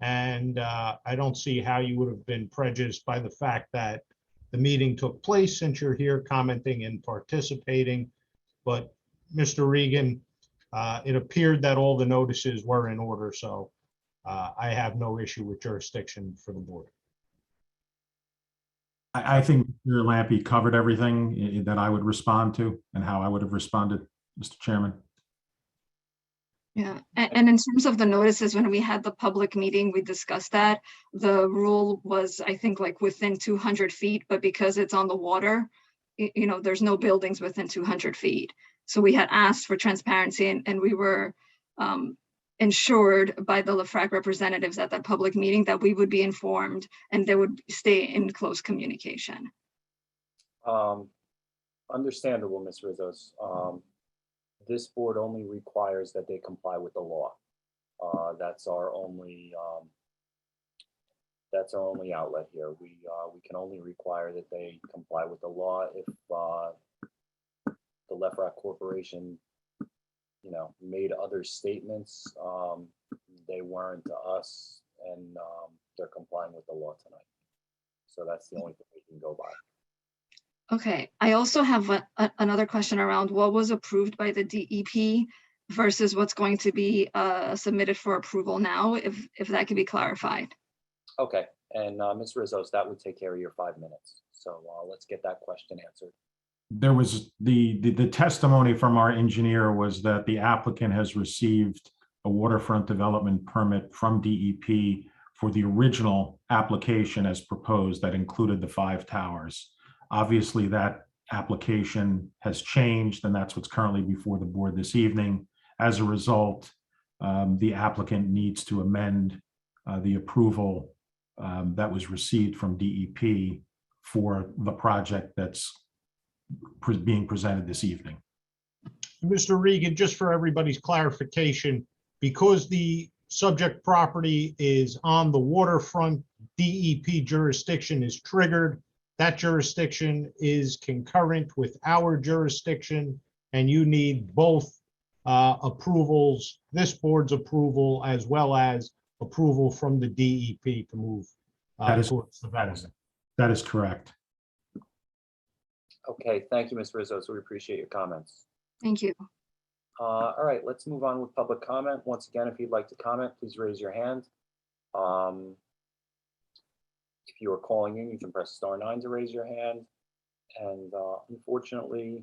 and I don't see how you would have been prejudiced by the fact that the meeting took place since you're here commenting and participating. But Mr. Regan, it appeared that all the notices were in order, so I have no issue with jurisdiction for the board. I think Mr. Lampy covered everything that I would respond to and how I would have responded, Mr. Chairman. Yeah, and in terms of the notices, when we had the public meeting, we discussed that. The rule was, I think, like within 200 feet, but because it's on the water, you know, there's no buildings within 200 feet. So we had asked for transparency, and we were ensured by the LaFrac representatives at that public meeting that we would be informed and they would stay in close communication. Understandable, Ms. Rizos. This board only requires that they comply with the law. That's our only outlet here. We can only require that they comply with the law. If the LaFrac Corporation, you know, made other statements, they weren't to us, and they're complying with the law tonight. So that's the only thing we can go by. Okay, I also have another question around what was approved by the DEP versus what's going to be submitted for approval now, if that could be clarified. Okay, and Ms. Rizos, that would take care of your 5 minutes. So let's get that question answered. There was the testimony from our engineer was that the applicant has received a waterfront development permit from DEP for the original application as proposed that included the 5 towers. Obviously, that application has changed, and that's what's currently before the board this evening. As a result, the applicant needs to amend the approval that was received from DEP for the project that's being presented this evening. Mr. Regan, just for everybody's clarification, because the subject property is on the waterfront, DEP jurisdiction is triggered. That jurisdiction is concurrent with our jurisdiction, and you need both approvals, this board's approval, as well as approval from the DEP to move towards development. That is correct. Okay, thank you, Ms. Rizzo. So we appreciate your comments. Thank you. All right, let's move on with public comment. Once again, if you'd like to comment, please raise your hand. If you are calling in, you can press *9 to raise your hand. And unfortunately,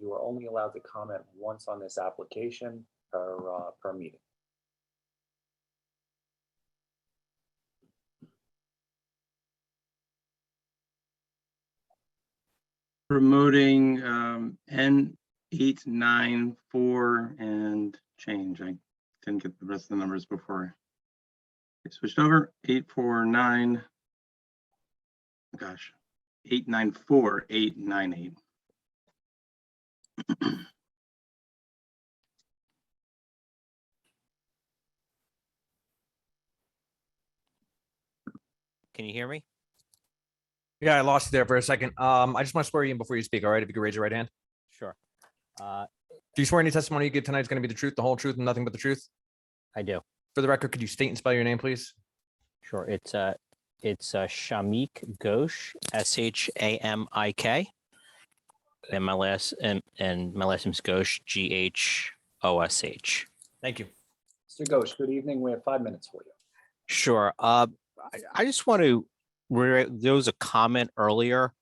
you are only allowed to comment once on this application per meeting. Promoting N894 and change. I didn't get the rest of the numbers before I switched over. 849. Gosh, 894, 898. Can you hear me? Yeah, I lost you there for a second. I just want to swear you in before you speak. All right, if you could raise your right hand. Sure. Do you swear any testimony you give tonight is going to be the truth, the whole truth, and nothing but the truth? I do. For the record, could you state and spell your name, please? Sure. It's Shamik Ghosh, Shamik, and my last name is Ghosh, Ghosh. Thank you, Mr. Ghosh. Good evening. We have 5 minutes for you. Sure. I just want to. There was a comment earlier.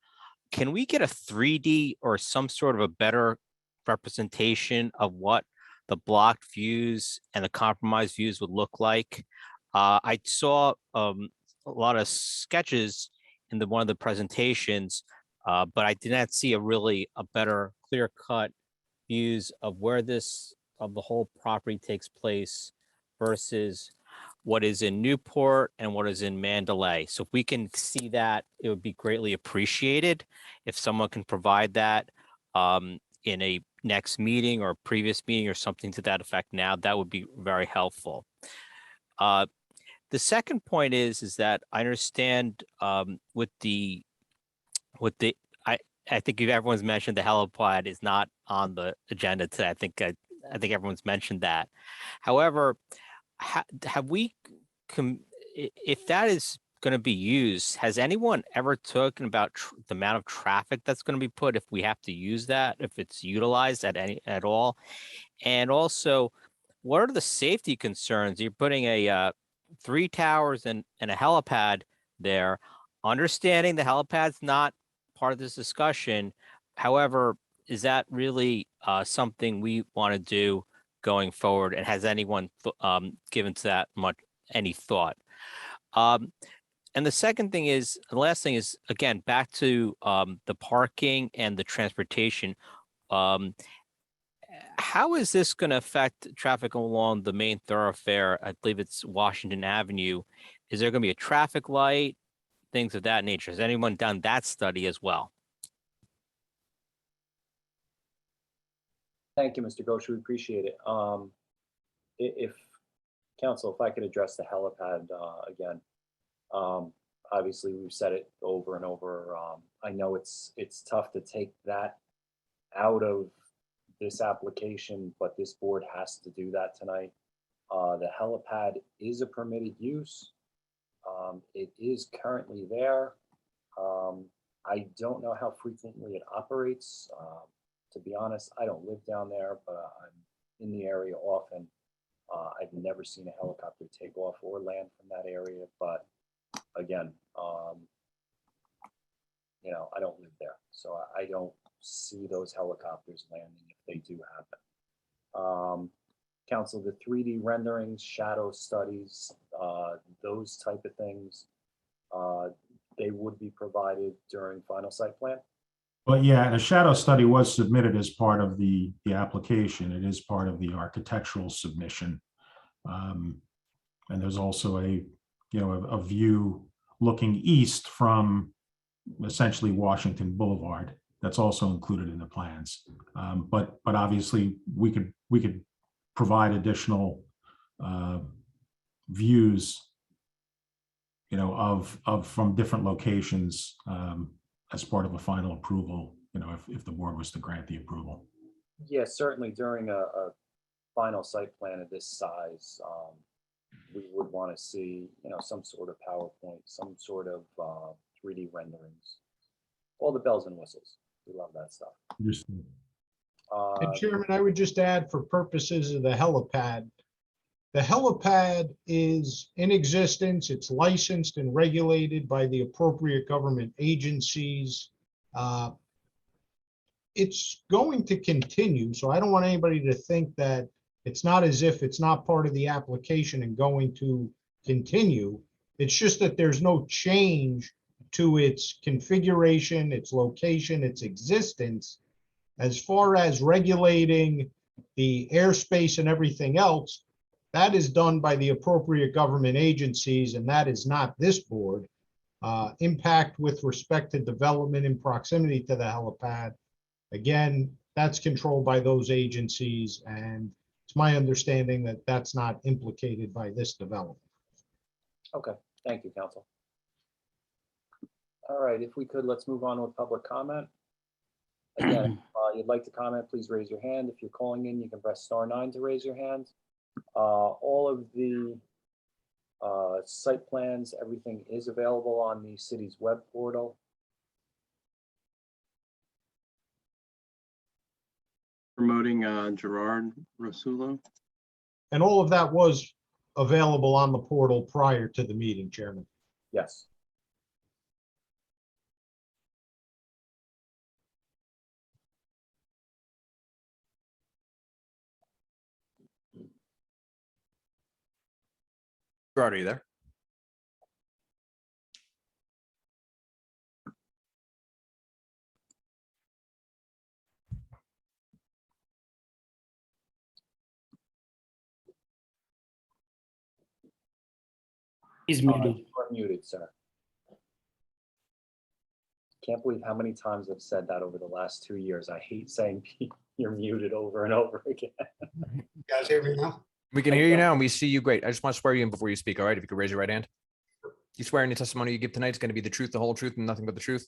Can we get a 3D or some sort of a better representation of what the blocked views and the compromised views would look like. I saw a lot of sketches in one of the presentations, but I did not see a better clear-cut views of where of the whole property takes place versus what is in Newport and what is in Mandalay. So if we can see that, it would be greatly appreciated. If someone can provide that in a next meeting or a previous meeting or something to that effect now, that would be very helpful. The second point is that I understand I think everyone's mentioned the helipad is not on the agenda today. I think everyone's mentioned that. However, if that is going to be used, has anyone ever talked about the amount of traffic that's going to be put if we have to use that, if it's utilized at all? And also, what are the safety concerns? You're putting 3 towers and a helipad there, understanding the helipad's not part of this discussion. However, is that really something we want to do going forward? And has anyone given to that any thought? And the last thing is, again, back to the parking and the transportation. How is this going to affect traffic along the main thoroughfare? I believe it's Washington Avenue. Is there going to be a traffic light? Things of that nature. Has anyone done that study as well? Thank you, Mr. Ghosh. We appreciate it. If council, if I could address the helipad again. Obviously, we've said it over and over. I know it's tough to take that out of this application, but this board has to do that tonight. The helipad is a permitted use. It is currently there. I don't know how frequently it operates. To be honest, I don't live down there, but I'm in the area often. I've never seen a helicopter take off or land from that area, but again, you know, I don't live there, so I don't see those helicopters landing if they do happen. Council, the 3D renderings, shadow studies, those type of things, they would be provided during final site plan? But yeah, and a shadow study was submitted as part of the application. It is part of the architectural submission. And there's also a view looking east from essentially Washington Boulevard. That's also included in the plans. But obviously we could provide additional views, of from different locations as part of a final approval, if the board was to grant the approval. Yes, certainly during a final site plan of this size, we would want to see, some sort of PowerPoint, some sort of 3D renderings, all the bells and whistles. We love that stuff. And Chairman, I would just add, for purposes of the helipad is in existence. It's licensed and regulated by the appropriate government agencies. It's going to continue, so I don't want anybody to think that it's not as if it's not part of the application and going to continue. It's just that there's no change to its configuration, its location, its existence. As far as regulating the airspace and everything else, that is done by the appropriate government agencies, and that is not this board. Impact with respect to development in proximity to the helipad, again, that's controlled by those agencies, and it's my understanding that that's not implicated by this development. Okay, thank you, council. All right, if we could, let's move on with public comment. Again, if you'd like to comment, please raise your hand. If you're calling in, you can press *9 to raise your hand. All of the site plans, everything is available on the city's web portal. Promoting Gerard Rosulo. And all of that was available on the portal prior to the meeting, Chairman. Yes. Gerard, are you there? He's muted. You are muted, sir. Can't believe how many times I've said that over the last 2 years. I hate saying you're muted over and over again. You guys hear me now? We can hear you now and we see you great. I just want to swear you in before you speak. All right, if you could raise your right hand. You swear any testimony you give tonight is going to be the truth, the whole truth, and nothing but the truth?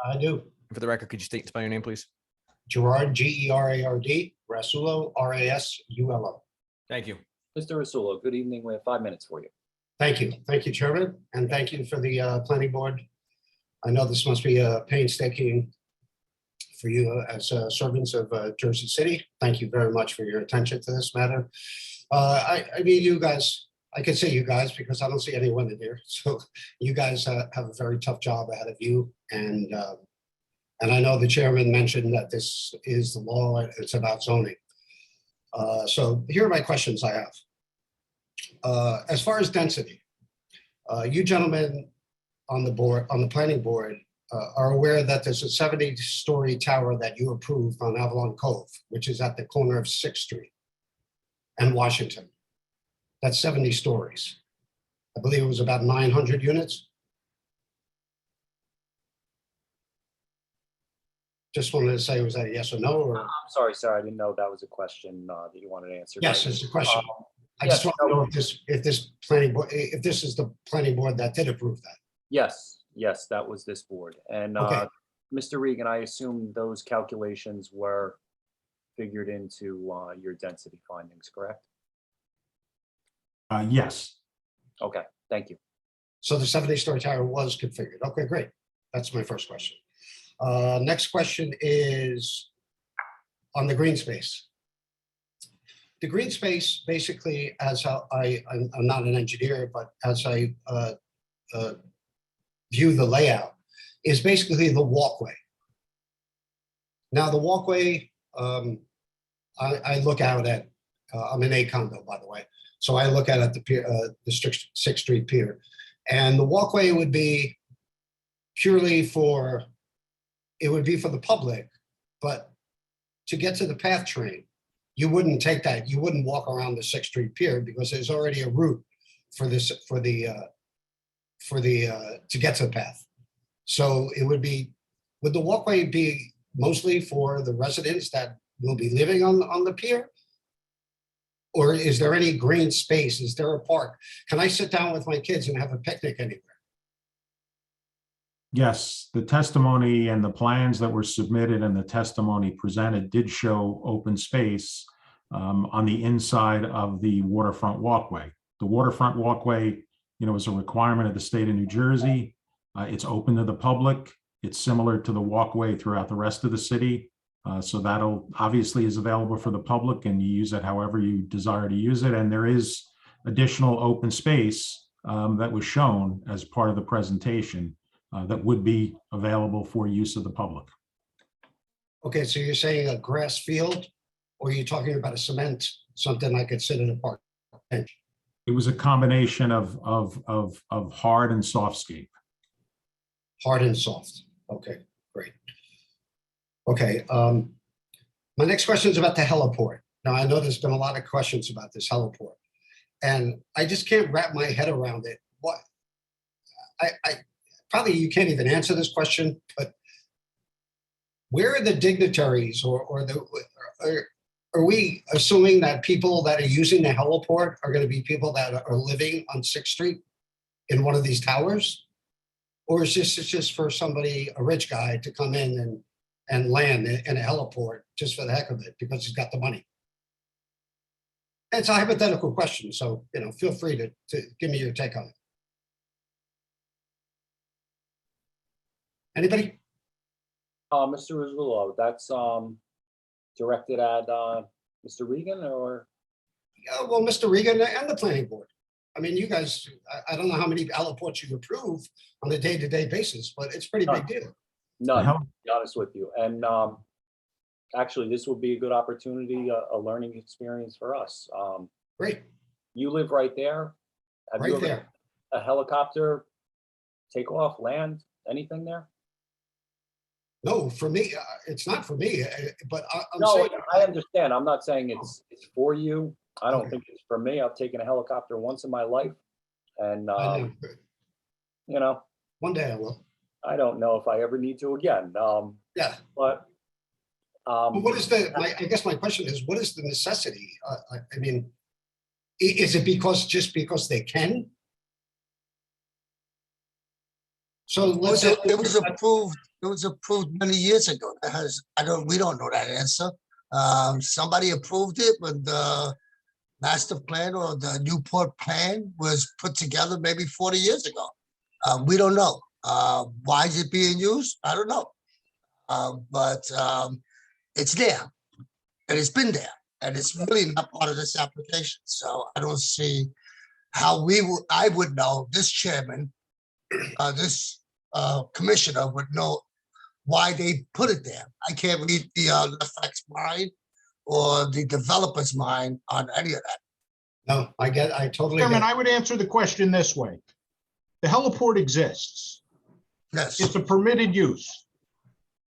I do. And for the record, could you state and spell your name, please? Gerard, Gerard, Rasulo, Rasulo. Thank you. Mr. Rasulo, good evening. We have 5 minutes for you. Thank you. Thank you, Chairman, and thank you for the planning board. I know this must be painstaking for you as servants of Jersey City. Thank you very much for your attention to this matter. I mean, you guys, I can say you guys because I don't see any women here. So you guys have a very tough job ahead of you. And I know the chairman mentioned that this is the law, it's about zoning. So here are my questions I have. As far as density, you gentlemen on the board, on the planning board, are aware that there's a 70-story tower that you approved on Avalon Cove, which is at the corner of 6th Street and Washington. That's 70 stories. I believe it was about 900 units. Just wanted to say, was that a yes or no? Or? I'm sorry, sir. I didn't know that was a question that you wanted answered. Yes, it's a question. I yes, just want to know if this planning board, if this is the planning board that did approve that. Yes, yes, that was this board. And Okay. Mr. Regan, I assume those calculations were figured into your density findings, correct? Yes. Okay, thank you. So the 70-story tower was configured. Okay, great. That's my first question. Next question is on the green space. The green space, basically, as I'm not an engineer, but as I view the layout, is basically the walkway. Now, the walkway, I look out at, I'm in a condo, by the way, so I look out at the pier, the 6th Street Pier, and the walkway would be purely for, it would be for the public, but to get to the PATH train, you wouldn't take that, you wouldn't walk around the 6th Street Pier because there's already a route for this, to get to the PATH. So it would be, would the walkway be mostly for the residents that will be living on the pier? Or is there any green space? Is there a park? Can I sit down with my kids and have a picnic anywhere? Yes, the testimony and the plans that were submitted and the testimony presented did show open space on the inside of the waterfront walkway. The waterfront walkway, is a requirement of the state of New Jersey. It's open to the public. It's similar to the walkway throughout the rest of the city. So that'll obviously is available for the public and you use it however you desire to use it. And there is additional open space that was shown as part of the presentation that would be available for use of the public. Okay, so you're saying a grass field, or are you talking about a cement, something I could sit in a park bench? It was a combination of hard and softscape. Hard and soft. Okay, great. Okay, my next question is about the heliport. Now, I know there's been a lot of questions about this heliport, and I just can't wrap my head around it. What I probably you can't even answer this question, but where are the dignitaries are we assuming that people that are using the heliport are going to be people that are living on 6th Street in one of these towers? Or is this just for somebody, a rich guy, to come in and land in a heliport just for the heck of it because he's got the money? It's a hypothetical question, so feel free to give me your take on it. Anybody? Mr. Rasulo, that's directed at Mr. Regan or? Yeah, well, Mr. Regan and the planning board. I mean, you guys, I don't know how many heliports you approve on a day-to-day basis, but it's a pretty big deal. None, to be honest with you. And actually, this would be a good opportunity, a learning experience for us. Great. You live right there. Have Right you ever there. a helicopter take off, land, anything there? No, for me, it's not for me, but I'm No, saying. I understand. I'm not saying it's for you. I don't Okay. think it's for me. I've taken a helicopter once in my life, and I know. you know, One day I will. I don't know if I ever need to again. Yeah. But But what is the, I guess my question is, what is the necessity? I mean, is it just because they can? So let's say. It was approved, it was approved many years ago. We don't know that answer. Somebody approved it when the master plan or the Newport plan was put together maybe 40 years ago. We don't know. Why is it being used? I don't know. But it's there and it's been there and it's really not part of this application. So I don't see how I would know, this chairman, this commissioner would know why they put it there. I can't read the effects mind or the developer's mind on any of that. No, I totally Chairman, get I would answer the question this way. The heliport exists. Yes. It's a permitted use.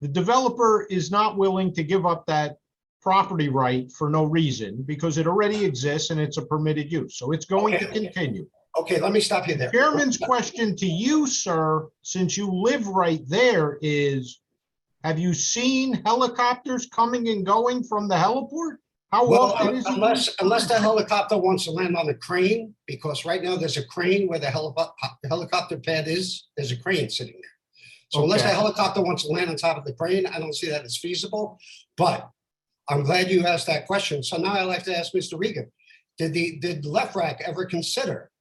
The developer is not willing to give up that property right for no reason because it already exists and it's a permitted use. So it's going to continue. Okay, let me stop you there. Chairman's question to you, sir, since you live right there is, have you seen helicopters coming and going from the heliport? How Well, often is it? unless the helicopter wants to land on a crane, because right now there's a crane where the helicopter pad is, there's a crane sitting there. So unless the Okay. helicopter wants to land on top of the crane, I don't see that as feasible. But I'm glad you asked that question. So now I'd like to ask Mr. Regan, did Left Rack ever consider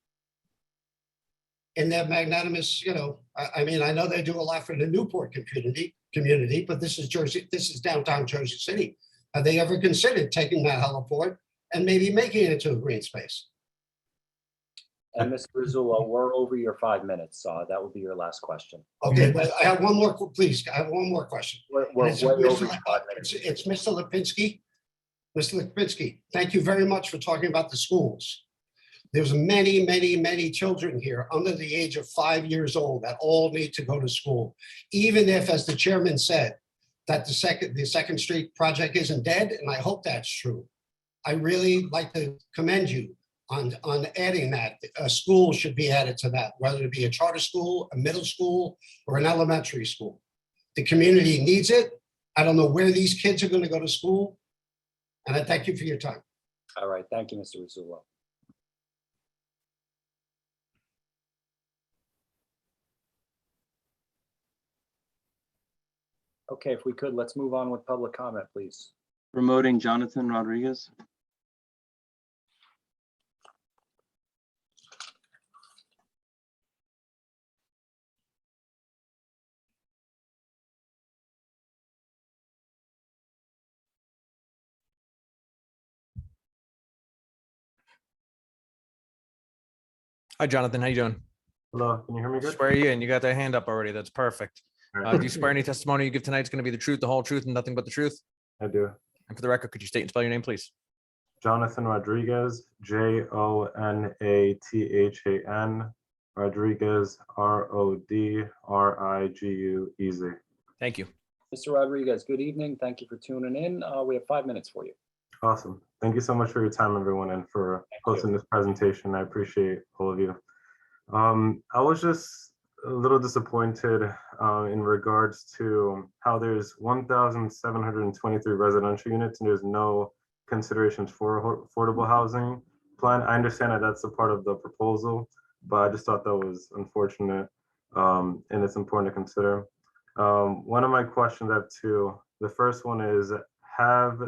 in their magnanimous, I mean, I know they do a lot for the Newport community, but this is downtown Jersey City. Have they ever considered taking that heliport and maybe making it into a green space? And Mr. Rizzullo, we're over your 5 minutes. That would be your last question. Okay, but I have one more, please. I have one more question. We're And it's way over Mr. your 5 minutes. It's Mr. Lipinski. Mr. Lipinski, thank you very much for talking about the schools. There's many, many, many children here under the age of 5 years old that all need to go to school. Even if, as the chairman said, that the Second Street project isn't dead, and I hope that's true. I really like to commend you on adding that. A school should be added to that, whether it be a charter school, a middle school, or an elementary school. The community needs it. I don't know where these kids are going to go to school. And I thank you for your time. All right. Thank you, Mr. Rizzullo. Okay, if we could, let's move on with public comment, please. Promoting Jonathan Rodriguez. Hi, Jonathan. How you doing? Hello, can you hear me good? Swear you in. You got that hand up already. That's perfect. All right. Do you swear any testimony you give tonight is going to be the truth, the whole truth, and nothing but the truth? I do. And for the record, could you state and spell your name, please? Jonathan Rodriguez, Jonathan, Rodriguez, Rodriguez. Thank you. Mr. Rodriguez, good evening. Thank you for tuning in. We have 5 minutes for you. Awesome. Thank you so much for your time, everyone, and for hosting this presentation. I appreciate all of you. I was just a little disappointed in regards to how there's 1,723 residential units and there's no considerations for affordable housing plan. I understand that that's a part of the proposal, but I just thought that was unfortunate, and it's important to consider. One of my questions I have two. The first one is, have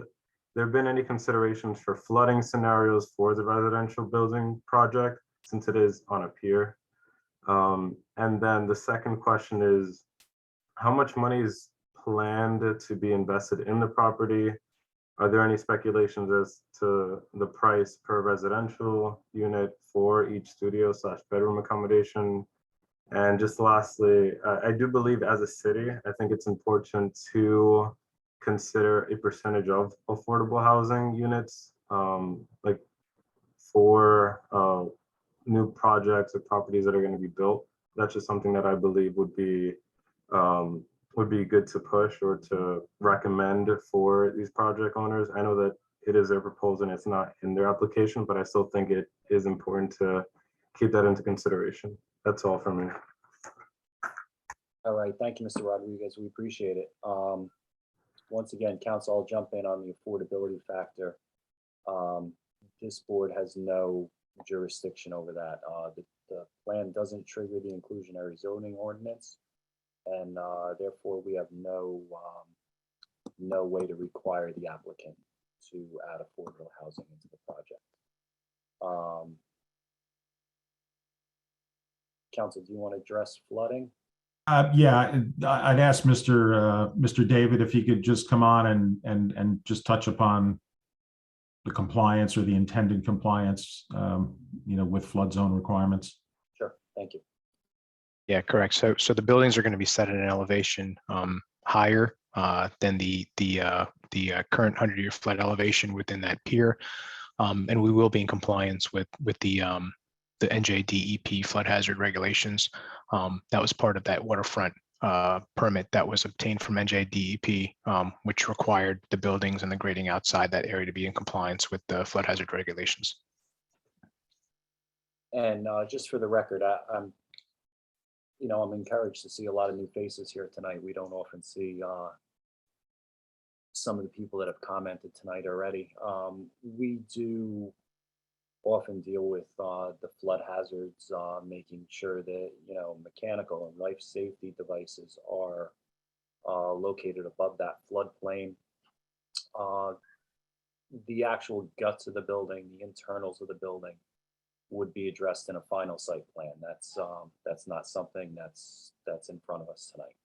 there been any considerations for flooding scenarios for the residential building project, since it is on a pier? And then the second question is, how much money is planned to be invested in the property? Are there any speculations as to the price per residential unit for each studio / bedroom accommodation? And just lastly, I do believe as a city, I think it's important to consider a percentage of affordable housing units, like for new projects or properties that are going to be built. That's just something that I believe would be good to push or to recommend for these project owners. I know that it is their proposal and it's not in their application, but I still think it is important to keep that into consideration. That's all for me. All right, thank you, Mr. Rodriguez. We appreciate it. Once again, council, I'll jump in on the affordability factor. This board has no jurisdiction over that. The plan doesn't trigger the inclusionary zoning ordinance, and therefore we have no way to require the applicant to add affordable housing into the project. Council, do you want to address flooding? Yeah, I'd ask Mr. David if he could just come on and just touch upon the compliance or the intended compliance, with flood zone requirements. Sure, thank you. Yeah, correct. So the buildings are going to be set at an elevation higher than the current 100-year flood elevation within that pier, and we will be in compliance with the NJDEP flood hazard regulations. That was part of that waterfront permit that was obtained from NJDEP, which required the buildings and the grading outside that area to be in compliance with the flood hazard regulations. And just for the record, I'm encouraged to see a lot of new faces here tonight. We don't often see some of the people that have commented tonight already. We do often deal with the flood hazards, making sure that mechanical and life safety devices are located above that floodplain. The actual guts of the building, the internals of the building, would be addressed in a final site plan. That's not something that's in front of us tonight.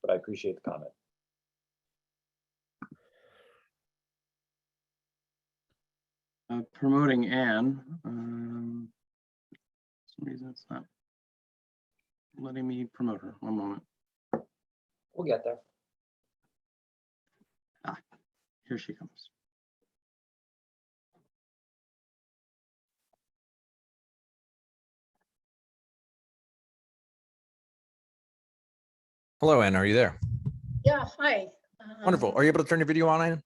But I appreciate the comment. Promoting Anne. For some reason it's not letting me promote her. One moment. We'll get there. Here she comes. Hello, Ann. Are you there? Yeah, hi. Wonderful. Are you able to turn your video on, Ann?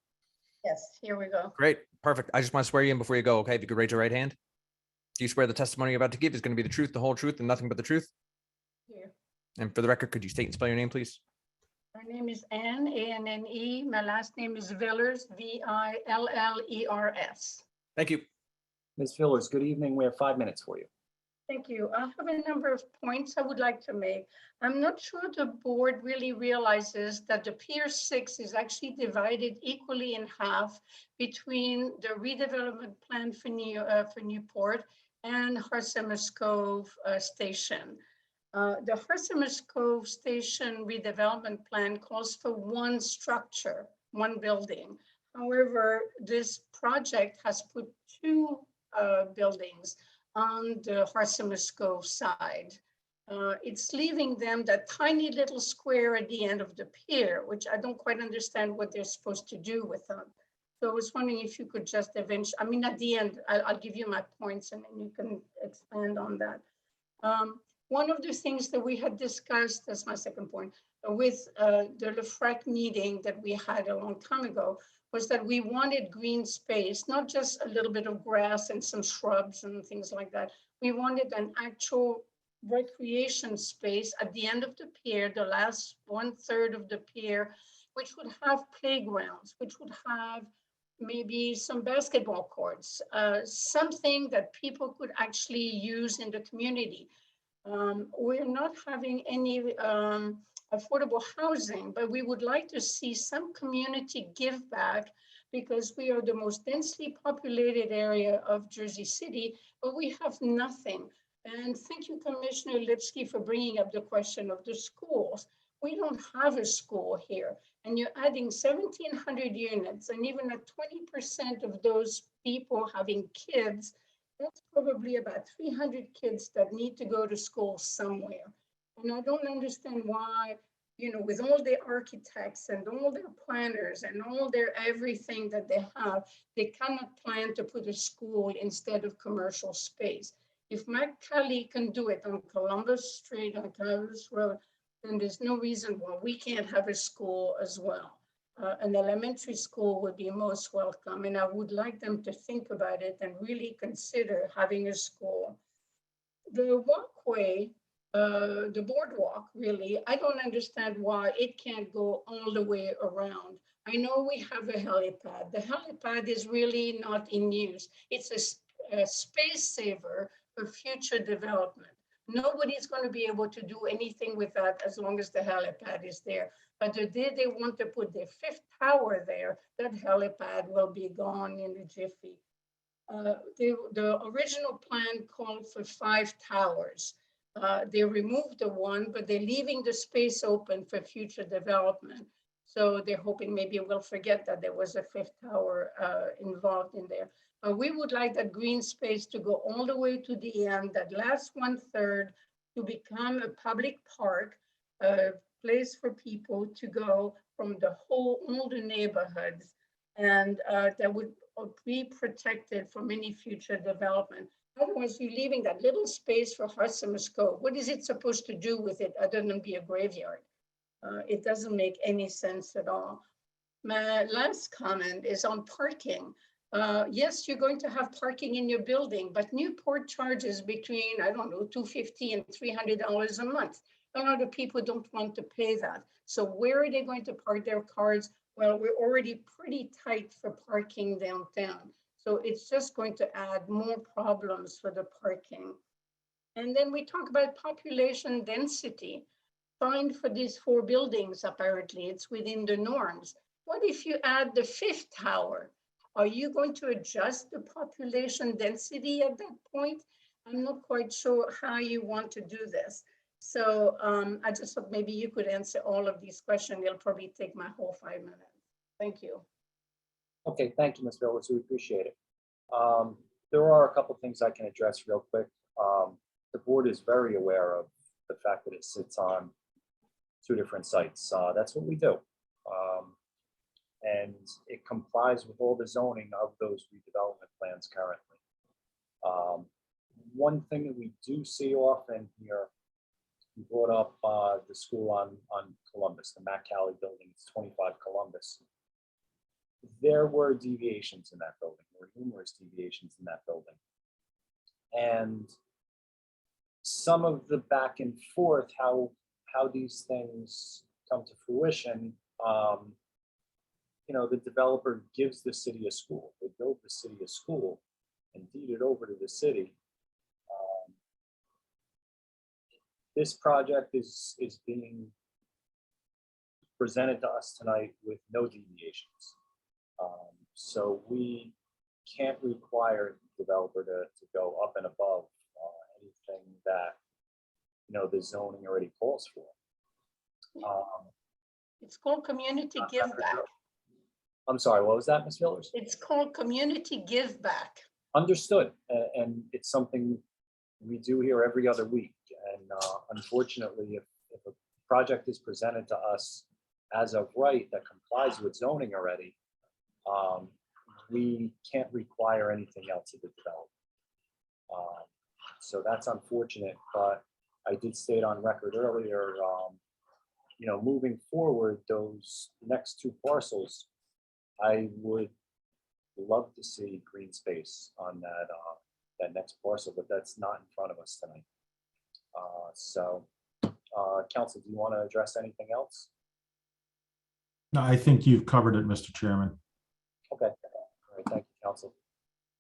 Yes, here we go. Great. Perfect. I just want to swear you in before you go. Okay. If you could raise your right hand. Do you swear the testimony you're about to give is going to be the truth, the whole truth, and nothing but the truth? Here. And for the record, could you state and spell your name, please? My name is Anne, A-N-N-E. My last name is Villers, V-I-L-L-E-R-S. Thank you. Ms. Villers, good evening. We have 5 minutes for you. Thank you. I have a number of points I would like to make. I'm not sure the board really realizes that the Pier 6 is actually divided equally in half between the redevelopment plan for Newport and Harsimus Cove Station. The Harsimus Cove Station redevelopment plan calls for one structure, one building. However, this project has put two buildings on the Harsimus Cove side. It's leaving them that tiny little square at the end of the pier, which I don't quite understand what they're supposed to do with them. So I was wondering if you could just eventually, at the end, I'll give you my points and then you can expand on that. One of the things that we had discussed, that's my second point, with the LeFrak meeting that we had a long time ago, was that we wanted green space, not just a little bit of grass and some shrubs and things like that. We wanted an actual recreation space at the end of the pier, the last 1/3 of the pier, which would have playgrounds, which would have maybe some basketball courts, something that people could actually use in the community. We're not having any affordable housing, but we would like to see some community give back because we are the most densely populated area of Jersey City, but we have nothing. And thank you, Commissioner Lipsky, for bringing up the question of the schools. We don't have a school here, and you're adding 1,700 units, and even at 20% of those people having kids, that's probably about 300 kids that need to go to school somewhere. And I don't understand why, with all the architects and all their planners and all their everything that they have, they cannot plan to put a school instead of commercial space. If McCallie can do it on Columbus Street, on Columbus Road, then there's no reason why we can't have a school as well. An elementary school would be most welcome, and I would like them to think about it and really consider having a school. The walkway, the boardwalk, really, I don't understand why it can't go all the way around. I know we have a helipad. The helipad is really not in use. It's a space saver for future development. Nobody's going to be able to do anything with that as long as the helipad is there. But the day they want to put their 5th tower there, that helipad will be gone in a jiffy. The original plan called for 5 towers. They removed the one, but they're leaving the space open for future development. So they're hoping maybe we'll forget that there was a 5th tower involved in there. We would like that green space to go all the way to the end, that last 1/3 to become a public park, a place for people to go from all the neighborhoods, and that would be protected from any future development. Otherwise, you're leaving that little space for Harsimus Cove. What is it supposed to do with it other than be a graveyard? It doesn't make any sense at all. My last comment is on parking. Yes, you're going to have parking in your building, but Newport charges between, I don't know, $250 and $300 a month. A lot of people don't want to pay that. So where are they going to park their cars? Well, we're already pretty tight for parking downtown. So it's just going to add more problems for the parking. And then we talk about population density. Fine for these 4 buildings, apparently, it's within the norms. What if you add the 5th tower? Are you going to adjust the population density at that point? I'm not quite sure how you want to do this. So I just thought maybe you could answer all of these questions. It'll probably take my whole 5 minutes. Thank you. Okay, thank you, Ms. Villas. We appreciate it. There are a couple things I can address real quick. The board is very aware of the fact that it sits on 2 different sites. That's what we do. And it complies with all the zoning of those redevelopment plans currently. One thing that we do see often here, we brought up the school on Columbus, the McCallie building, it's 25 Columbus. There were deviations in that building. There were numerous deviations in that building. And some of the back and forth, how these things come to fruition, you know, the developer gives the city a school. They build the city a school and deed it over to the city. This project is being presented to us tonight with no deviations. So we can't require the developer to go up and above anything that, you know, the zoning already calls for. It's called community give back. I'm sorry, what was that, Ms. Villers? It's called community give back. Understood, and it's something we do here every other week. And unfortunately, if a project is presented to us as of right that complies with zoning already, we can't require anything else of the developer. So that's unfortunate, but I did state on record earlier, you know, moving forward, those next 2 parcels, I would love to see green space on that next parcel, but that's not in front of us tonight. Council, do you want to address anything else? No, I think you've covered it, Mr. Chairman. Okay, all right, thank you, Council.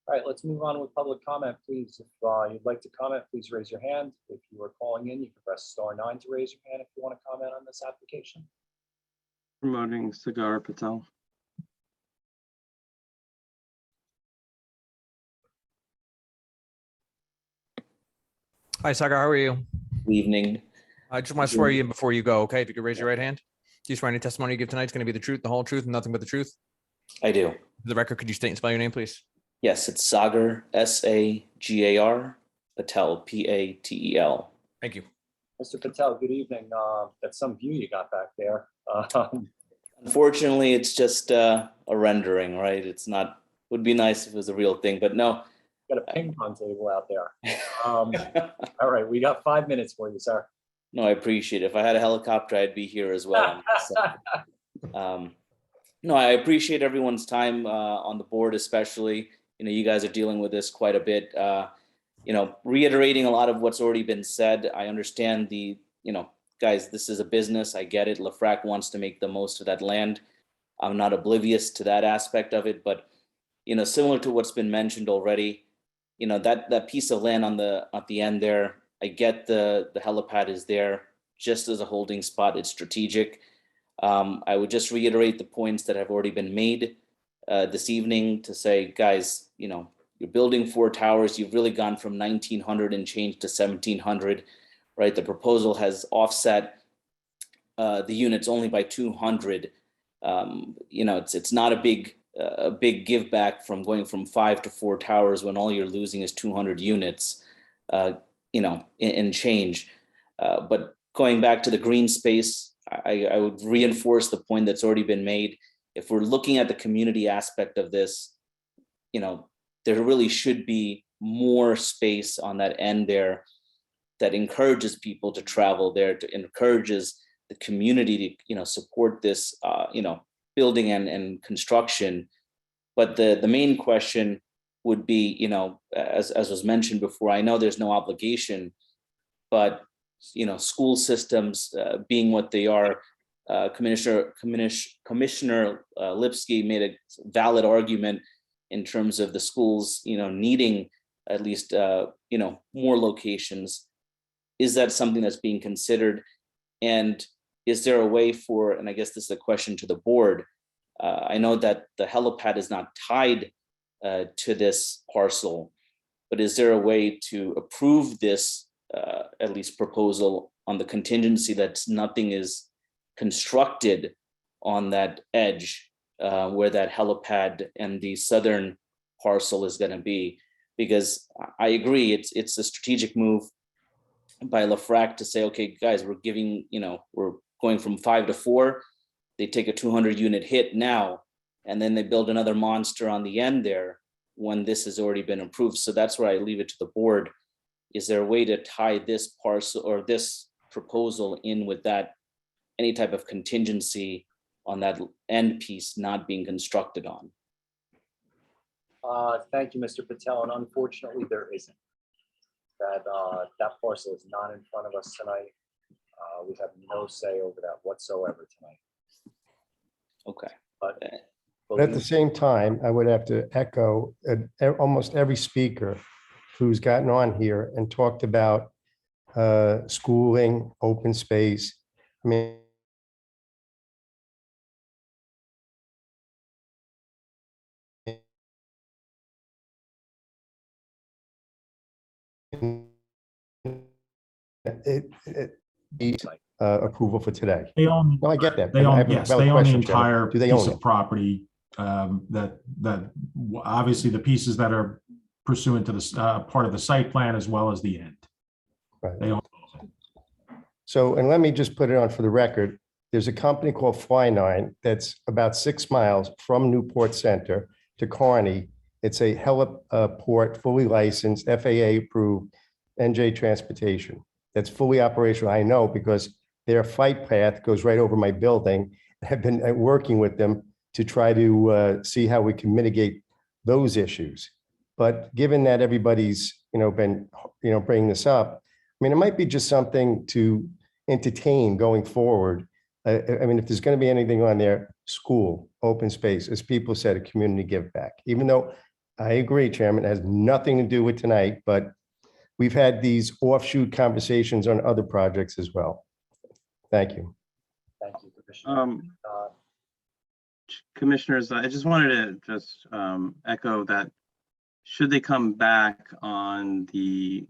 All right, let's move on with public comment, please. If you'd like to comment, please raise your hand. If you are calling in, you can press *9 to raise your hand if you want to comment on this application. Promoting Sagar Patel. Hi, Sagar, how are you? Good evening. I just want to swear you in before you go, okay? If you could raise your right hand. Do you swear any testimony you give tonight is going to be the truth, the whole truth, and nothing but the truth? I do. For the record, could you state and spell your name, please? Yes, it's Sagar, S-A-G-A-R, Patel, P-A-T-E-L. Thank you. Mr. Patel, good evening. That's some view you got back there. Unfortunately, it's just a rendering, right? It's not, would be nice if it was a real thing, but no, Got a ping pong table out there. All right, we got 5 minutes for you, sir. No, I appreciate it. If I had a helicopter, I'd be here as well. No, I appreciate everyone's time on the board, especially. You know, you guys are dealing with this quite a bit. You know, reiterating a lot of what's already been said. I understand the, you know, guys, this is a business. I get it. LaFrac wants to make the most of that land. I'm not oblivious to that aspect of it, but, you know, similar to what's been mentioned already, you know, that piece of land at the end there, I get the helipad is there just as a holding spot. It's strategic. I would just reiterate the points that have already been made this evening to say, guys, you know, you're building 4 towers. You've really gone from 1900 and change to 1700, right? The proposal has offset the units only by 200. You know, it's not a big give back from going from 5 to 4 towers when all you're losing is 200 units, you know, in change. But going back to the green space, I would reinforce the point that's already been made. If we're looking at the community aspect of this, you know, there really should be more space on that end there that encourages people to travel there, to encourages the community to, you know, support this, you know, building and construction. But the main question would be, you know, as was mentioned before, I know there's no obligation, but, you know, school systems being what they are, Commissioner Lipsky made a valid argument in terms of the schools, you know, needing at least, you know, more locations. Is that something that's being considered? And is there a way for, and I guess this is a question to the board, I know that the helipad is not tied to this parcel, but is there a way to approve this, at least proposal, on the contingency that nothing is constructed on that edge where that helipad and the southern parcel is going to be? Because I agree, it's a strategic move by LaFrac to say, okay, guys, we're giving, you know, we're going from 5 to 4. They take a 200 unit hit now, and then they build another monster on the end there when this has already been approved. So that's where I leave it to the board. Is there a way to tie this parcel or this proposal in with that, any type of contingency on that end piece not being constructed on? Thank you, Mr. Patel. And unfortunately, there isn't. That parcel is not in front of us tonight. We have no say over that whatsoever tonight. Okay. But at the same time, I would have to echo almost every speaker who's gotten on here and talked about schooling, open space. I mean, approval for today. They own. No, I get that. They I own, have a yes, valid they own the question, Chairman. entire Do they piece own of it? property. That obviously the pieces that are pursuant to this part of the site plan as well as the end. Right. They own. So, and let me just put it on for the record. There's a company called Fly9 that's about 6 miles from Newport Center to Kearney. It's a heliport, fully licensed, FAA approved, NJ Transportation. That's fully operational. I know because their flight path goes right over my building. I've been working with them to try to see how we can mitigate those issues. But given that everybody's, been, bringing this up, I mean, it might be just something to entertain going forward. I mean, if there's going to be anything on there, school, open space, as people said, a community give back, even though I agree, Chairman, it has nothing to do with tonight, but we've had these offshoot conversations on other projects as well. Thank you. Thank you, Commissioner. Commissioners, I just wanted to echo that should they come back on the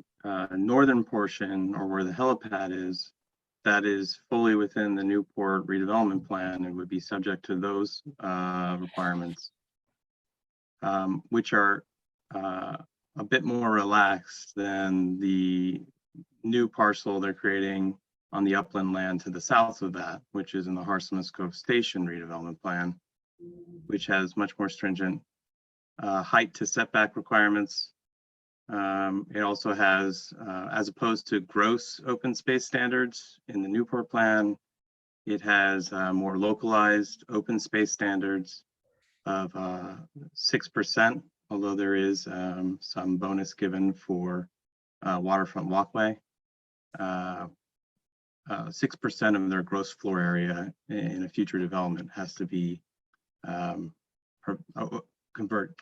northern portion or where the helipad is, that is fully within the Newport redevelopment plan and would be subject to those requirements, which are a bit more relaxed than the new parcel they're creating on the upland land to the south of that, which is in the Cove Station redevelopment plan, which has much more stringent height to setback requirements It also has, as opposed to gross open space standards in the Newport plan, it has more localized open space standards of 6%, although there is some bonus given for Waterfront Walkway. 6% of their gross floor area in a future development has to be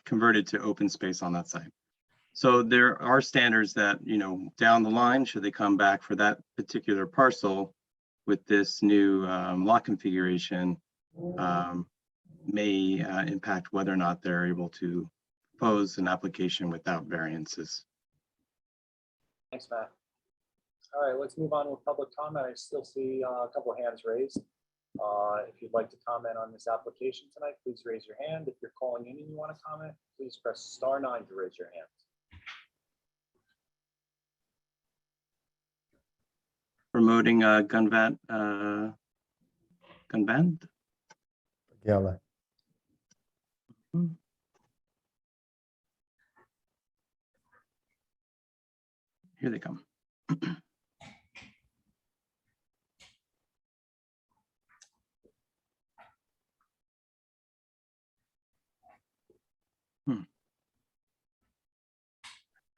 converted to open space on that site. So there are standards that, you know, down the line, should they come back for that particular parcel with this new lot configuration, may impact whether or not they're able to propose an application without variances. Thanks, Matt. All right, let's move on with public comment. I still see a couple of hands raised. If you'd like to comment on this application tonight, please raise your hand. If you're calling in and you want to comment, please press *9 to raise your hand. Promoting gun ban. Yeah. Here they come.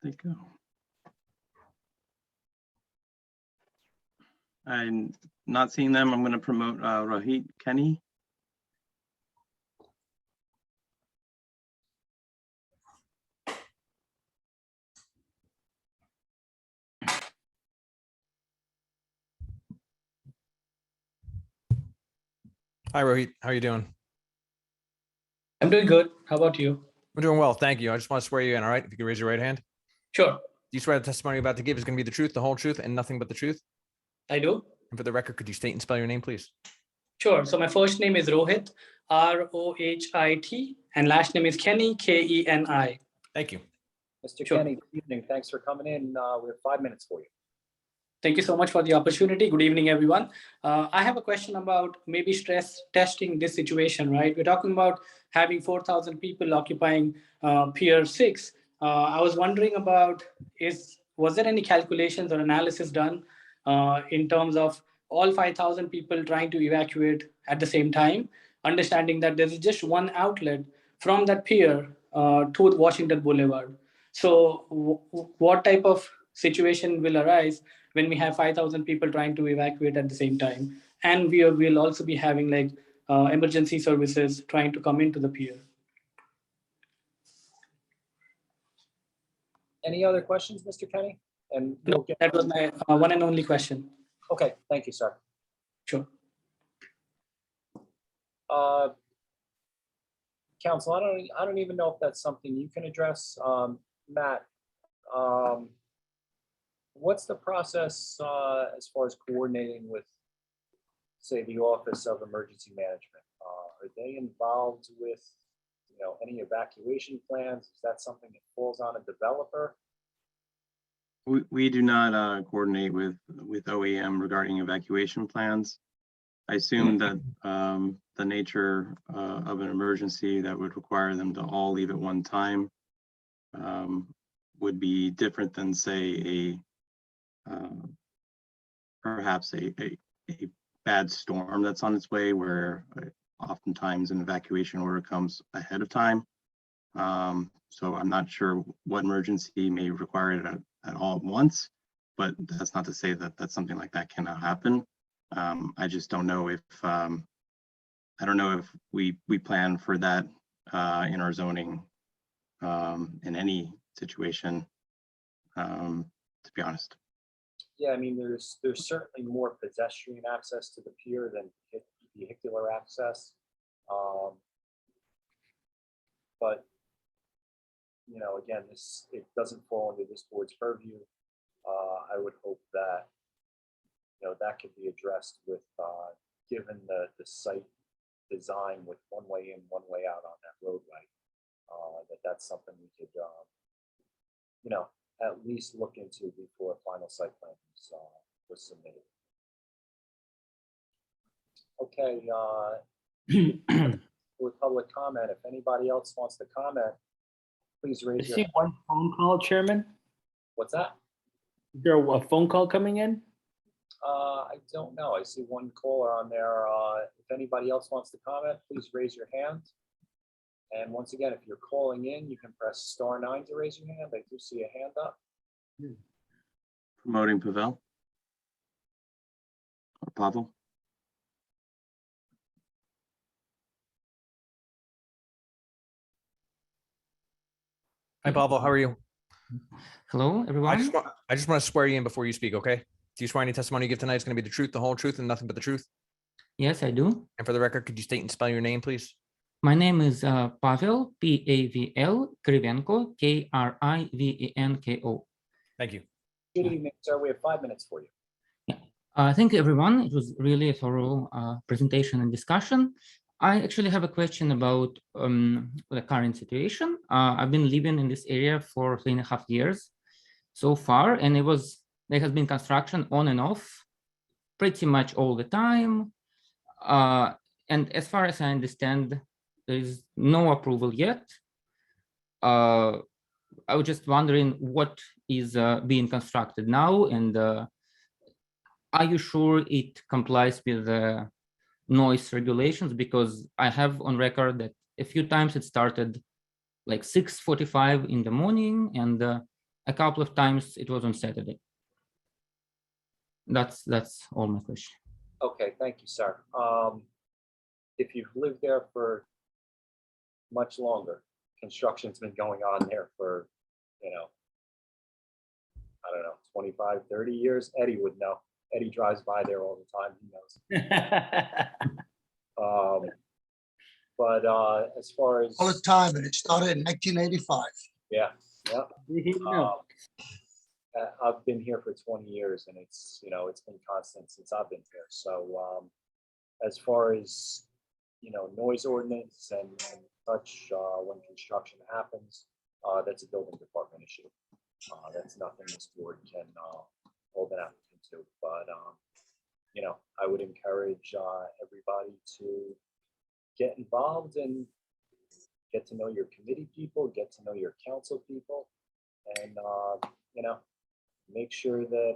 They go. I'm not seeing them. I'm going to promote Rohit Kenny. Hi, Rohit. How are you doing? I'm doing good. How about you? I'm doing well, thank you. I just want to swear you in, all right? If you can raise your right hand. Sure, Do you swear the testimony you're about to give is going to be the truth, the whole truth, and nothing but the truth? I do. And for the record, could you state and spell your name, please? Sure. So my first name is Rohit, R-O-H-I-T, and last name is Kenny, K-E-N-I. Thank you. Mr. Sure. Kenny, good evening. Thanks for coming in. We have 5 minutes for you. Thank you so much for the opportunity. Good evening, everyone. I have a question about maybe stress testing this situation, right? We're talking about having 4,000 people occupying Pier 6. I was wondering about, was there any calculations or analysis done in terms of all 5,000 people trying to evacuate at the same time, understanding that there is just one outlet from that pier to Washington Boulevard. So what type of situation will arise when we have 5,000 people trying to evacuate at the same time? And we'll also be having like emergency services trying to come into the pier. Any other questions, Mr. Kenny? And No, that was my one and only question. Okay, thank you, sir. Sure. Council, I don't even know if that's something you can address. Matt, what's the process as far as coordinating with, say, the Office of Emergency Management? Are they involved with, you know, any evacuation plans? Is that something that falls on a developer? We do not coordinate with OEM regarding evacuation plans. I assume that the nature of an emergency that would require them to all leave at one time would be different than, say, perhaps a bad storm that's on its way, where oftentimes an evacuation order comes ahead of time. So I'm not sure what emergency may require it at all at once, but that's not to say that something like that cannot happen. I just don't know if I don't know if we plan for that in our zoning in any situation, to be honest. Yeah, I mean, there's certainly more pedestrian access to the pier than vehicular access. But, you know, again, it doesn't fall under this board's purview. I would hope that, you know, that could be addressed with, given the site design with one way in, one way out on that roadway, that's something we could, you know, at least look into before a final site plan was submitted. Okay, with public comment, if anybody else wants to comment, please I raise your see hand. one phone call, Chairman. What's that? Is there a phone call coming in? I don't know. I see one caller on there. If anybody else wants to comment, please raise your hand. And once again, if you're calling in, you can press *9 to raise your hand. I do see a hand up. Promoting Pavel. Or Pavel. Hi, Pavel. How are you? Hello, everyone. I just want to swear you in before you speak, okay? Do you swear any testimony you give tonight is going to be the truth, the whole truth, and nothing but the truth? Yes, I do. And for the record, could you state and spell your name, please? My name is Pavel, P-A-V-L, Krivenko, K-R-I-V-E-N-K-O. Thank you. Good evening, sir. We have 5 minutes for you. Thank you, everyone. It was really a thorough presentation and discussion. I actually have a question about the current situation. I've been living in this area for 3.5 years so far, and there has been construction on and off pretty much all the time. And as far as I understand, there is no approval yet. I was just wondering what is being constructed now, and are you sure it complies with the noise regulations? Because I have on record that a few times it started like 6:45 in the morning, and a couple of times it was on Saturday. That's all my question. Okay, thank you, sir. If you've lived there for much longer, construction's been going on there for, I don't know, 25, 30 years. Eddie would know. Eddie drives by there all the time. He knows. But as far as All the time, and it started in 1985. yeah. I've been here for 20 years, and it's it's been constant since I've been here. So as far as noise ordinance and such, when construction happens, that's a building department issue. That's nothing this board can hold an applicant to. But I would encourage everybody to get involved and get to know your committee people, get to know your council people, and make sure that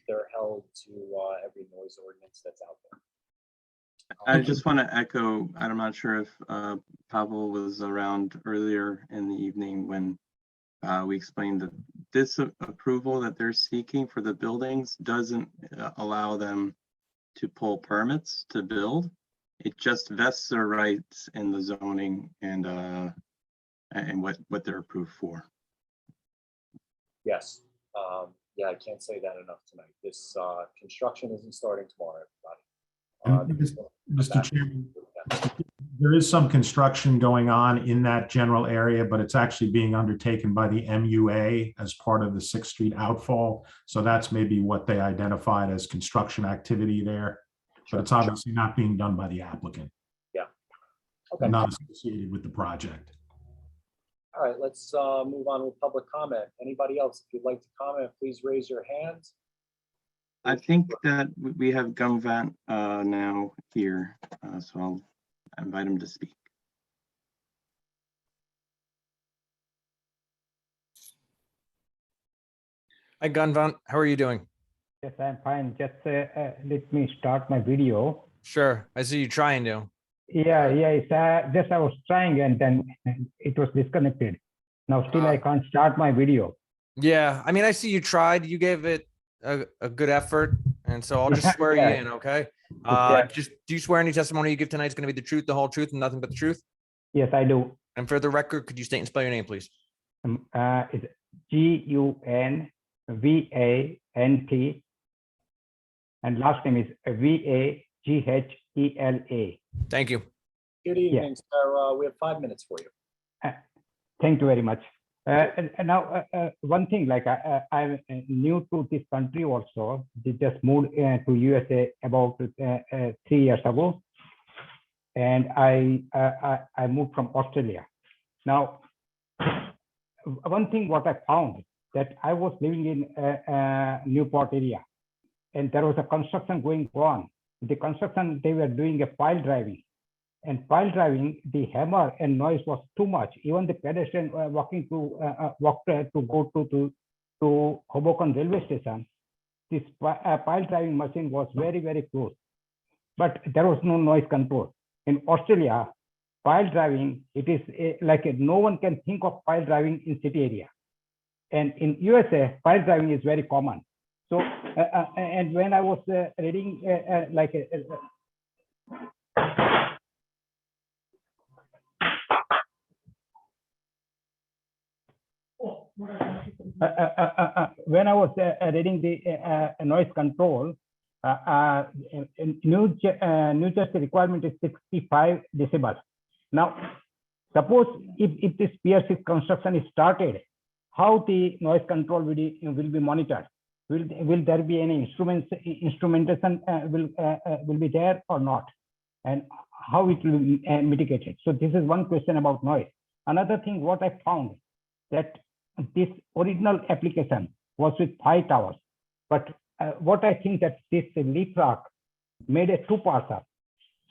they're held to every noise ordinance that's out there. I just want to echo, I'm not sure if Pavel was around earlier in the evening when we explained that this approval that they're seeking for the buildings doesn't allow them to pull permits to build. It just vests their rights in the zoning and what they're approved for. Yes. Yeah, I can't say that enough tonight. This construction isn't starting tomorrow, everybody. Mr. Chairman, there is some construction going on in that general area, but it's actually being undertaken by the MUA as part of the 6th Street outfall. So that's maybe what they identified as construction activity there. But it's obviously not being done by the applicant. Yeah. Okay. Not associated with the project. All right, let's move on with public comment. Anybody else, if you'd like to comment, please raise your hand. I think that we have Gumvant now here, so I'll invite him to speak. Hi, Gunvant. How are you doing? Yes, I'm fine. Just let me start my video. Sure. I see you trying to. Yeah. It's, just I was trying and then it was disconnected. Now still I can't start my video. Yeah. I mean, I see you tried. You gave it a good effort. And so I'll just swear you in, okay? Just do you swear any testimony you give tonight is going to be the truth, the whole truth, and nothing but the truth? Yes, I do. And for the record, could you state and spell your name, please? It's G-U-N-V-A-N-T. And last name is V-A-G-H-E-L-A. Thank you. Good evening, sir. We have 5 minutes for you. Thank you very much. And now, one thing, like I'm new to this country also. They just moved to USA about 3 years ago, and I moved from Australia. Now, one thing what I found that I was living in Newport area, and there was a construction going on. The construction, they were doing a pile driving. And while driving, the hammer and noise was too much. Even the pedestrian walking to go to Hoboken railway station, this pile driving machine was very, very close, but there was no noise control. In Australia, pile driving, it is no one can think of pile driving in city area. And in USA, pile driving is very common. So, and when I was reading when I was reading the noise control, in New Jersey requirement is 65 decibels. Now, suppose if this Pier 6 construction is started, how the noise control will be monitored? Will there be any instrumentation will be there or not? And how it will be mitigated? So this is one question about noise. Another thing, what I found that this original application was with 5 towers, but what I think that this leaf rock made a 2-parser.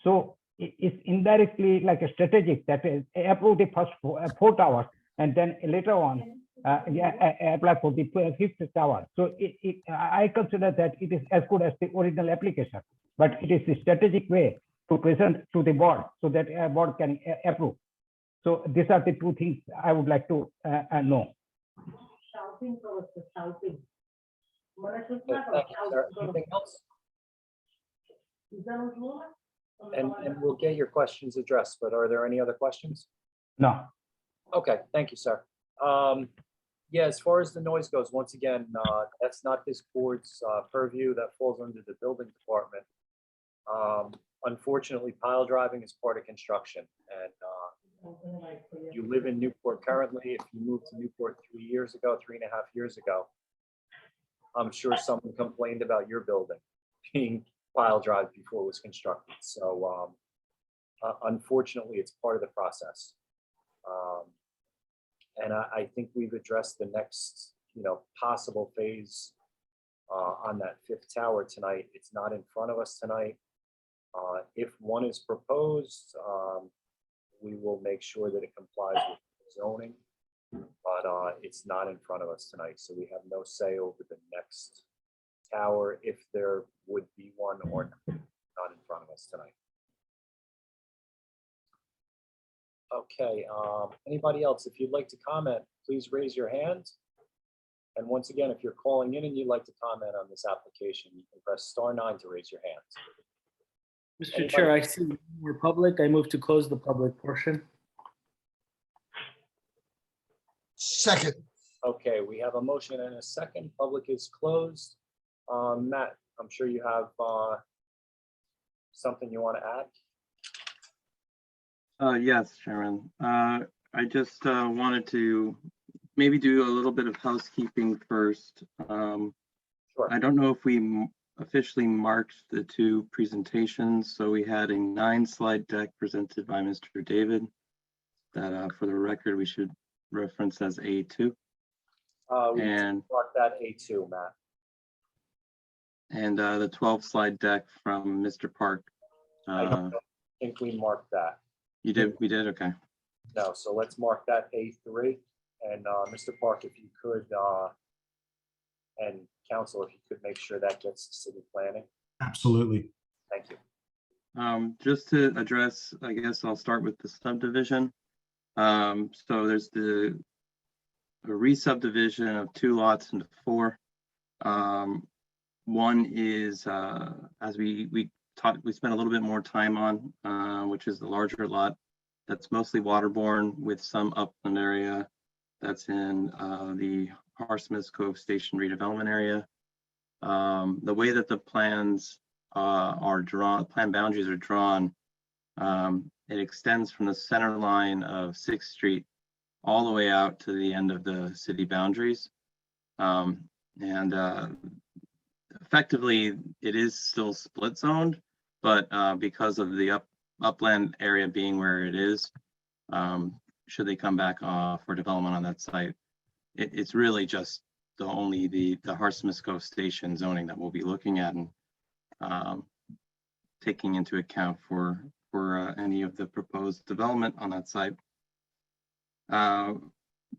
So it's indirectly like a strategic that is approve the first 4 towers and then later on apply for the 5th tower. So I consider that it is as good as the original application, but it is a strategic way to present to the board so that a board can approve. So these are the 2 things I would like to know. Anything else? And we'll get your questions addressed, but are there any other questions? No. Okay, thank you, sir. Yeah, as far as the noise goes, once again, that's not this board's purview. That falls under the building department. Unfortunately, pile driving is part of construction, and you live in Newport currently. If you moved to Newport 3 years ago, 3.5 years ago, I'm sure someone complained about your building being pile drive before it was constructed. So unfortunately, it's part of the process. And I think we've addressed the next, possible phase on that 5th tower tonight. It's not in front of us tonight. If one is proposed, we will make sure that it complies with zoning, but it's not in front of us tonight. So we have no say over the next tower, if there would be one or not in front of us tonight. Okay, anybody else? If you'd like to comment, please raise your hand. And once again, if you're calling in and you'd like to comment on this application, you can press *9 to raise your hand. Mr. Chair, I see more public. I move to close the public portion. Second. Okay, we have a motion and a second. Public is closed. Matt, I'm sure you have something you want to add. Yes, Chairman. I just wanted to maybe do a little bit of housekeeping first. Sure. I don't know if we officially marked the 2 presentations. So we had a 9-slide deck presented by Mr. David that for the record, we should reference as A2. We mark that A2, Matt. And the 12-slide deck from Mr. Park. I don't think we marked that. You did? We did? Okay. No, so let's mark that A3. And Mr. Park, if you could, and Council, if you could make sure that gets to city planning. Absolutely. Thank you. Just to address, I guess I'll start with the subdivision. So there's the re-subdivision of 2 lots into 4. One is, as we spent a little bit more time on, which is the larger lot that's mostly waterborne with some upland area that's in the Cove Station redevelopment area. The way that the plans are drawn, plan boundaries are drawn, it extends from the center line of 6th Street all the way out to the end of the city boundaries. Effectively, it is still split zoned, but because of the upland area being where it is, should they come back for development on that site, it's really just only the Cove Station zoning that we'll be looking at and taking into account for for any of the proposed development on that site.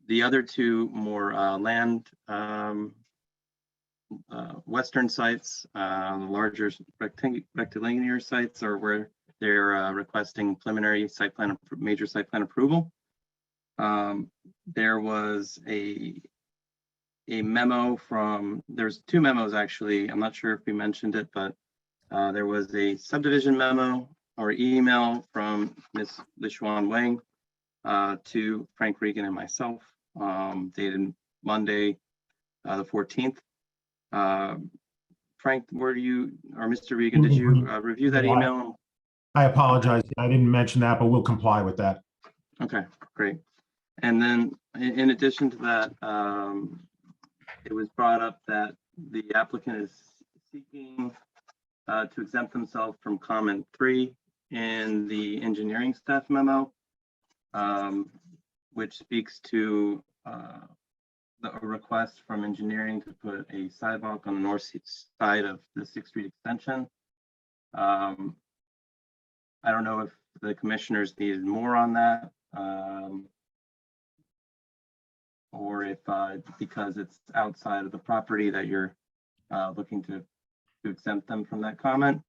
The other two more land western sites, the larger rectilinear sites are where they're requesting preliminary site plan, major site plan approval. There was a memo from, there's two memos actually. I'm not sure if we mentioned it, but there was a subdivision memo or email from Ms. Lishuan Wang to Frank Regan and myself, dated Monday, the 14th. Frank, were you, or Mr. Regan, did you review that email? I apologize. I didn't mention that, but we'll comply with that. Okay, great. And then in addition to that, it was brought up that the applicant is seeking to exempt themselves from comment 3 in the engineering staff memo, which speaks to a request from engineering to put a sidewalk on the north side of the 6th Street extension. I don't know if the commissioners needed more on that, or if because it's outside of the property that you're looking to exempt them from that comment.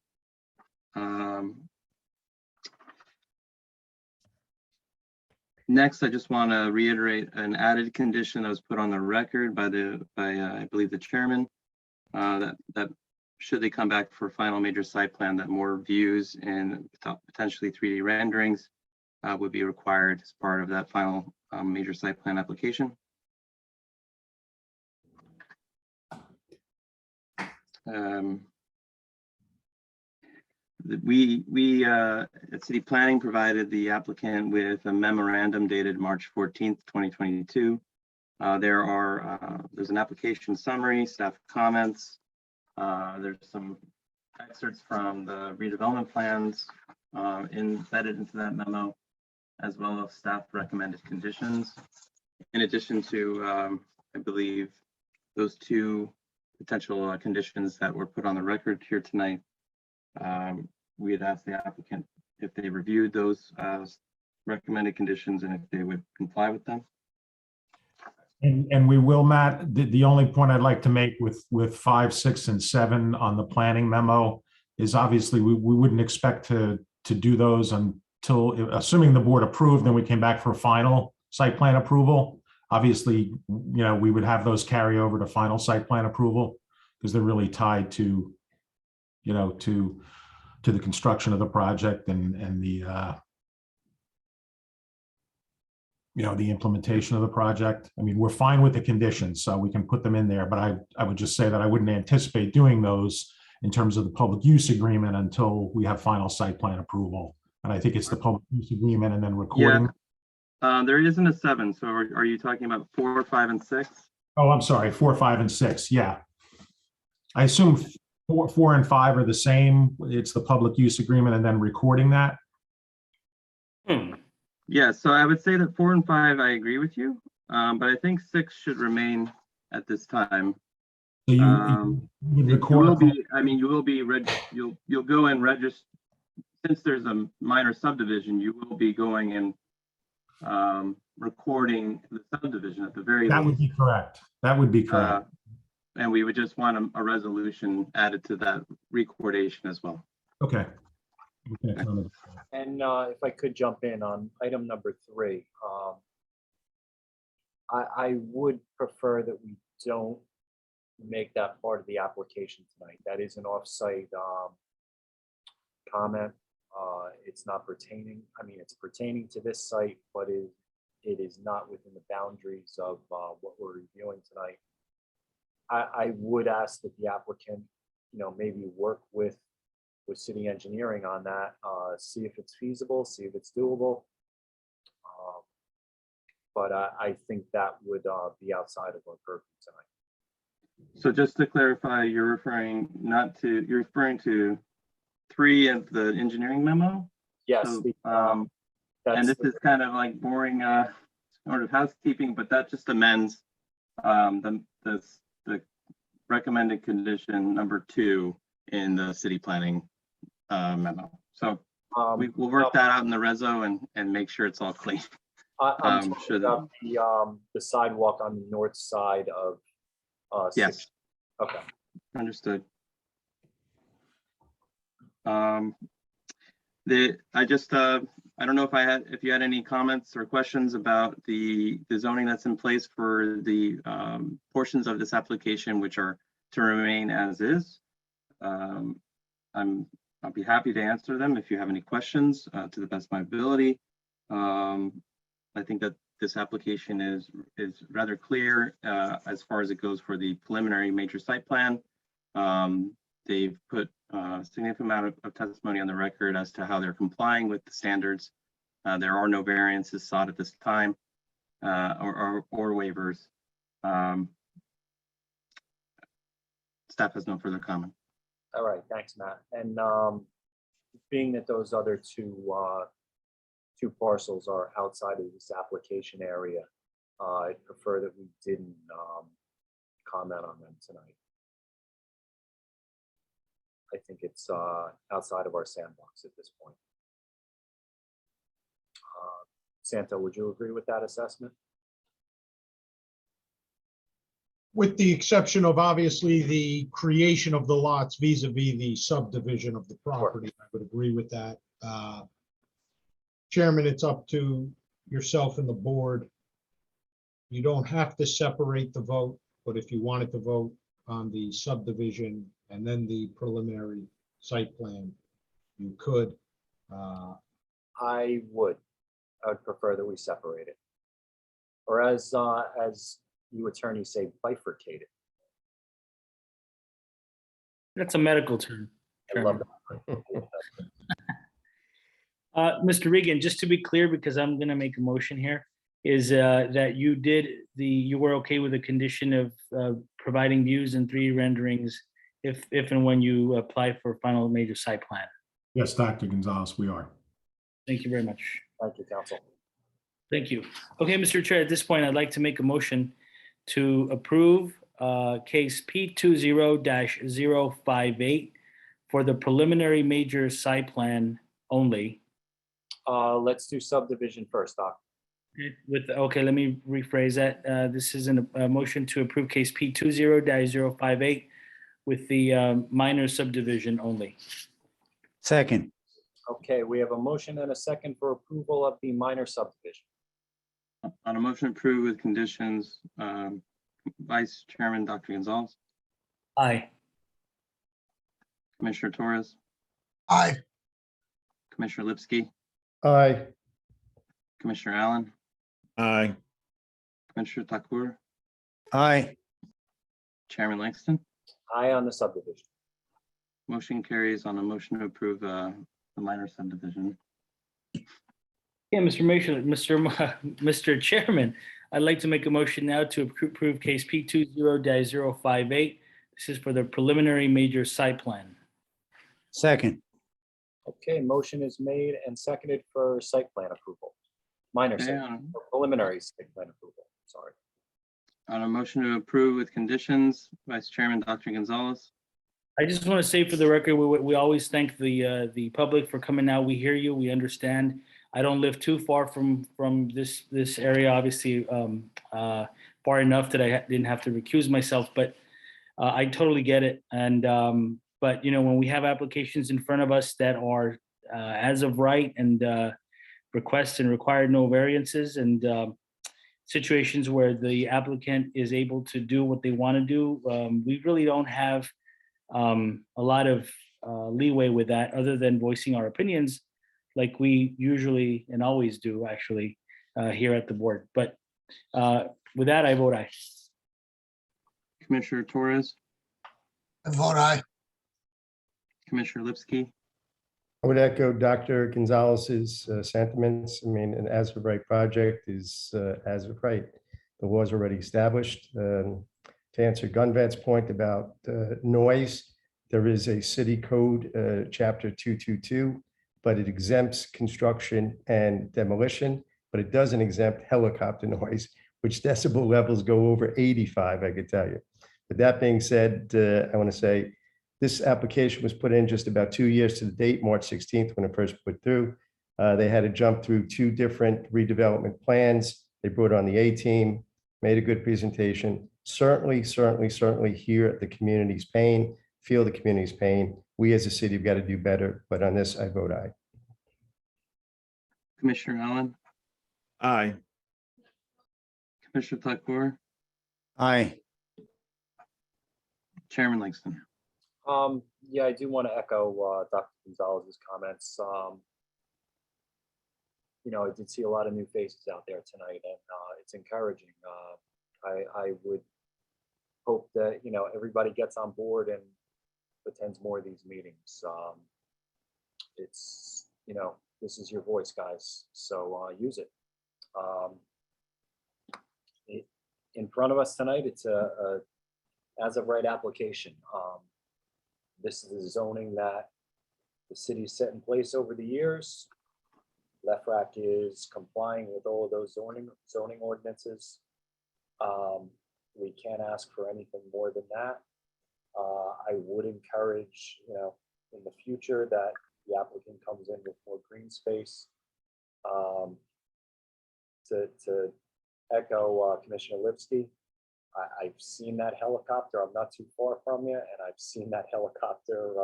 Next, I just want to reiterate an added condition that was put on the record by I believe the chairman, that should they come back for final major site plan, that more views and potentially 3D renderings would be required as part of that final major site plan application. We at City Planning provided the applicant with a memorandum dated March 14th, 2022. There's an application summary, staff comments. There's some excerpts from the redevelopment plans embedded into that memo, as well as staff recommended conditions. In addition to, I believe, those two potential conditions that were put on the record here tonight, we had asked the applicant if they reviewed those recommended conditions and if they would comply with them. And we will, Matt, the only point I'd like to make with 5, 6, and 7 on the planning memo is obviously we wouldn't expect to do those until, assuming the board approved, then we came back for final site plan approval. Obviously, we would have those carry over to final site plan approval because they're really tied to, to the construction of the project and the, the implementation of the project. I mean, we're fine with the conditions, so we can put them in there, but I would just say that I wouldn't anticipate doing those in terms of the public use agreement until we have final site plan approval. And I think it's the public use agreement and then recording. Yeah. There isn't a 7, so are you talking about 4, 5, and 6? Oh, I'm sorry, 4, 5, and 6, yeah. I assume 4 and 5 are the same. It's the public use agreement and then recording that. Yeah, so I would say that 4 and 5, I agree with you, but I think 6 should remain at this time. So you record. You'll go and register, since there's a minor subdivision, you will be going and recording the subdivision at the very least. That would be correct. That would be correct. And we would just want a resolution added to that recordation as well. Okay. And if I could jump in on item number 3, I would prefer that we don't make that part of the application tonight. That is an off-site comment. It's not pertaining, it's pertaining to this site, but it is not within the boundaries of what we're reviewing tonight. I would ask that the applicant, maybe work with city engineering on that, see if it's feasible, see if it's doable. But I think that would be outside of our purview tonight. So just to clarify, you're referring to 3 of the engineering memo? Yes. So, and this is kind of like boring sort of housekeeping, but that just amends the recommended condition number 2 in the city planning memo. So We'll work that out in the reso and make sure it's all clean. I'm Sure talking that- about the sidewalk on the north side of. Yes. Sixth. Okay. Understood. I don't know if you had any comments or questions about the zoning that's in place for the portions of this application which are to remain as is. I'll be happy to answer them if you have any questions to the best of my ability. I think that this application is rather clear as far as it goes for the preliminary major site plan. They've put a significant amount of testimony on the record as to how they're complying with the standards. There are no variances sought at this time or waivers. Staff has no further comment. All right, thanks, Matt. And being that those other two parcels are outside of this application area, I'd prefer that we didn't comment on them tonight. I think it's outside of our sandbox at this point. Santo, would you agree with that assessment? With the exception of obviously the creation of the lots vis-a-vis the subdivision of the property, I would agree with that. Chairman, it's up to yourself and the board. You don't have to separate the vote, but if you wanted to vote on the subdivision and then the preliminary site plan, you could. I would prefer that we separate it. Or as you attorneys say, bifurcate it. That's a medical term. I love that. Mr. Regan, just to be clear, because I'm going to make a motion here, is that you were okay with the condition of providing views and 3D renderings if and when you apply for final major site plan. Yes, Dr. Gonzalez, we are. Thank you very much. Thank you, counsel. Thank you. Okay, Mr. Chair, at this point, I'd like to make a motion to approve case P20-058 for the preliminary major site plan only. Let's do subdivision first, Doc. Okay, let me rephrase that. This is a motion to approve case P20-058 with the minor subdivision only. Second. Okay, we have a motion and a second for approval of the minor subdivision. On a motion approved with conditions, Vice Chairman Dr. Gonzalez. Aye. Commissioner Torres. Aye. Commissioner Lipsky. Aye. Commissioner Allen. Aye. Commissioner Thakur. Aye. Chairman Langston. Aye on the subdivision. Motion carries on a motion to approve the minor subdivision. Yeah, Mr. Chairman, I'd like to make a motion now to approve case P20-058. This is for the preliminary major site plan. Second. Okay, motion is made and seconded for site plan approval. Minor site, or preliminary site plan approval, sorry. On a motion to approve with conditions, Vice Chairman Dr. Gonzalez. I just want to say for the record, we always thank the public for coming out. We hear you, we understand. I don't live too far from this area, obviously far enough that I didn't have to recuse myself, but I totally get it. And but when we have applications in front of us that are as of right and request and require no variances, and situations where the applicant is able to do what they want to do, we really don't have a lot of leeway with that other than voicing our opinions like we usually and always do actually here at the board. But with that, I vote aye. Commissioner Torres. I vote aye. Commissioner Lipsky. I would echo Dr. Gonzalez's sentiments. I mean, an as of right project is as of right. The law is already established. To answer Gunvet's point about noise, there is a city code, chapter 222, but it exempts construction and demolition, but it doesn't exempt helicopter noise, which decibel levels go over 85, I could tell you. But that being said, I want to say This application was put in just about 2 years to the date, March 16th, when it first put through. They had to jump through 2 different redevelopment plans. They brought on the A-team, made a good presentation. Certainly hear the community's pain, feel the community's pain. We as a city have got to do better, but on this, I vote aye. Commissioner Allen, Aye. Commissioner Tucker, Aye. Chairman Langston. Yeah, I do want to echo Dr. Gonzalez's comments. You know, I did see a lot of new faces out there tonight, and it's encouraging. I would hope that, you know, everybody gets on board and attends more of these meetings. It's, you know, this is your voice, guys, so use it. In front of us tonight, it's a as of right application. This is a zoning that the city set in place over the years. LEFRAC is complying with all of those zoning ordinances. We can't ask for anything more than that. I would encourage, you know, in the future that the applicant comes in with more green space. To echo Commissioner Lipsky, I've seen that helicopter. I'm not too far from you, and I've seen that helicopter.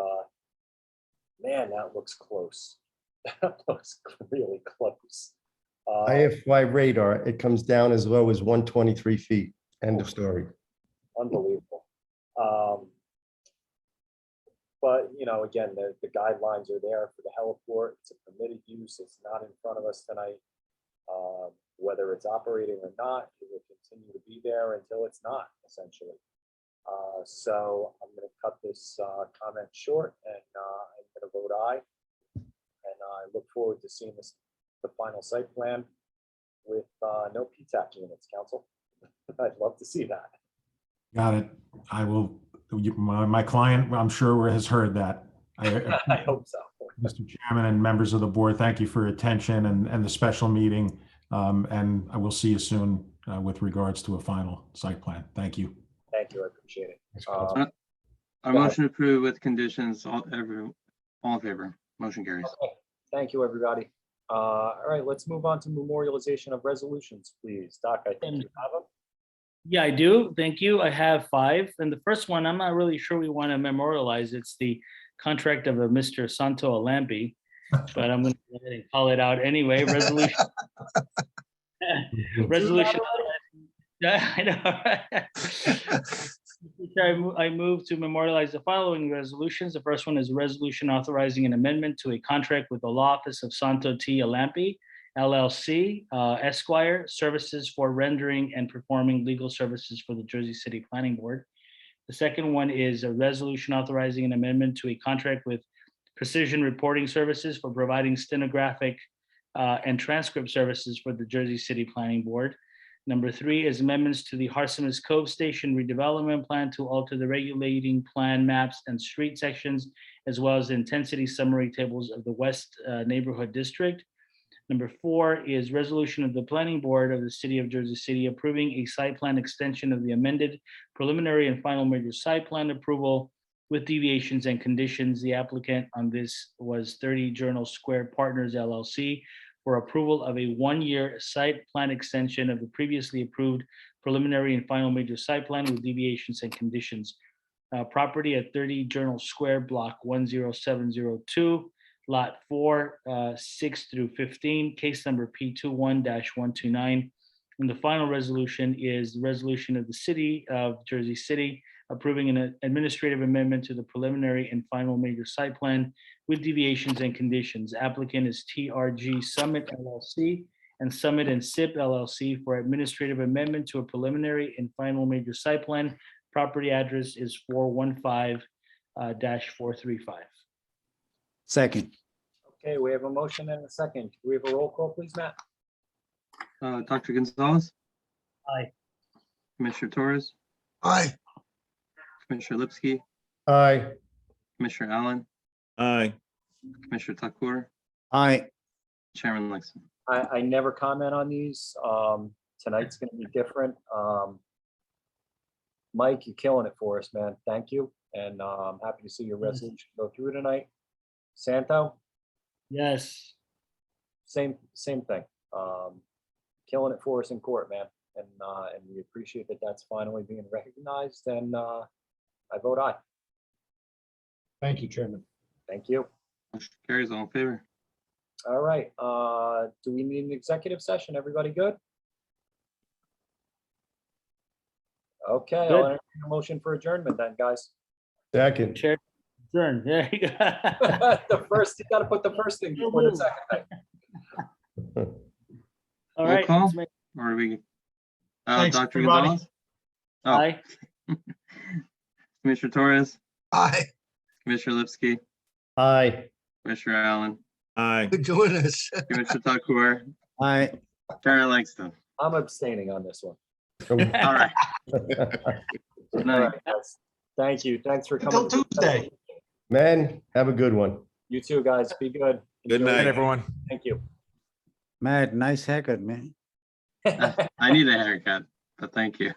Man, that looks close. That looks really close. IFY radar, it comes down as low as 123 feet. End of story. Unbelievable. But, you know, again, the guidelines are there for the heliport. It's a permitted use. It's not in front of us tonight. Whether it's operating or not, it will continue to be there until it's not, essentially. So I'm going to cut this comment short, and I'm going to vote aye. And I look forward to seeing the final site plan with no PTAC units, council. I'd love to see that. Got it. I will, my client, I'm sure, has heard that. I hope so. Mr. Chairman and members of the board, thank you for your attention and the special meeting. And I will see you soon with regards to a final site plan. Thank you. Thank you. I appreciate it. Our motion approved with conditions. All in favor. Motion carries. Okay. Thank you, everybody. All right, let's move on to memorialization of resolutions, please. Doc, I think you have them. Yeah, I do. Thank you. I have 5. And the first one, I'm not really sure we want to memorialize. It's the contract of a Mr. Santo Alampi, but I'm going to go ahead and call it out anyway. Resolution. Resolution. I know. I move to memorialize the following resolutions. The first one is a resolution authorizing an amendment to a contract with the law office of Santo T. Alampi, LLC, Esquire, services for rendering and performing legal services for the Jersey City Planning Board. The second one is a resolution authorizing an amendment to a contract with Precision Reporting Services for providing stenographic and transcript services for the Jersey City Planning Board. Number 3 is amendments to the Harsimus Cove Station redevelopment plan to alter the regulating plan maps and street sections, as well as the intensity summary tables of the West Neighborhood District. Number 4 is resolution of the Planning Board of the City of Jersey City approving a site plan extension of the amended preliminary and final major site plan approval with deviations and conditions. The applicant on this was 30 Journal Square Partners LLC for approval of a 1-year site plan extension of the previously approved preliminary and final major site plan with deviations and conditions. Property at 30 Journal Square, Block 10702, Lot 4, 6 through 15, case number P21-129. And the final resolution is the resolution of the City of Jersey City approving an administrative amendment to the preliminary and final major site plan with deviations and conditions. Applicant is TRG Summit LLC and Summit and SIP LLC for administrative amendment to a preliminary and final major site plan. Property address is 415-435. Second. Okay, we have a motion and a second. Can we have a roll call, please, Matt? Dr. Gonzalez, Aye. Commissioner Torres, Aye. Commissioner Lipsky, Aye. Commissioner Allen, Aye. Commissioner Tucker, Aye. Chairman Langston. I never comment on these. Tonight's going to be different. Mike, you're killing it for us, man. Thank you. and I'm happy to see your resolution go through tonight. Santo, Yes. same thing. Killing it for us in court, man, and we appreciate that that's finally being recognized. And I vote aye. Thank you, Chairman. Thank you. Motion carries, all in favor. All right. Do we need an executive session? Everybody good? Okay, I'll Good. entertain a motion for adjournment then, guys. Second. Chair, adjourn. There you go. The first, you gotta put the first thing before the second thing. All Roll right. call? let's make- Or are we? Thanks, Dr. everybody. Gonzalez? Oh, Aye. Commissioner Torres, Aye, Commissioner Lipsky, Aye. Commissioner Allen, Aye. we're doing this. Commissioner Tucker, Aye. Chairman Langston. I'm abstaining on this one. All right. Good All night. right, guys. Thank you. Thanks for Until coming. Tuesday. Man, have a good one. You too, guys. Be good. Good Enjoy. night. Good, everyone. Thank you. Matt, nice haircut, man. I need a haircut, but thank you.